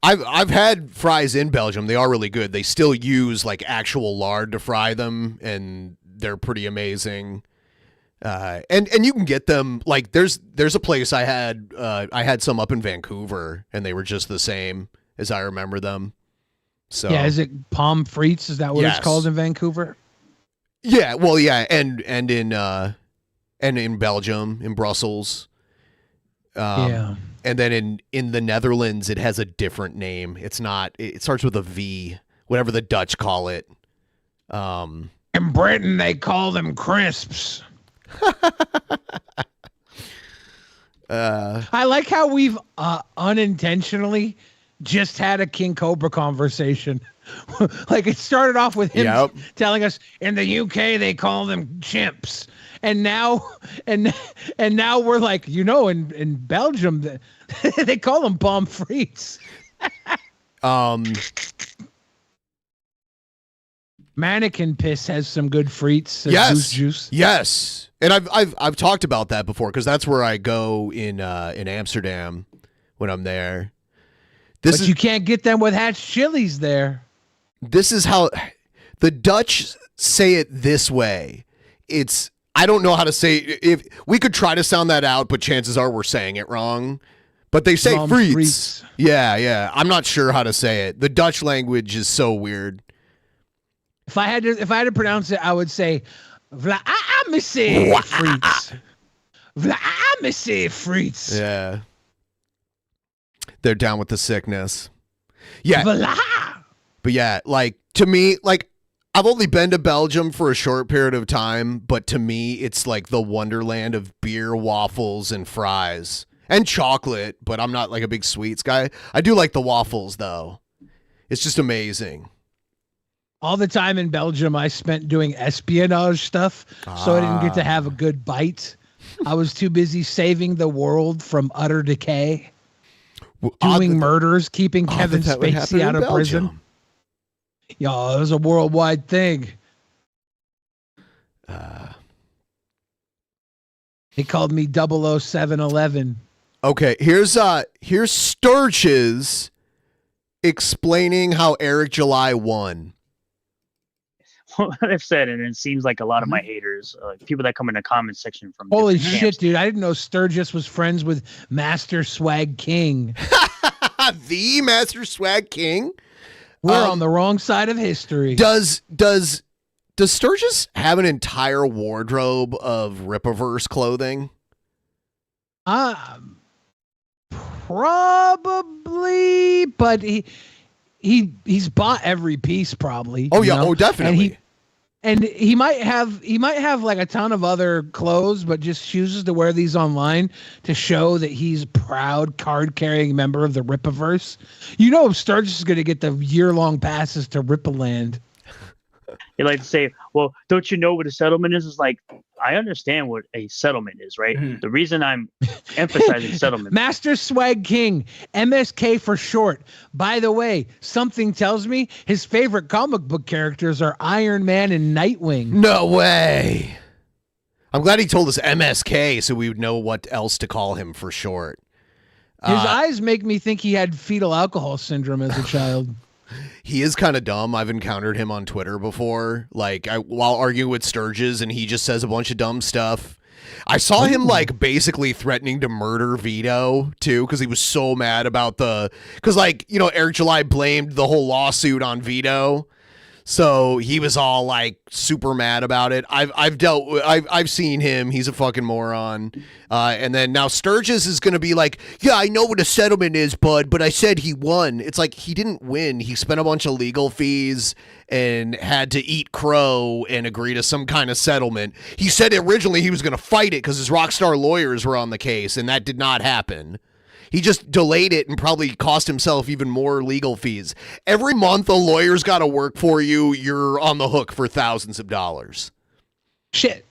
I've had fries in Belgium. They are really good. They still use like actual lard to fry them, and they're pretty amazing. And you can get them like there's a place I had some up in Vancouver, and they were just the same as I remember them. So yeah, is it pommes frites? Is that what it's called in Vancouver? Yeah, well, yeah, and in Belgium, in Brussels. Yeah. And then in the Netherlands, it has a different name. It's not. It starts with a V, whatever the Dutch call it. In Britain, they call them crisps. I like how we've unintentionally just had a King Cobra conversation. Like it started off with him telling us in the UK they call them chimps. And now we're like, in Belgium, they call them pommes frites. Mannequin piss has some good frites. Goose juice. Yes. And I've talked about that before because that's where I go in Amsterdam when I'm there. But you can't get them with hatch chilies there. This is how the Dutch say it this way. I don't know how to say it. If we could try to sound that out, but chances are we're saying it wrong. But they say frites. Yeah. I'm not sure how to say it. The Dutch language is so weird. If I had to pronounce it, I would say Vlaamse frites. Vlaamse frites. Yeah. They're down with the sickness. Yeah. But yeah, like to me, like I've only been to Belgium for a short period of time, but to me, it's like the wonderland of beer, waffles, and fries. And chocolate, but I'm not like a big sweets guy. I do like the waffles, though. It's just amazing. All the time in Belgium, I spent doing espionage stuff, so I didn't get to have a good bite. I was too busy saving the world from utter decay, doing murders, keeping Kevin Spacey out of prison. Yo, it was a worldwide thing. He called me 00711. Okay, here's Sturges explaining how Eric July won. What I've said, and it seems like a lot of my haters, people that come in the comment section from holy shit, camps. Dude! I didn't know Sturgis was friends with Master Swag King. The Master Swag King. We're on the wrong side of history. Does Sturgis have an entire wardrobe of Rippaverse clothing? Probably, but he's bought every piece probably. Oh yeah, definitely. And he might have like a ton of other clothes, but just chooses to wear these online to show that he's a proud card-carrying member of the Rippaverse. You know, Sturgis is going to get the year-long passes to Rippaland. They like to say, well, don't you know what a settlement is? It's like, I understand what a settlement is, right? Mm-hmm. The reason I'm emphasizing settlement. Master Swag King, MSK for short. By the way, something tells me his favorite comic book characters are Iron Man and Nightwing. No way. I'm glad he told us MSK so we would know what else to call him for short. His eyes make me think he had fetal alcohol syndrome as a child. He is kind of dumb. I've encountered him on Twitter before, like while arguing with Sturgis, and he just says a bunch of dumb stuff. I saw him like basically threatening to murder Vito too, because he was so mad about because Eric July blamed the whole lawsuit on Vito. So he was all like super mad about it. I've seen him. He's a fucking moron. And then now Sturgis is going to be like, yeah, I know what a settlement is, bud, but I said he won. It's like he didn't win. He spent a bunch of legal fees and had to eat crow and agree to some kind of settlement. He said originally he was going to fight it because his rock star lawyers were on the case, and that did not happen. He just delayed it and probably cost himself even more legal fees. Every month a lawyer's got to work for you. You're on the hook for thousands of dollars. Shit.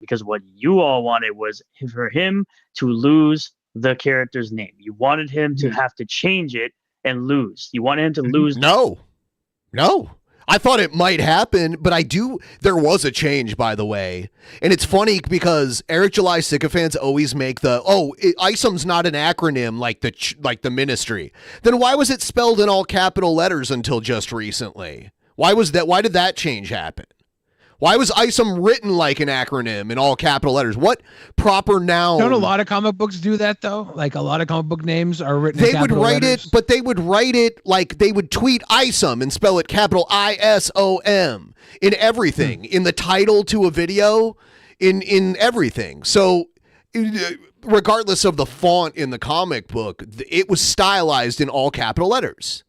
Because what you all wanted was for him to lose the character's name. You wanted him to have to change it and lose. You wanted him to lose. No. I thought it might happen, but there was a change, by the way. And it's funny because Eric July sycophants always make ISOM's not an acronym like the ministry. Then why was it spelled in all capital letters until just recently? Why did that change happen? Why was ISOM written like an acronym in all capital letters? What proper noun? Don't a lot of comic books do that though? Like a lot of comic book names are written in capital letters. They would write it, but they would write it like they would tweet ISOM and spell it capital ISOM in everything, in the title to a video, in everything. So regardless of the font in the comic book, it was stylized in all capital letters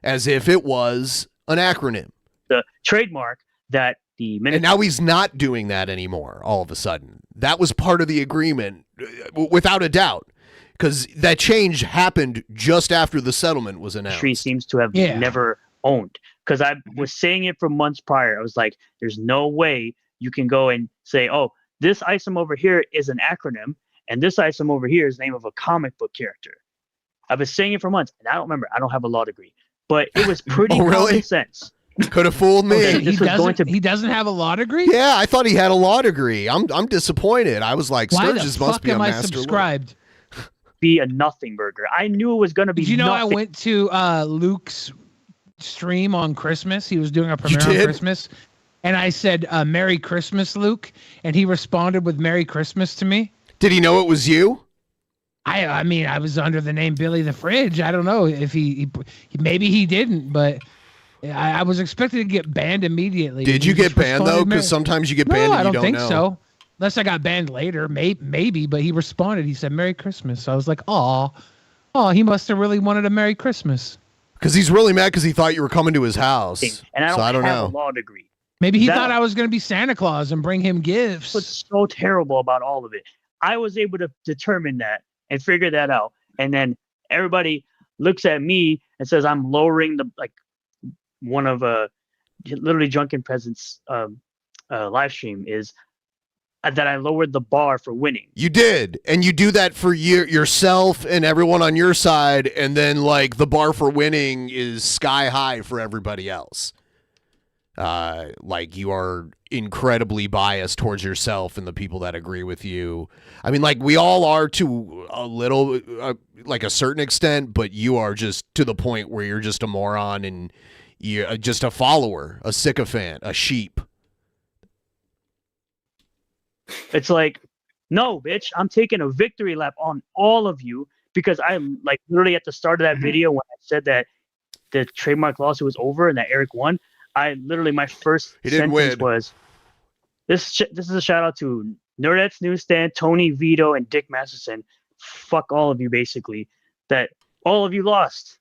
as if it was an acronym. The trademark that and now he's not doing that anymore all of a sudden. That was part of the agreement, without a doubt, because that change happened just after the settlement was announced. Tree seems to have never owned. Because I was saying it for months prior. I was like, there's no way you can go and say, oh, this ISOM over here is an acronym, and this ISOM over here is the name of a comic book character. I've been saying it for months, and I don't remember. I don't have a law degree. But it was pretty common sense. Could have fooled me. Okay, he doesn't have a law degree? Yeah, I thought he had a law degree. I'm disappointed. I was like, Sturgis must be a master. Why the fuck am I subscribed? Be a nothing burger. I knew it was going to be. Did you know nothing. I went to Luke's stream on Christmas? He was doing a premiere on Christmas, and I said, "Merry Christmas, Luke," and he responded with "Merry Christmas" to me. Did he know it was you? I mean, I was under the name Billy the Fridge. I don't know if he maybe he didn't, but. I was expected to get banned immediately. Did you get banned though? Because sometimes you get banned and you don't know. I don't think so. Unless I got banned later, maybe. But he responded. He said "Merry Christmas." So I was like, "Oh, he must have really wanted a Merry Christmas." Because he's really mad because he thought you were coming to his house. And I don't have a law degree. Maybe he thought I was going to be Santa Claus and bring him gifts. What's so terrible about all of it? I was able to determine that and figure that out, and then everybody looks at me and says I'm lowering the one of literally Drunken Peasants live stream is that I lowered the bar for winning. You did, and you do that for yourself and everyone on your side, and then like the bar for winning is sky high for everybody else. Like you are incredibly biased towards yourself and the people that agree with you. I mean, like we all are to a little, like a certain extent, but you are just to the point where you're just a moron and you're just a follower, a sycophant, a sheep. It's like, no, bitch, I'm taking a victory lap on all of you because I like literally at the start of that video when I said that the trademark lawsuit was over and that Eric won, I literally my first sentence was, this is a shout out to Nerdettes Newsstand, Tony Vito, and Dick Masterson. Fuck all of you, basically. That all of you lost.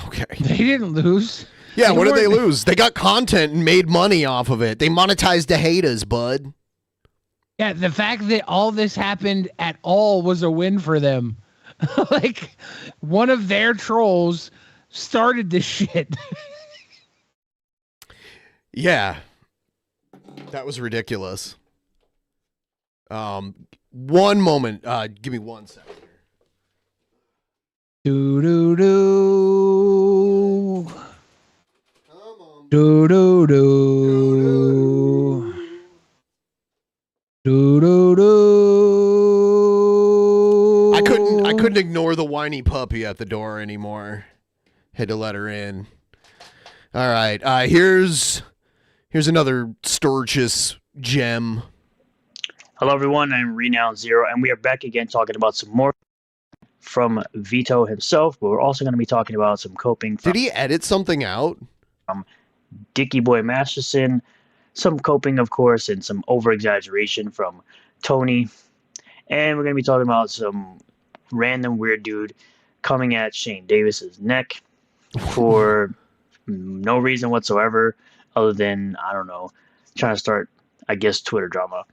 Okay. They didn't lose. Yeah, what did they lose? They got content and made money off of it. They monetized the haters, bud. Yeah, the fact that all this happened at all was a win for them. Like, one of their trolls started this shit. Yeah. That was ridiculous. One moment. Give me 1 second. Do do do. Do do do. Do do do. I couldn't ignore the whiny puppy at the door anymore. Had to let her in. All right. Here's another Sturgis gem. Hello, everyone. I'm Renowned Zero, and we are back again talking about some more from Vito himself, but we're also going to be talking about some coping. Did he edit something out? Dickie Boy Masterson, some coping, of course, and some over-exaggeration from Tony. And we're going to be talking about some random weird dude coming at Shane Davis's neck for no reason whatsoever other than, I don't know, trying to start, I guess, Twitter drama.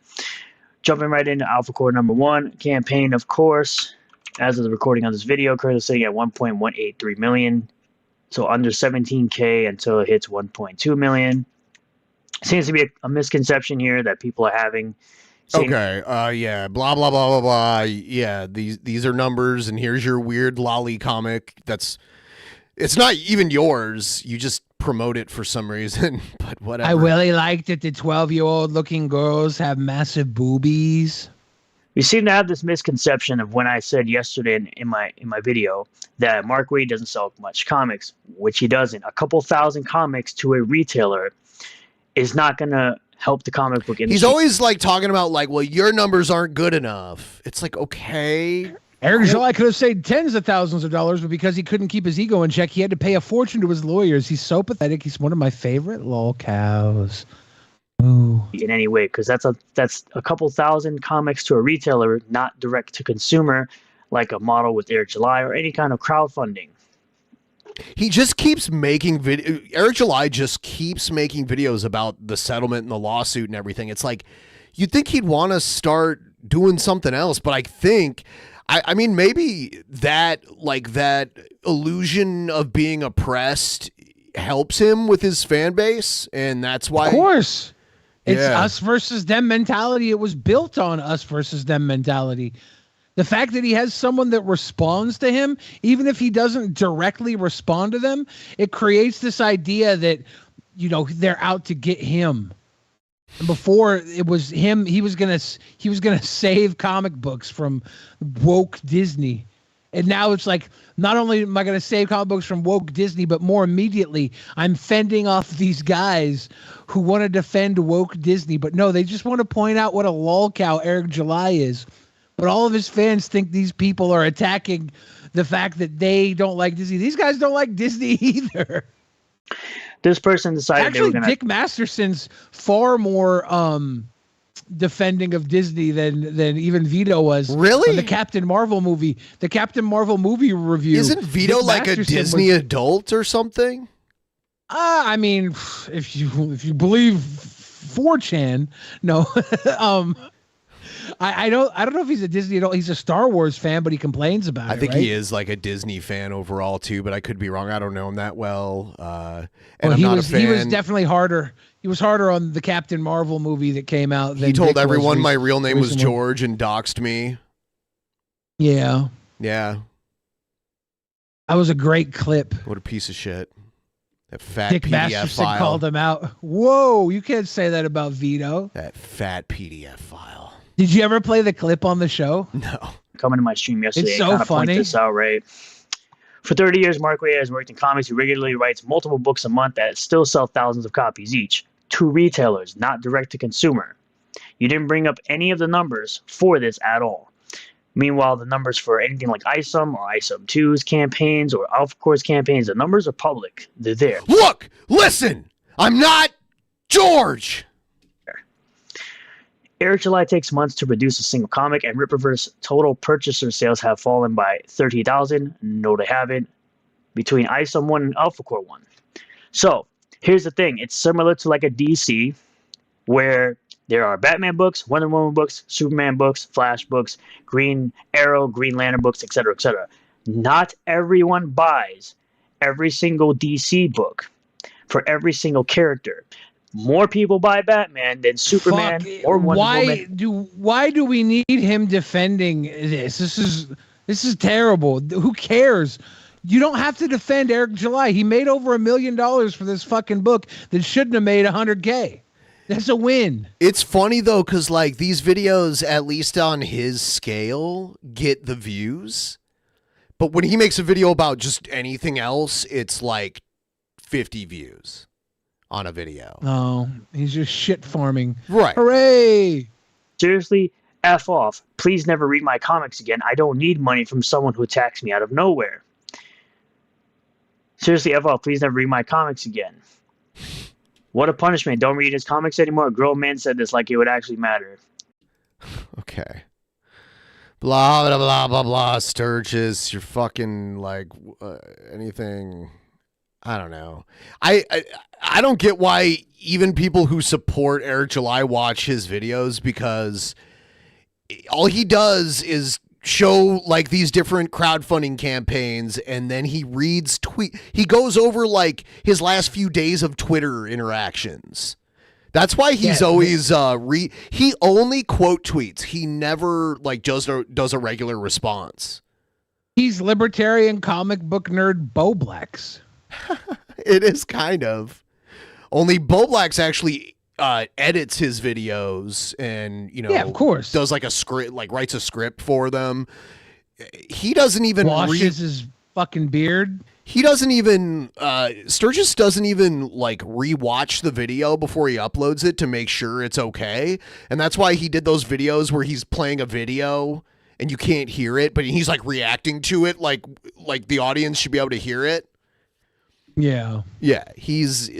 Jumping right into Alpha Core number 1 campaign, of course. As of the recording of this video, currently sitting at 1.183 million. So under 17K until it hits 1.2 million. Seems to be a misconception here that people are having. Okay. Yeah. Blah blah blah blah blah. Yeah. These are numbers, and here's your weird lolly comic. It's not even yours. You just promote it for some reason. But whatever. I really like that the 12-year-old looking girls have massive boobies. We seem to have this misconception of when I said yesterday in my video that Mark Waid doesn't sell much comics, which he doesn't. A couple thousand comics to a retailer is not going to help the comic book industry. He's always like talking about like, well, your numbers aren't good enough. It's like, okay. Eric July could have saved tens of thousands of dollars, but because he couldn't keep his ego in check, he had to pay a fortune to his lawyers. He's so pathetic. He's one of my favorite lol cows. Ooh. In any way, because that's a couple thousand comics to a retailer, not direct to consumer, like a model with Eric July or any kind of crowdfunding. He just keeps making Eric July just keeps making videos about the settlement and the lawsuit and everything. It's like you'd think he'd want to start doing something else, but I think I mean maybe that illusion of being oppressed helps him with his fan base, and that's why. Of course. It's us versus them mentality. It was built on us versus them mentality. The fact that he has someone that responds to him, even if he doesn't directly respond to them, it creates this idea that, you know, they're out to get him. And before it was him, he was gonna save comic books from woke Disney. And now it's like, not only am I going to save comic books from woke Disney, but more immediately, I'm fending off these guys who want to defend woke Disney. But no, they just want to point out what a lolcow Eric July is. But all of his fans think these people are attacking the fact that they don't like Disney. These guys don't like Disney either. This person decided actually, they were going to... Dick Masterson's far more defending of Disney than even Vito was. Really? The Captain Marvel movie. The Captain Marvel movie review. Isn't Vito Dick like Masterson a Disney adult or something? I mean, if you believe 4chan, no. I don't know if he's a Disney adult. He's a Star Wars fan, but he complains about it. I think right? he is like a Disney fan overall too, but I could be wrong. I don't know him that well. And well, I'm he not was a fan. he was definitely harder. He was harder on the Captain Marvel movie that came out. He told everyone my real name was recently. George and doxed me. Yeah. Yeah. That was a great clip. What a piece of shit. That fat Dick PDF Masterson file. called him out. Whoa, you can't say that about Vito. That fat PDF file. Did you ever play the clip on the show? No. Coming to my stream yesterday, It's so kind of point funny. this out, right? For 30 years, Mark Waid has worked in comics. He regularly writes multiple books a month that still sell thousands of copies each to retailers, not direct to consumer. You didn't bring up any of the numbers for this at all. Meanwhile, the numbers for anything like ISOM or ISOM 2's campaigns or Alpha Core's campaigns, the numbers are public. They're there. Look, listen, I'm not George. Eric July takes months to produce a single comic, and Rippaverse total purchaser sales have fallen by 30,000. No, they haven't. between ISOM 1 and Alpha Core 1. So here's the thing. It's similar to like a DC where there are Batman books, Wonder Woman books, Superman books, Flash books, Green Arrow, Green Lantern books, etc., etc. Not everyone buys every single DC book for every single character. More people buy Batman than Superman or Wonder Woman. Why do we need him defending this? This is terrible. Who cares? You don't have to defend Eric July. He made over $1 million for this fucking book that shouldn't have made $100K. That's a win. It's funny though, because like these videos, at least on his scale, get the views. But when he makes a video about just anything else, it's like 50 views on a video. Oh, he's just shit farming. Right. Hooray! Seriously, F off. Please never read my comics again. I don't need money from someone who attacks me out of nowhere. Seriously, F off. Please never read my comics again. What a punishment. Don't read his comics anymore. A grown man said this like it would actually matter. Okay. Blah, blah, blah, blah, blah. Sturgis, you're fucking like anything. I don't know. I don't get why even people who support Eric July watch his videos, because all he does is show like these different crowdfunding campaigns, and then he reads he goes over like his last few days of Twitter interactions. That's why he's always he only quote tweets. He never like does a regular response. He's libertarian comic book nerd Bo Blacks. It is kind of. Only Bo Blacks actually edits his videos and, you know, yeah, of course, does like a script, like writes a script for them. He doesn't even washes his fucking beard. He doesn't even Sturgis doesn't even like rewatch the video before he uploads it to make sure it's okay. And that's why he did those videos where he's playing a video and you can't hear it, but he's like reacting to it like the audience should be able to hear it. Yeah. Yeah, he's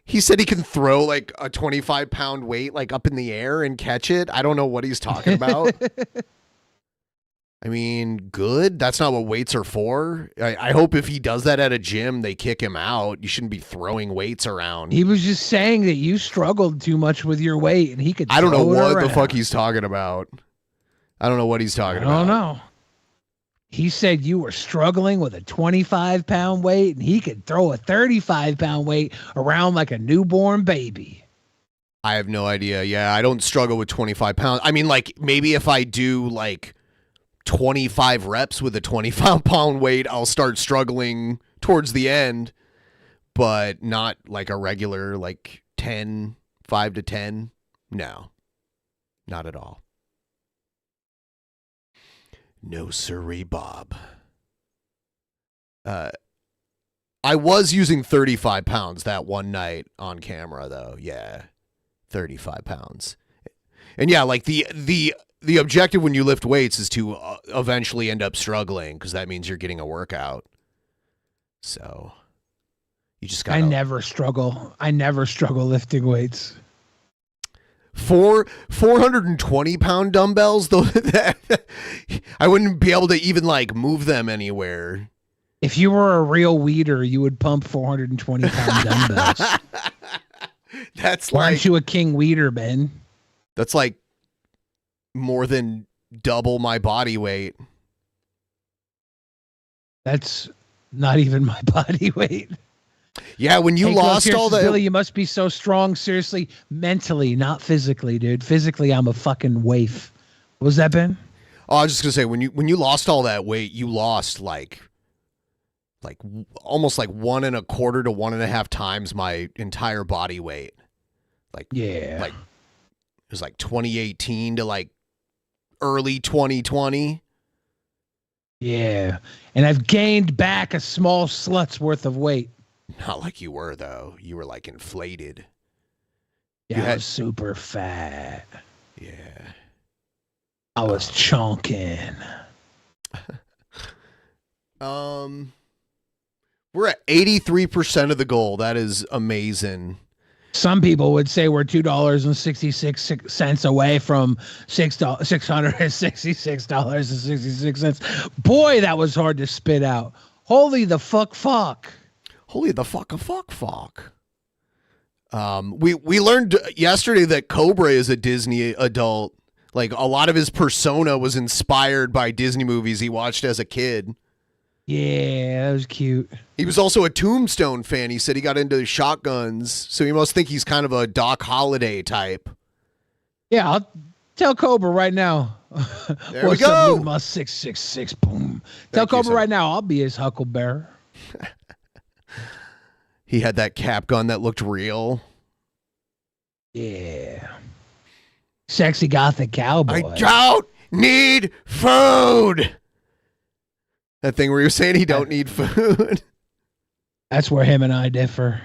he said he can throw like a 25-pound weight like up in the air and catch it. I don't know what he's talking about. I mean, good. That's not what weights are for. I hope if he does that at a gym, they kick him out. You shouldn't be throwing weights around. He was just saying that you struggled too much with your weight, and he could. I don't know what around. the fuck he's talking about. I don't know what he's talking about. I don't know. He said you were struggling with a 25-pound weight, and he could throw a 35-pound weight around like a newborn baby. I have no idea. Yeah, I don't struggle with 25 pounds. I mean, like, maybe if I do, like, 25 reps with a 25-pound weight, I'll start struggling towards the end, but not, like, a regular, like, 5 to 10. No, not at all. No sirree, Bob. I was using 35 pounds that one night on camera, though. Yeah, 35 pounds. And yeah, like the objective when you lift weights is to eventually end up struggling, because that means you're getting a workout. So you just got. I never struggle lifting weights. 420-pound dumbbells, though, I wouldn't be able to even like move them anywhere. If you were a real weeder, you would pump 420-pound dumbbells. That's Why aren't you a king weeder, Ben? That's like more than double my body weight. That's not even my body weight. Yeah, when you lost all the... Billy, you must be so strong, seriously, mentally, not physically, dude. Physically, I'm a fucking waif. What was that, Ben? Oh, I was just going to say, when you lost all that weight, you lost like almost like 1.25 to 1.5 times my entire body weight. Like, yeah. Like, it was like 2018 to like early 2020. Yeah. And I've gained back a small slut's worth of weight. Not like you were, though. You were like inflated. Yeah, I was super fat. Yeah. I was chonking. We're at 83% of the goal. That is amazing. Some people would say we're $2.66 away from $666.66. Boy, that was hard to spit out. Holy the fuck. Holy the fuck. We learned yesterday that Cobra is a Disney adult. Like, a lot of his persona was inspired by Disney movies he watched as a kid. Yeah, that was cute. He was also a Tombstone fan. He said he got into shotguns, so he must think he's kind of a Doc Holliday type. Yeah, I'll tell Cobra right now. There we What's go. up, Luma 666? Boom. Tell Cobra right now, I'll be his huckleberry. He had that cap gun that looked real. Yeah. Sexy gothic cowboy. I don't need food. That thing where he was saying he don't need food. That's where him and I differ.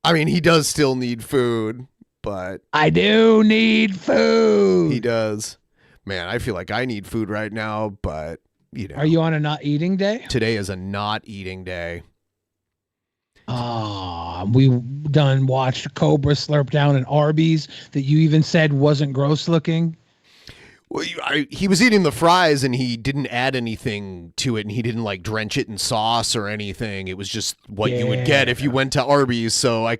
I mean, he does still need food, but... I do need food. He does. Man, I feel like I need food right now, but, you know. Are you on a not eating day? Today is a not eating day. We done watched Cobra slurp down an Arby's that you even said wasn't gross looking. Well, he was eating the fries and he didn't add anything to it, and he didn't like drench it in sauce or anything. It was just what you would get if you went to Arby's. So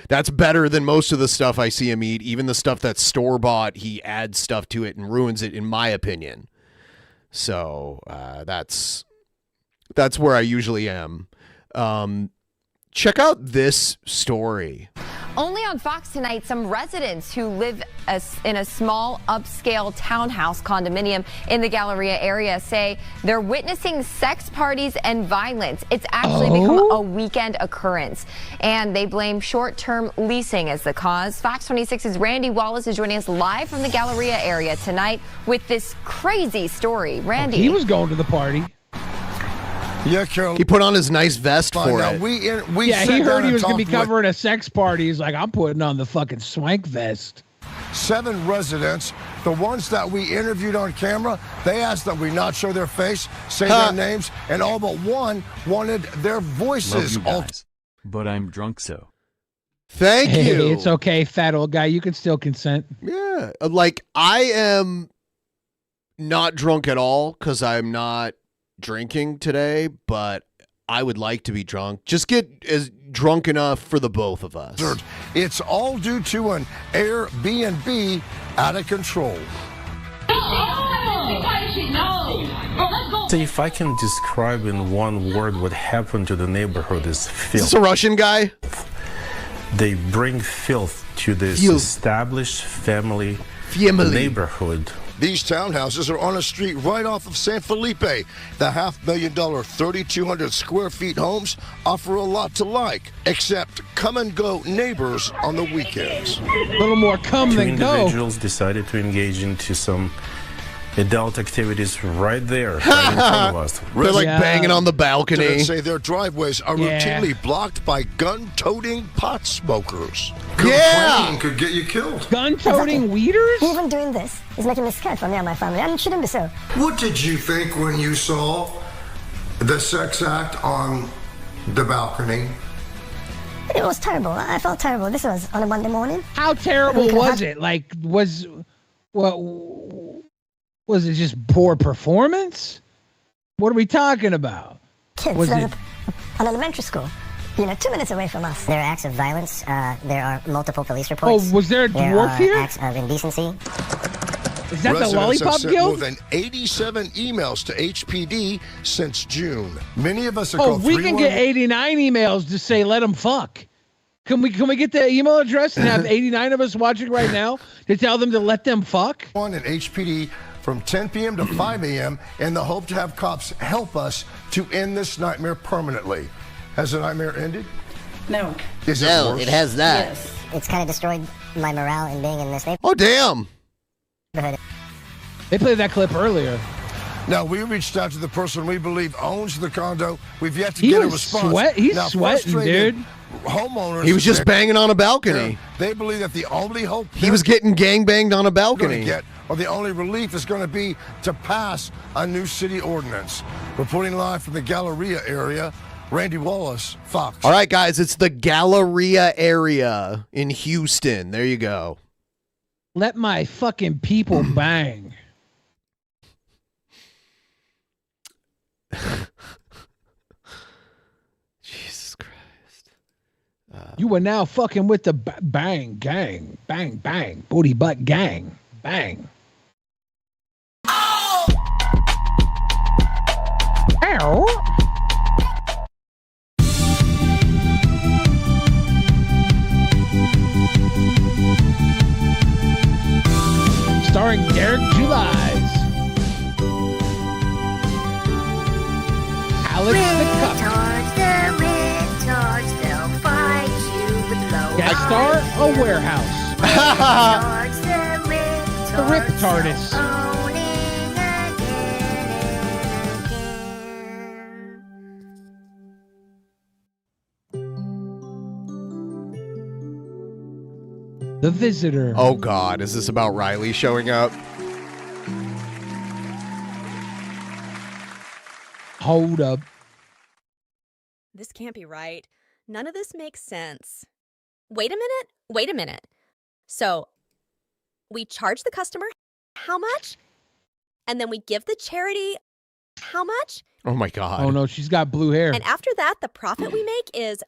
that's better than most of the stuff I see him eat. Even the stuff that's store bought, he adds stuff to it and ruins it, in my opinion. So that's where I usually am. Check out this story. Only on Fox tonight, some residents who live in a small upscale townhouse condominium in the Galleria area say they're witnessing sex parties and violence. It's actually become a weekend occurrence, and they blame short-term leasing as the cause. Fox 26's Randy Wallace is joining us live from the Galleria area tonight with this crazy story. Randy. He was going to the party. Yeah, Carol. He put on his nice vest for it. He heard he was going to be covering a sex party. He's like, I'm putting on the fucking swank vest. 7 residents, the ones that we interviewed on camera, they asked that we not show their face, say their names, and all but one wanted their voices. Love you guys, but I'm drunk, so. Thank you. It's okay, fat old guy. You can still consent. Yeah. Like, I am not drunk at all because I'm not drinking today, but I would like to be drunk. Just get as drunk enough for the both of us. It's all due to an Airbnb out of control. So if I can describe in one word what happened to the neighborhood is filth. Is this a Russian guy? They bring filth to this established family neighborhood. These townhouses are on a street right off of San Felipe. The $500,000, 3,200 square feet homes offer a lot to like, except come-and-go neighbors on the weekends. A little more come than go. Two individuals decided to engage into some adult activities right there, right in front of us. They're like banging on the balcony. Residents say their driveways are routinely blocked by gun-toting pot smokers. Could get you killed. Gun-toting weeders? Even doing this is making me scared for me and my family, and it shouldn't be so. What did you think when you saw the sex act on the balcony? It was terrible. I felt terrible. This was on a Monday morning. How terrible was it? Like, was it just poor performance? What are we talking about? Kids Was at it- an elementary school. 2 minutes away from us. There are acts of violence. There are multiple police reports. Oh, was there a dwarf here? Acts of indecency. Is that Residents the Lollipop have sent Guild? more than 87 emails to HPD since June. Many of us are Oh, called we can get 89 emails to say let them fuck. Can we get the email address and have 89 of us watching right now to tell them to let them fuck? One at HPD from 10 p.m. to 5 a.m. in the hope to have cops help us to end this nightmare permanently. Has the nightmare ended? No. Is it worse? has that. Yes. It's kind of destroyed my morale in being in this neighborhood. Oh, damn. They played that clip earlier. Now, we reached out to the person we believe owns the condo. We've yet to He get a was response. he's Now, sweating, frustrated dude. Homeowners. He was just say- banging on a balcony. They believe that the only hope He was getting gangbanged on a going to balcony. get, or the only relief is going to be to pass a new city ordinance. Reporting live from the Galleria area, Randy Wallace, Fox. All right, guys, it's the Galleria area in Houston. There you go. Let my fucking people bang. Jesus Christ. You are now fucking with the bang gang. Bang, bang. Booty butt gang. Bang. Ow. Starring Derek Julies. Alex the Cup. Guest star, a warehouse. The Rip TARDIS. The Visitor. Oh, God. Is this about Riley showing up? Hold up. This can't be right. None of this makes sense. Wait a minute. Wait a minute. So, we charge the customer how much? And then we give the charity how much? Oh, my God. Oh, no. She's got blue hair. And after that, the profit we make is...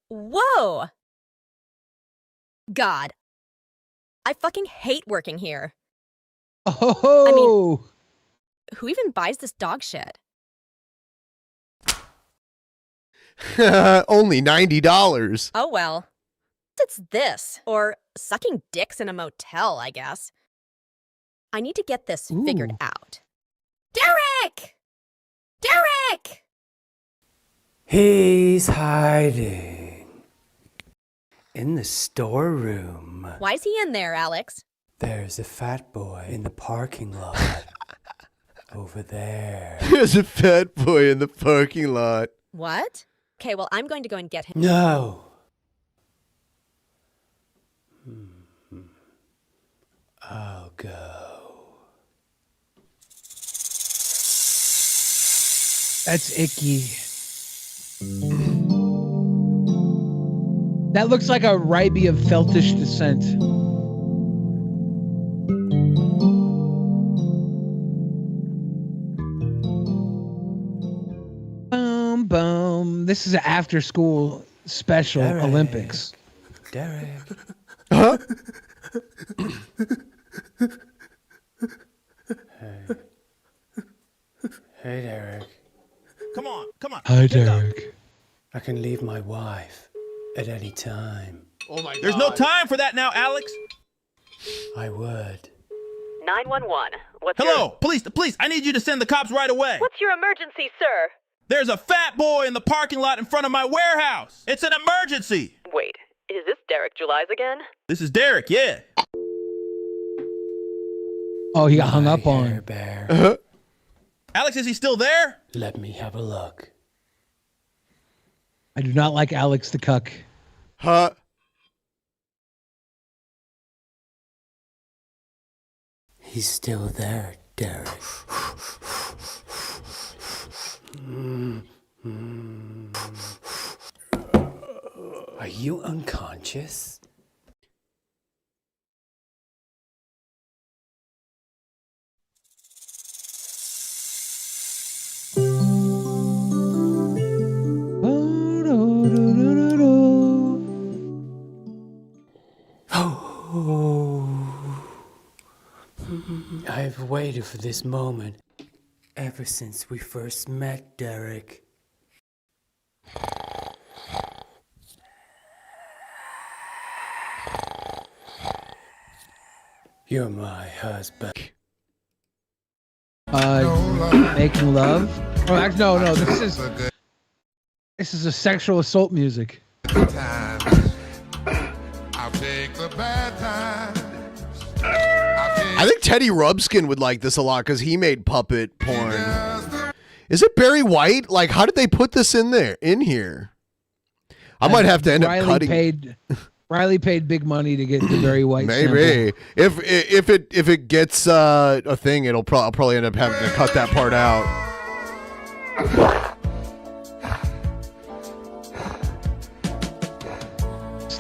Whoa! God. I fucking hate working here. Oh! I mean, who even buys this dog shit? Only $90. Oh well. It's this. Or sucking dicks in a motel, I guess. I need to get this figured out. Derek! Derek! He's hiding in the storeroom. Why is he in there, Alex? There's a fat boy in the parking lot. Over there. There's a fat boy in the parking lot. What? Okay, well, I'm going to go and get him. No. I'll go. That's icky. That looks like a Ryby of Feltish descent. Boom, boom. This is an after-school special Derek. Olympics. Derek. Huh? Hey, Derek. Come on, come on. Hi, Derek. I can leave my wife at any time. Oh my God. There's no time for that now, Alex. I would. 911. What's Hello, police, I need you to send the cops right away. What's your emergency, sir? There's a fat boy in the parking lot in front of my warehouse. It's an emergency. Wait, is this Derek Julies again? This is Derek, yeah. Oh, he got hung up on. Bear. Alex, is he still there? Let me have a look. I do not like Alex the Cuck. Huh? He's still there, Derek. Are you unconscious? I've waited for this moment ever since we first met, Derek. You're my husband. Making love? Oh, actually, no. This is a sexual assault music. I'll take the bad times. I think Teddy Rubskin would like this a lot because he made puppet porn. Is it Barry White? Like, how did they put this in here? I might have to end up cutting. Riley paid big money to get the Barry White. Maybe sample. if it gets a thing, I'll probably end up having to cut that part out.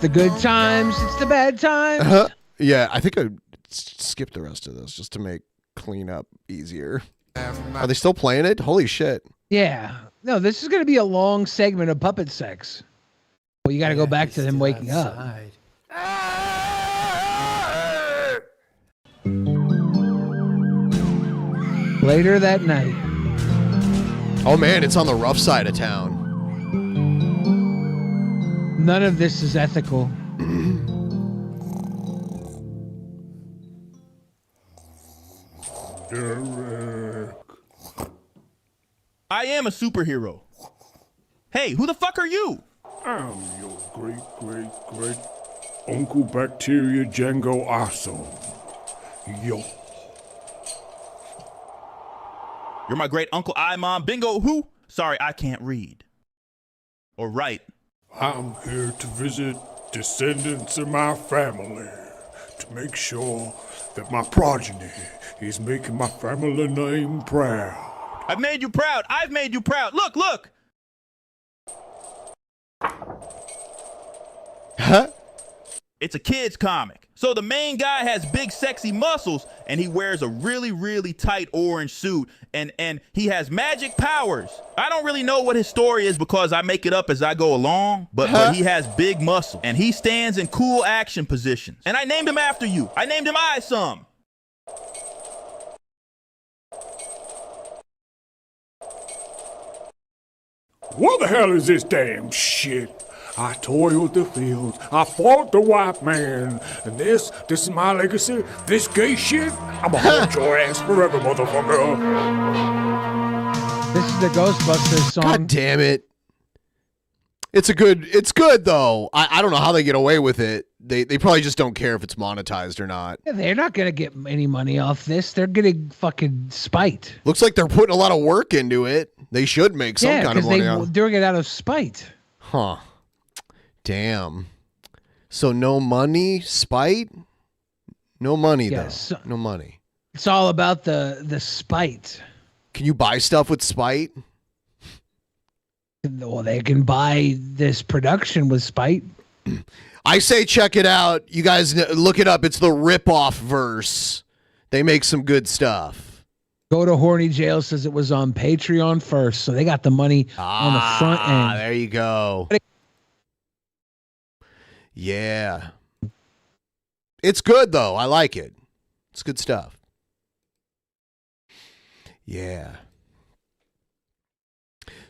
the good times. It's the bad times. Yeah, I think I skip the rest of this just to make cleanup easier. Are they still playing it? Holy shit. Yeah. No, this is going to be a long segment of puppet sex. Well, you got to go back to them waking up. Later that night. Oh man, it's on the rough side of town. None of this is ethical. I am a superhero. Hey, who the fuck are you? I'm your great Uncle Bacteria Django Awesome. Yo. You're my great uncle I Mom Bingo who? Sorry, I can't read. Or write. I'm here to visit descendants of my family to make sure that my progeny is making my family name proud. I've made you proud. I've made you proud. Look, look. Huh? It's a kid's comic. So the main guy has big sexy muscles and he wears a really tight orange suit and he has magic powers. I don't really know what his story is because I make it up as I go along, but he has big muscle and he stands in cool action positions. And I named him after you. I named him Some. What the hell is this damn shit? I toiled the fields, I fought the white man, and this is my legacy. This gay shit, I'ma haunt your ass forever, motherfucker. This is the Ghostbusters song. God damn it. It's good though. I don't know how they get away with it. They probably just don't care if it's monetized or not. Yeah, they're not going to get any money off this. They're getting fucking spite. Looks like they're putting a lot of work into it. They should make some kind of money. Yeah, because they're doing it out of spite. Huh. Damn. So no money, spite? No money though. No money. It's all about the spite. Can you buy stuff with spite? Well, they can buy this production with spite. I say check it out. You guys look it up. It's the rip-off verse. They make some good stuff. Go to Horny Jail says it was on Patreon first, so they got the money on the front end. There you go. Yeah. It's good, though. I like it. It's good stuff. Yeah.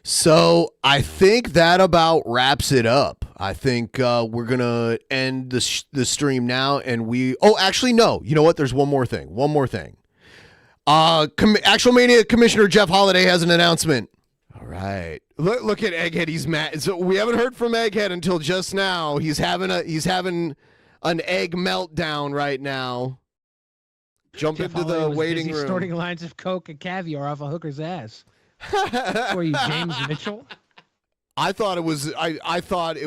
So I think that about wraps it up. I think we're going to end the stream now. And actually, no. You know what? There's one more thing. Actual Mania Commissioner Jeff Holiday has an announcement. All right. Look at Egghead. He's mad. So we haven't heard from Egghead until just now. He's having an egg meltdown right now. Jump Jeff into the waiting room. Snorting lines of coke and caviar off a hooker's ass. Were you James Mitchell? I thought it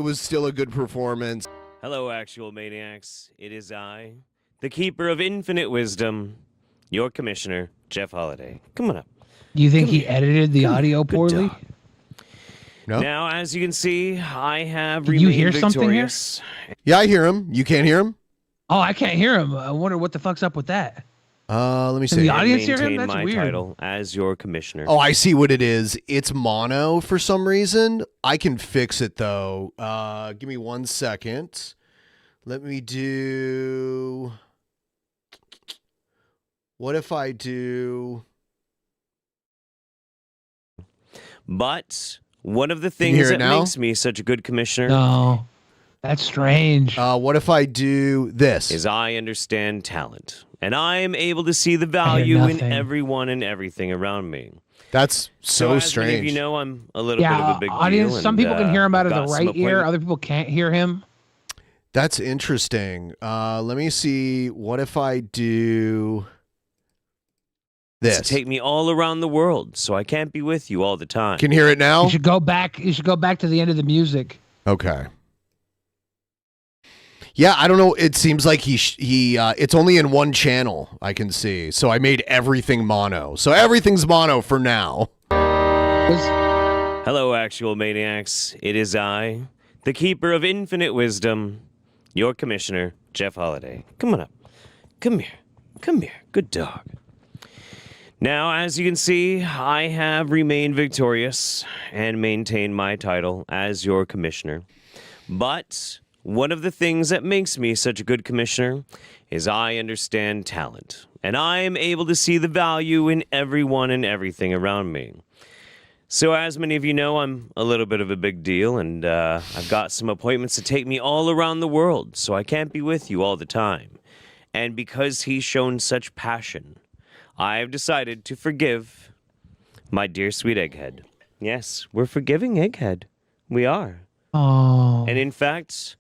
was still a good performance. Hello, actual maniacs. It is I, the keeper of infinite wisdom, your commissioner, Jeff Holiday. Come on up. You think he edited the audio poorly? No. Now, as you can see, I have Can remained you hear victorious. something here? Yeah, I hear him. You can't hear him? Oh, I can't hear him. I wonder what the fuck's up with that. Let me see. Can the audience hear him? Maintain That's my weird. title as your commissioner. Oh, I see what it is. It's mono for some reason. I can fix it though. Give me 1 second. Let me do. What if I do? But one of the Can you things hear it that now? makes me such a good commissioner No, that's strange. What if I do this? is I understand talent. And I am able to see the value in nothing. everyone and everything around me. That's so as many of strange. you know, I'm a little bit of a big audience. deal. Some and, people can hear him out of got the some right ear. Other people can't hear him. That's interesting. Let me see. What if I do this? To take me all around the world, so I can't be with you all the time. Can you hear it now? You should go back. You should go back to the end of the music. Okay. Yeah, I don't know. It seems like it's only in one channel I can see. So I made everything mono. So everything's mono for now. Hello, actual maniacs. It is I, the keeper of infinite wisdom, your commissioner, Jeff Holiday. Come on up. Come here. Come here. Good dog. Now, as you can see, I have remained victorious and maintained my title as your commissioner. But one of the things that makes me such a good commissioner is I understand talent. And I am able to see the value in everyone and everything around me. So as many of you know, I'm a little bit of a big deal, and I've got some appointments to take me all around the world, so I can't be with you all the time. And because he's shown such passion, I've decided to forgive my dear sweet Egghead. Yes, we're forgiving Egghead. We are. Oh. And in fact,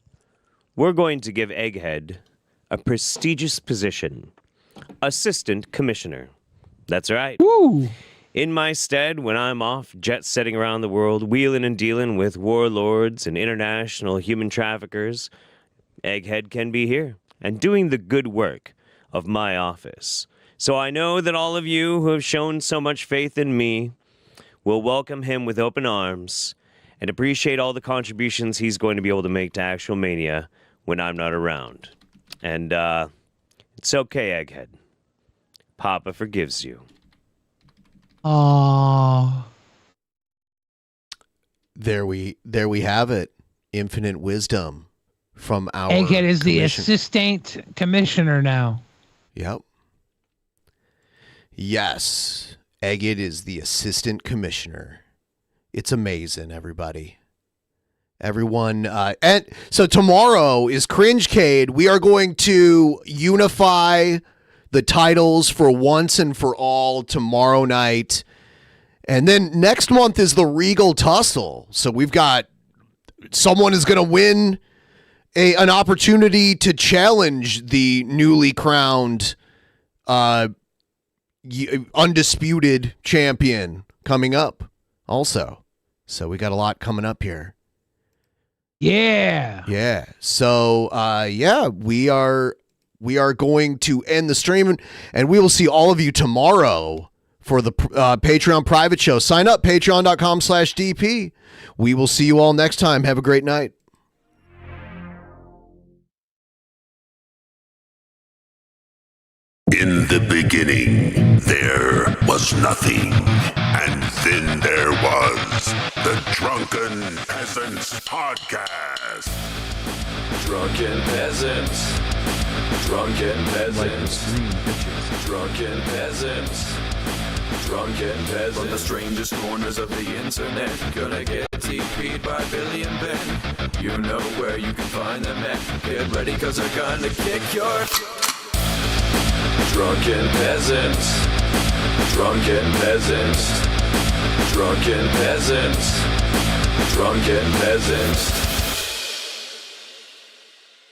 we're going to give Egghead a prestigious position. Assistant Commissioner. That's right. Woo. In my stead, when I'm off jet-setting around the world, wheeling and dealing with warlords and international human traffickers, Egghead can be here and doing the good work of my office. So I know that all of you who have shown so much faith in me will welcome him with open arms and appreciate all the contributions he's going to be able to make to Actual Mania when I'm not around. And it's okay, Egghead. Papa forgives you. Oh. There we have it. Infinite wisdom from our Egghead is the commission- assistant commissioner now. Yep. Yes. Egghead is the assistant commissioner. It's amazing, everybody. Everyone, and so tomorrow is Cringecade. We are going to unify the titles for once and for all tomorrow night. And then next month is the Regal Tussle. So we've got someone is going to win an opportunity to challenge the newly crowned undisputed champion coming up also. So we got a lot coming up here. Yeah. Yeah. So, we are going to end the stream, and we will see all of you tomorrow for the Patreon private show. Sign up, patreon.com/DP. We will see you all next time. Have a great night. In the beginning, there was nothing, and then there was the Drunken Peasants Podcast. Drunken Peasants. Drunken Peasants. Drunken Peasants. Drunken Peasants. From the strangest corners of the internet, gonna get TP'd by Billy and Ben. You know where you can find them at. Get ready, cause they're gonna kick your... Drunken Peasants. Drunken Peasants. Drunken Peasants. Drunken Peasants.